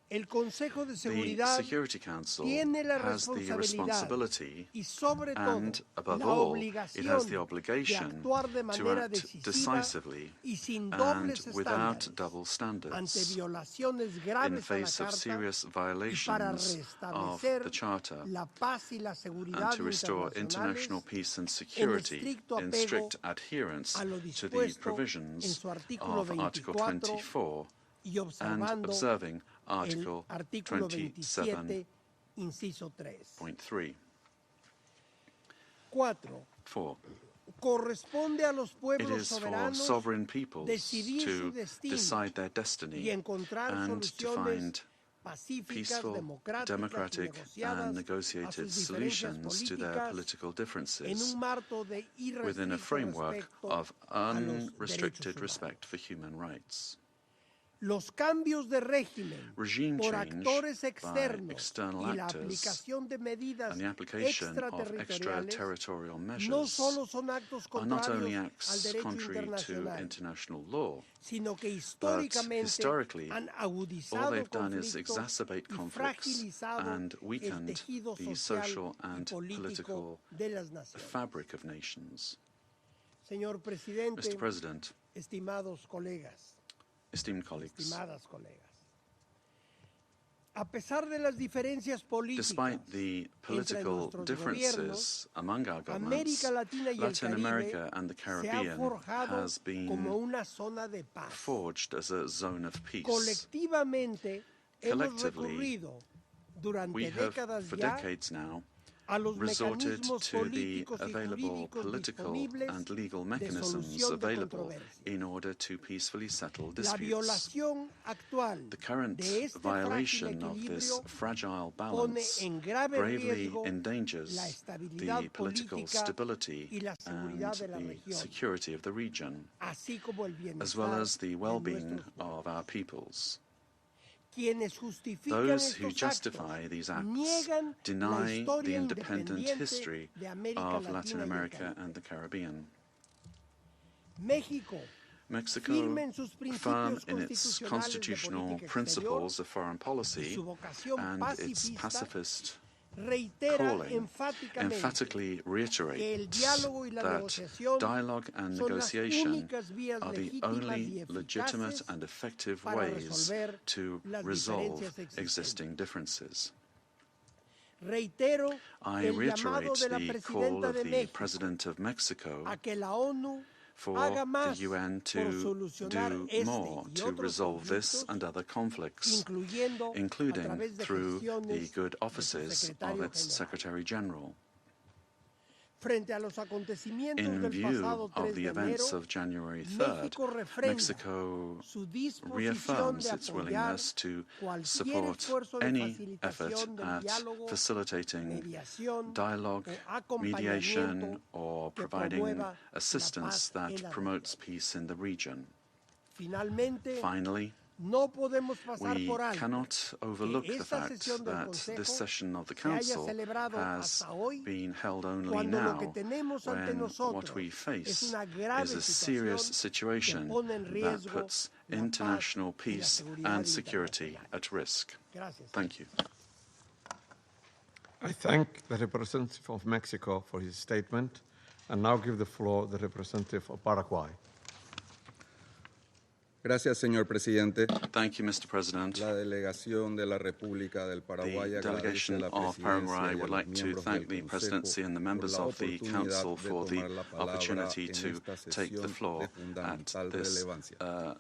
El Consejo de The Seguridad Security Council tiene la has the responsabilidad responsibility y sobre todo and, above la all, it has obligación the obligation de actuar de to manera act decisiva decisively y sin and dobles without estándares double ante standards violaciones in graves a la face of Carta serious y para violations of restablecer the Charter la paz y la seguridad and to restore international internacionales peace and en security estricto in apego strict adherence a lo to the dispuesto en provisions su artículo of Article 24 24 y and observando observing el Article artículo 27.3. 27, inciso 3. 4. corresponde a los It pueblos is for soberanos sovereign peoples decidir su to destino decide their destiny y encontrar and to soluciones find pacíficas, peaceful, democráticas y democratic and negociadas a negotiated sus diferencias solutions to their políticas political en differences un marco de within a irrestricto framework respeto of a los unrestricted derechos respect for human rights. Los cambios de régimen Regime por change actores by externos external y la actors aplicación de medidas and the application of extraterritoriales extraterritorial no measures solo son actos are not only contrarios al acts derecho contrary to internacional, international law, sino que but históricamente historically, han all agudizado they've done is conflictos exacerbate y conflicts fragilizado and el weakened tejido the social social y and político political de las naciones. fabric of nations. Señor presidente, Mr. President, estimados colegas, esteemed colleagues, estimadas colegas, a pesar de las diferencias políticas despite the political entre nuestros differences among our governments, América Latina y el Latin America Caribe and the se ha Caribbean forjado has been como una zona de paz. forged as a zone of peace. Colectivamente hemos Collectively, recurrido durante we have, décadas for ya decades now, a los resorted mecanismos to the políticos y available jurídicos political disponibles and legal de mechanisms solución de available controversias. in order to peacefully settle La disputes. violación actual The current de este frágil violation of this equilibrio fragile pone balance en grave gravely riesgo endangers la estabilidad the political política stability y la and seguridad de la the región, security of the region, así como el as well bienestar as the de well-being nuestros pueblos. of our peoples. Quienes justifican Those who estos justify actos these acts niegan la deny the historia independent independiente history de América of Latina Latin y el America Caribe. and the Caribbean. México, Mexico, firme en sus firm principios in its constitucionales de constitutional política principles exterior of foreign y policy su vocación and its pacifista, pacifist reitera calling, enfáticamente emphatically que el reiterates diálogo y la that negociación dialogue and son las negotiation únicas vías are the legítimas y only legitimate eficaces and effective para ways resolver to las resolve diferencias existentes. existing differences. Reitero I el llamado reiterate de la the call presidenta of de the México President of Mexico a que la ONU for haga the más UN por to solucionar do este more y to otros resolve this conflictos, and other conflicts, incluyendo a including través de through the gestiones good de su offices of secretario its general. Secretary General. Frente a los acontecimientos In del view pasado 3 of the de events enero, of January 3rd, México refrenda Mexico su disposición reaffirms de its apoyar willingness to cualquier support esfuerzo de any effort facilitación del at diálogo, facilitating mediación dialogue, o acompañamiento mediation, or que providing promueva la assistance paz en that la promotes región. peace in the region. Finalmente, Finally, no podemos pasar we por alto cannot overlook que the esta fact sesión del that this Consejo session of the se haya Council celebrado has hasta hoy, been held only cuando lo now, que tenemos ante when nosotros what we es face una grave is a serious situación situation que pone en that riesgo puts la paz international y la peace seguridad and security internacional. at risk. Gracias. Thank you. I thank the representative of Mexico for his statement and now give the floor to the representative of Paraguay. Gracias, señor presidente. Thank you, Mr. President. La delegación de la República del Paraguay The agradece a delegation la of presidencia Paraguay y a would los like to miembros thank del the presidency and the Consejo members por la of the oportunidad Council de for the tomar la palabra opportunity en to esta take the sesión floor de at fundamental this relevancia.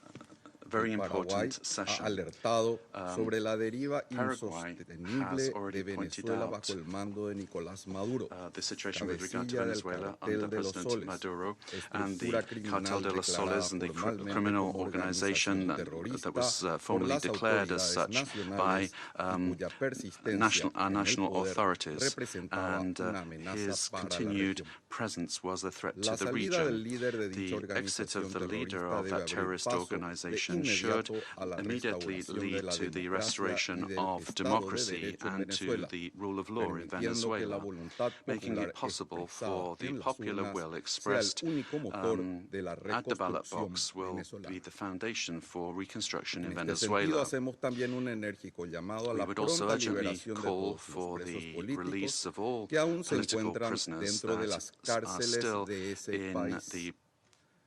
very El Paraguay important ha session. alertado sobre la deriva Paraguay insostenible has de already pointed Venezuela out bajo el mando de Nicolás Maduro, the situation with regard to cabecilla del Venezuela cartel under de los President soles, Maduro and the estructura criminal Cartel de los declarada Soles and the formalmente criminal como organization organización that was terrorista por formally las declared as autoridades such by nacionales y cuya persistencia our en el national poder authorities, representaba and una amenaza his para la continued región. presence was a threat La to the salida del region. líder de dicha The exit of organización the leader terrorista of debe that abrir terrorist paso de organization should inmediato a la immediately restauración de lead la to the democracia y restoration del of Estado de democracy Derecho en and to Venezuela, the rule of law in permitiendo que la Venezuela, voluntad making popular it possible expresada for the en las popular urnas will sea el expressed único motor de la at the ballot reconstrucción box will venezolana. be the foundation for reconstruction in En este sentido, Venezuela. hacemos también un enérgico llamado a We la would also pronta urgently liberación de call todos los for presos the políticos release of all que aún se political encuentran prisoners dentro de that las are cárceles still de ese in país. the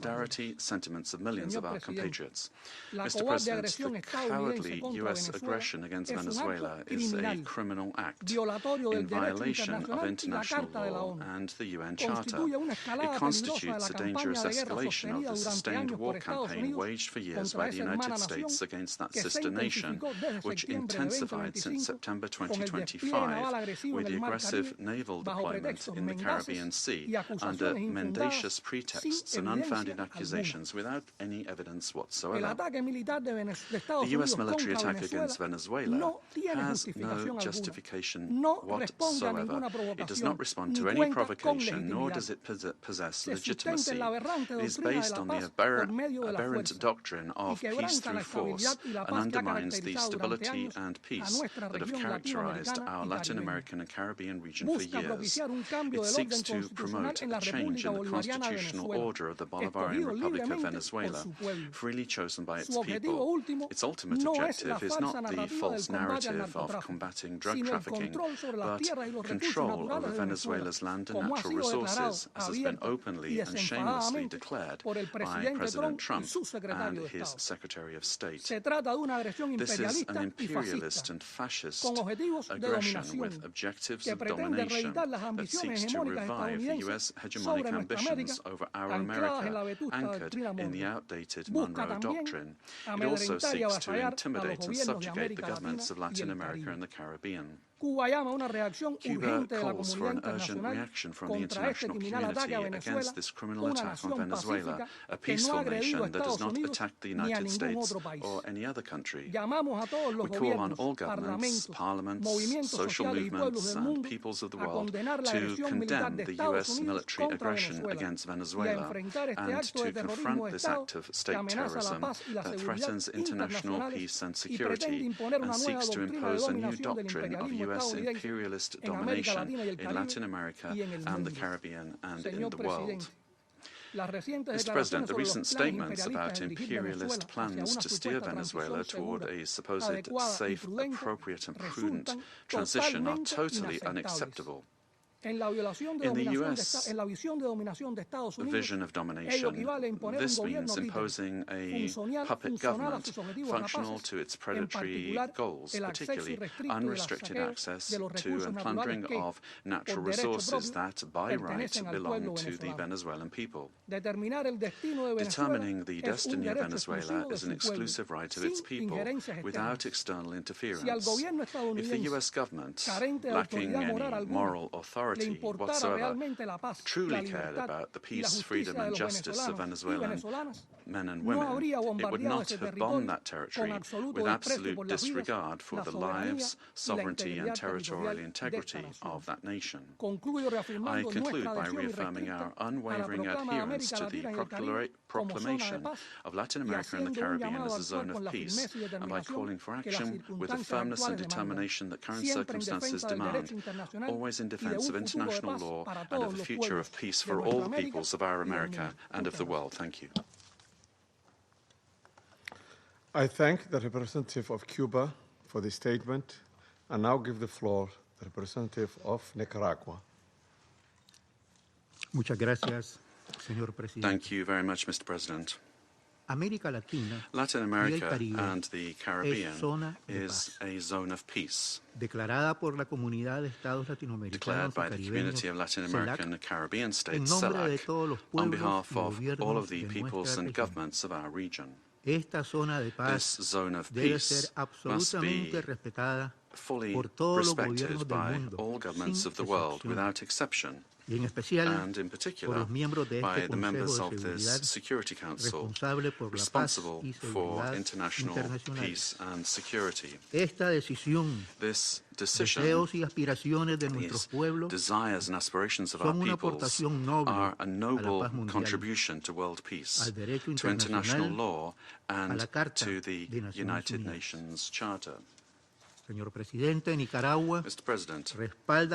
solidarity sentiments of millions of our compatriots. Mr. President, the cowardly U.S. aggression against Venezuela is a criminal act in violation of international law and the UN Charter. It constitutes a dangerous escalation of the sustained war campaign waged for years by the United States against that sister nation, which intensified since September 2025 with the aggressive naval deployment in the Caribbean Sea under mendacious pretexts and unfounded accusations without any evidence whatsoever. The U.S. military attack against Venezuela has no justification whatsoever. It does not respond to any provocation, nor does it possess legitimacy. It is based on the aberrant doctrine of peace through force and undermines the stability and peace that have characterized our Latin American and Caribbean region for years. It seeks to promote a change in the constitutional order of the Bolivarian Republic of Venezuela, freely chosen by its people. Its ultimate objective is not the false narrative of combating drug trafficking, but control over Venezuela's land and natural resources, as has been openly and shamelessly declared by President Trump and his Secretary of State. This is an imperialist and fascist aggression with objectives of domination that seeks to revive the U.S. hegemonic ambitions over our America, anchored in the outdated Monroe Doctrine. It also seeks to intimidate and subjugate the governments of Latin America and the Caribbean. Cuba calls for an urgent reaction from the international community against this criminal attack on Venezuela, a peaceful nation that does not attack the United States or any other country. We call on all governments, parliaments, social movements, and peoples of the world to condemn the U.S. military aggression against Venezuela and to confront this act of state terrorism that threatens international peace and security and seeks to impose a new doctrine of U.S. imperialist domination in Latin America and the Caribbean and in the world. Mr. President, the recent statements about imperialist plans to steer Venezuela toward a supposed safe, appropriate and prudent transition are totally unacceptable. In the U.S. vision of domination, this means imposing a puppet government functional to its predatory goals, particularly unrestricted access to and plundering of natural resources that, by right, belong to the Venezuelan people. Determining the destiny of Venezuela is an exclusive right of its people, without external interference. If the U.S. government, lacking any moral authority whatsoever, truly cared about the peace, freedom and justice of Venezuelan men and women, it would not have bombed that territory with absolute disregard for the lives, sovereignty and territorial integrity of that nation. I conclude by reaffirming our unwavering adherence to the proclamation of Latin America and the Caribbean as a zone of peace, and by calling for action with the firmness and determination that current circumstances demand, always in defense of international law and of the future of peace for all the peoples of our America and of the world. Thank you. I thank the representative of Cuba for the statement and now give the floor to the representative of Nicaragua. Muchas gracias, señor presidente. Thank you very much, Mr. President. Latin America and the Caribbean is a zone of peace, declared by the Community of Latin American and Caribbean States, CELAC, on behalf of all of the peoples and governments of our region. This zone of peace must be fully respected by all governments of the world without exception, and in particular by the members of this Security Council responsible for international peace and security. This decision, the desires and aspirations of our peoples, are a noble contribution to world peace, to international law, and to the United Nations Charter. Mr. President,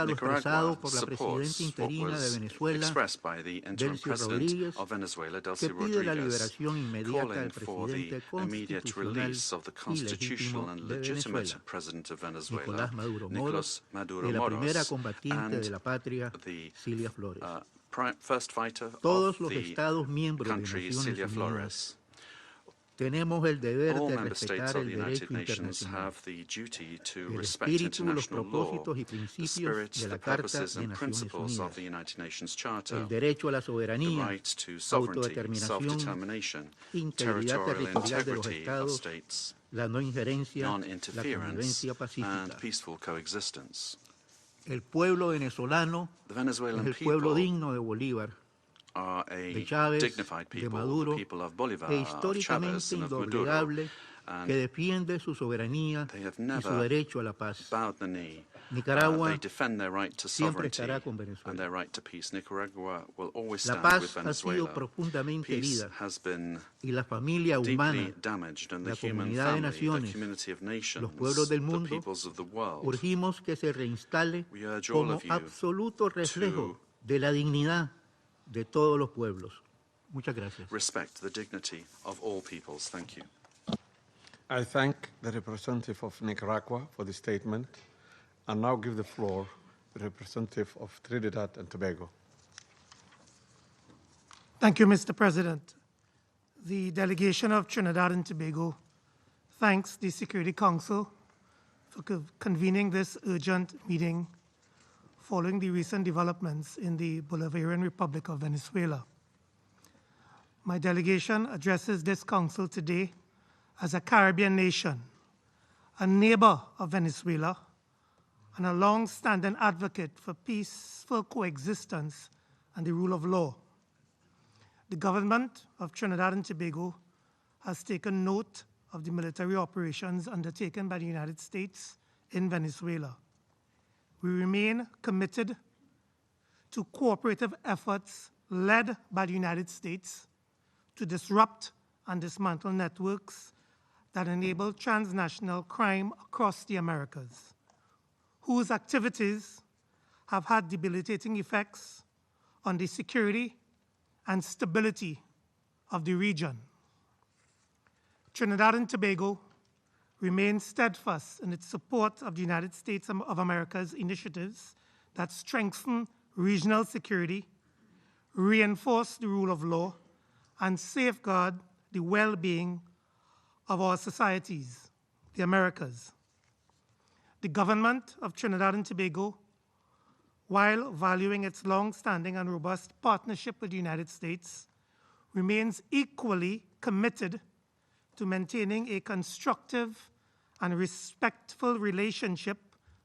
Nicaragua supports what was expressed by the interim president of Venezuela, Delcy Rodriguez, calling for the immediate release of the constitutional and legitimate president of Venezuela, Nicolas Maduro Moros, and the first fighter of the country, Cilia Flores. All member states of the United Nations have the duty to respect international law, the spirit, the purposes and principles of the United Nations Charter, the right to sovereignty, self-determination, territorial integrity of states, non-interference and peaceful coexistence. El pueblo venezolano The Venezuelan es el pueblo people digno de Bolívar, are de a Chávez, dignified de people, Maduro, the people of Bolivar, e of Chavez, históricamente and of Maduro, indoblegable, and que defiende su soberanía they have y su never derecho a la paz. bowed the knee. Nicaragua They defend their right to siempre sovereignty estará con and Venezuela. their right to peace. Nicaragua will always La stand paz with ha sido Venezuela. profundamente Peace herida has been y la familia deeply humana, damaged, and the la human comunidad de family, the naciones, community of nations, los pueblos del the mundo, peoples of the world, urgimos que se reinstale we urge all como of you absoluto reflejo to de la dignidad de todos los pueblos. Muchas gracias. respect the dignity of all peoples. Thank you. I thank the representative of Nicaragua for the statement and now give the floor to the representative of Trinidad and Tobago. Thank you, Mr. President. The delegation of Trinidad and Tobago thanks the Security Council for convening this urgent meeting following the recent developments in the Bolivarian Republic of Venezuela. My delegation addresses this council today as a Caribbean nation, a neighbor of Venezuela, and a long-standing advocate for peaceful coexistence and the rule of law. The government of Trinidad and Tobago has taken note of the military operations undertaken by the United States in Venezuela. We remain committed to cooperative efforts led by the United States to disrupt and dismantle networks that enable transnational crime across the Americas, whose activities have had debilitating effects on the security and stability of the region. Trinidad and Tobago remains steadfast in its support of the United States of America's initiatives that strengthen regional security, reinforce the rule of law, and safeguard the well-being of our societies, the Americas. The government of Trinidad and Tobago, while valuing its long-standing and robust partnership with the United States, remains equally committed to maintaining a constructive and respectful relationship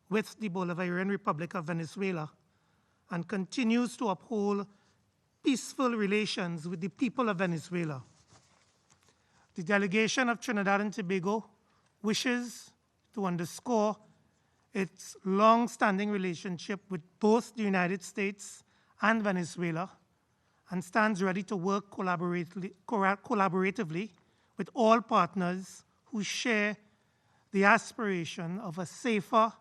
with the Bolivarian Republic of Venezuela and continues to uphold peaceful relations with the people of Venezuela. The delegation of Trinidad and Tobago wishes to underscore its long-standing relationship with both the United States and Venezuela and stands ready to work collaboratively with all partners who share the aspiration of a safer,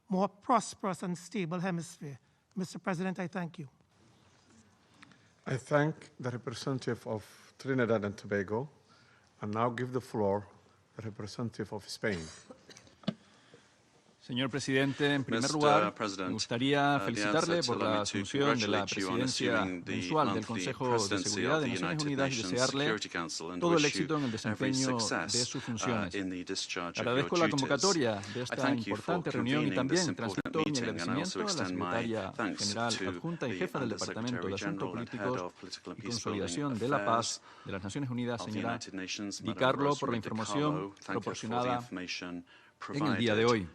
more prosperous and stable hemisphere. Mr. President, I thank you. I thank the representative of Trinidad and Tobago and now give the floor to the representative of Spain. Señor presidente, en primer lugar, me gustaría felicitarle por la asunción de la presidencia mensual del Consejo de Seguridad de Naciones Unidas y desearle todo el éxito en el desempeño de sus funciones. Agradezco la convocatoria de esta importante reunión y también transmito mi agradecimiento a la secretaria general adjunta y jefa del Departamento de Asuntos Políticos y Consolidación de la Paz de las Naciones Unidas, señora Di Carlo, por la información proporcionada en el día de hoy.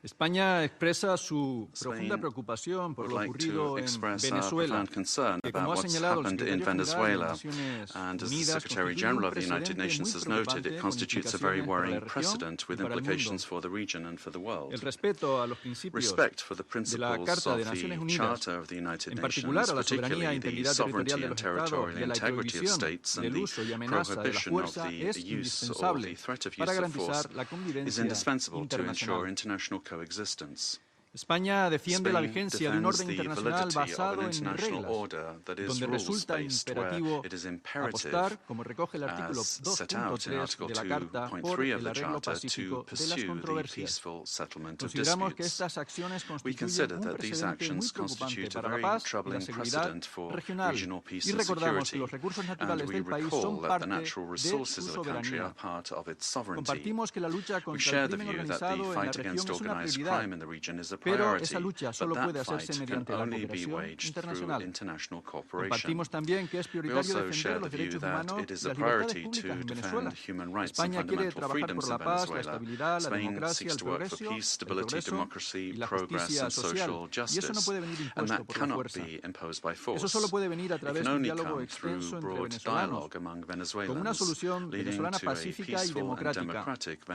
España expresa su profunda preocupación por lo ocurrido en Venezuela, que, como ha señalado el secretario general de Naciones Unidas, constituye un precedente muy preocupante con implicaciones para la región y para el mundo. El respeto a los principios de la Carta de Naciones Unidas, en particular a la soberanía e integridad territorial de los Estados y a la prohibición del uso y amenaza de la fuerza, es indispensable para garantizar la convivencia internacional. España defiende la vigencia de un orden internacional basado en reglas, donde resulta imperativo apostar, como recoge el artículo 2.3 de la Carta, por el arreglo pacífico de las controversias. Consideramos que estas acciones constituyen un precedente muy preocupante para la paz y la seguridad regional y recordamos que los recursos naturales del país son parte de su soberanía. Compartimos que la lucha contra el crimen organizado en la región es una prioridad Pero esa lucha solo puede hacerse mediante la cooperación internacional. Compartimos también que es prioritario defender los derechos humanos y las libertades públicas en Venezuela. España quiere trabajar por la paz, la estabilidad, la democracia, el progreso y la justicia social. Y eso no puede venir impuesto por la fuerza. Eso solo puede venir a través de un diálogo extenso entre venezolanos, con una solución venezolana pacífica y democrática,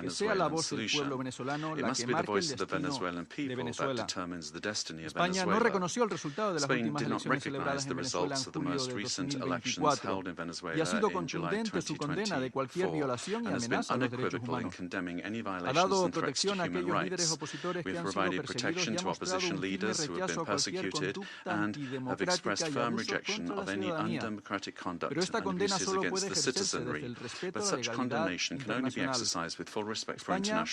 que sea la voz del pueblo venezolano la que marque el destino de Venezuela. España no reconoció el resultado de las últimas elecciones celebradas en Venezuela en julio de 2024 y ha sido contundente su condena de cualquier violación y amenaza a los derechos humanos. Ha dado protección a aquellos líderes opositores que han sido perseguidos y ha mostrado un firme rechazo a cualquier conducta antidemocrática y abuso contra la ciudadanía. Pero esta condena solo puede ejercerse desde el respeto a la legalidad internacional. España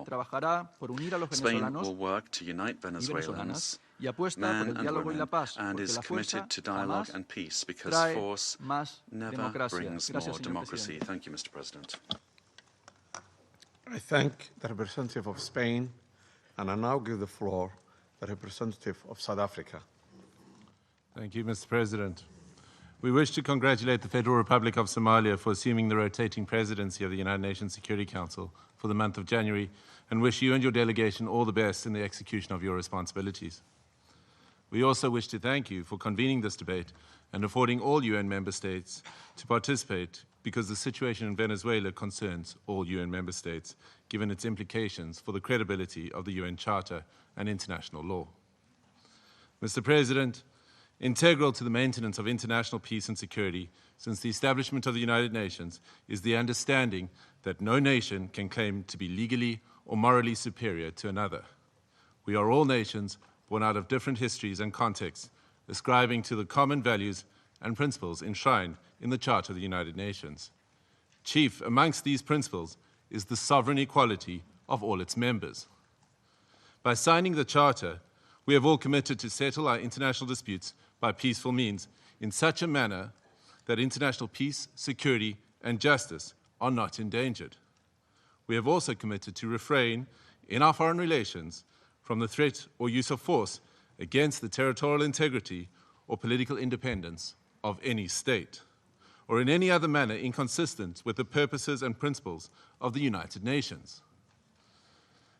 trabajará por unir a los venezolanos y venezolanas y apuesta por el diálogo y la paz, porque la fuerza jamás trae más democracia. Gracias, señor presidente. I thank the representative of Spain, and I now give the floor to the representative of South Africa. Thank you, Mr. President. We wish to congratulate the Federal Republic of Somalia for assuming the rotating presidency of the United Nations Security Council for the month of January, and wish you and your delegation all the best in the execution of your responsibilities. We also wish to thank you for convening this debate and affording all UN member states to participate, because the situation in Venezuela concerns all UN member states, given its implications for the credibility of the UN Charter and international law. Mr. President, integral to the maintenance of international peace and security since the establishment of the United Nations is the understanding that no nation can claim to be legally or morally superior to another. We are all nations born out of different histories and contexts, ascribing to the common values and principles enshrined in the Charter of the United Nations. Chief amongst these principles is the sovereign equality of all its members. By signing the Charter, we have all committed to settle our international disputes by peaceful means in such a manner that international peace, security, and justice are not endangered. We have also committed to refrain in our foreign relations from the threat or use of force against the territorial integrity or political independence of any state, or in any other manner inconsistent with the purposes and principles of the United Nations.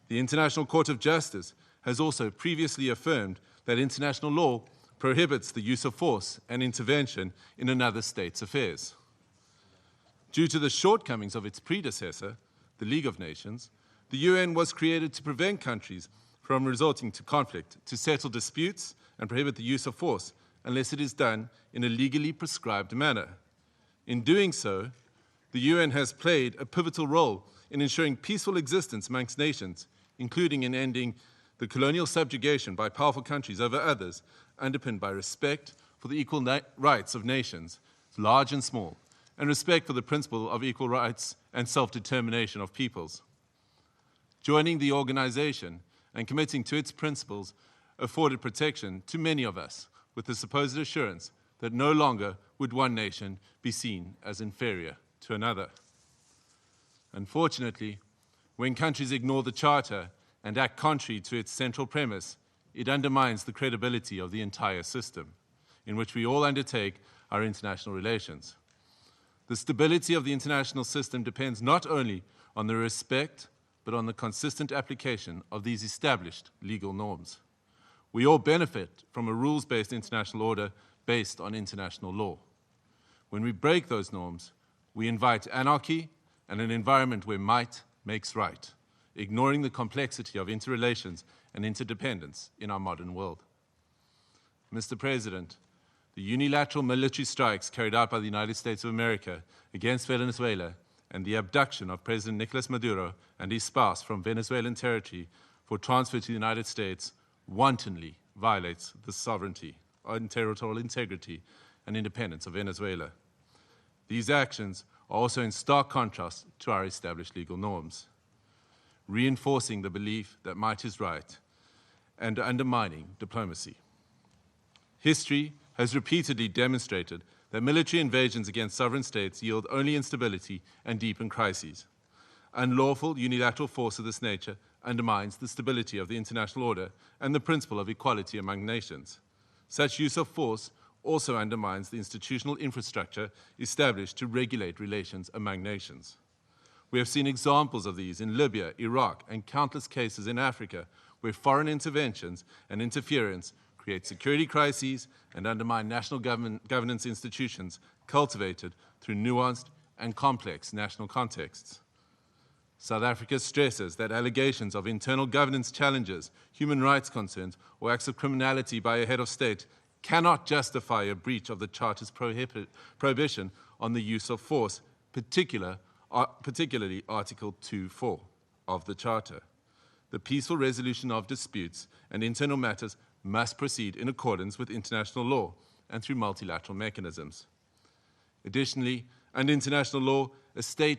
The International Court of Justice has also previously affirmed that international law prohibits the use of force and intervention in another state's affairs. Due to the shortcomings of its predecessor, the League of Nations, the UN was created to prevent countries from resorting to conflict, to settle disputes and prohibit the use of force unless it is done in a legally prescribed manner. In doing so, the UN has played a pivotal role in ensuring peaceful existence amongst nations, including in ending the colonial subjugation by powerful countries over others, underpinned by respect for the equal rights of nations, large and small, and respect for the principle of equal rights and self-determination of peoples. Joining the organization and committing to its principles afforded protection to many of us, with the supposed assurance that no longer would one nation be seen as inferior to another. Unfortunately, when countries ignore the Charter and act contrary to its central premise, it undermines the credibility of the entire system in which we all undertake our international relations. The stability of the international system depends not only on the respect, but on the consistent application of these established legal norms. We all benefit from a rules-based international order based on international law. When we break those norms, we invite anarchy and an environment where might makes right, ignoring the complexity of interrelations and interdependence in our modern world. Mr. President, the unilateral military strikes carried out by the United States of America against Venezuela and the abduction of President Nicolas Maduro and his spouse from Venezuelan territory for transfer to the United States wantonly violates the sovereignty and territorial integrity and independence of Venezuela. These actions are also in stark contrast to our established legal norms, reinforcing the belief that might is right and undermining diplomacy. History has repeatedly demonstrated that military invasions against sovereign states yield only instability and deepen crises. Unlawful unilateral force of this nature undermines the stability of the international order and the principle of equality among nations. Such use of force also undermines the institutional infrastructure established to regulate relations among nations. We have seen examples of these in Libya, Iraq, and countless cases in Africa where foreign interventions and interference create security crises and undermine national governance institutions cultivated through nuanced and complex national contexts. South Africa stresses that allegations of internal governance challenges, human rights concerns, or acts of criminality by a head of state cannot justify a breach of the Charter's prohibition on the use of force, particularly Article 2.4 of the Charter. The peaceful resolution of disputes and internal matters must proceed in accordance with international law and through multilateral mechanisms. Additionally, under international law, a state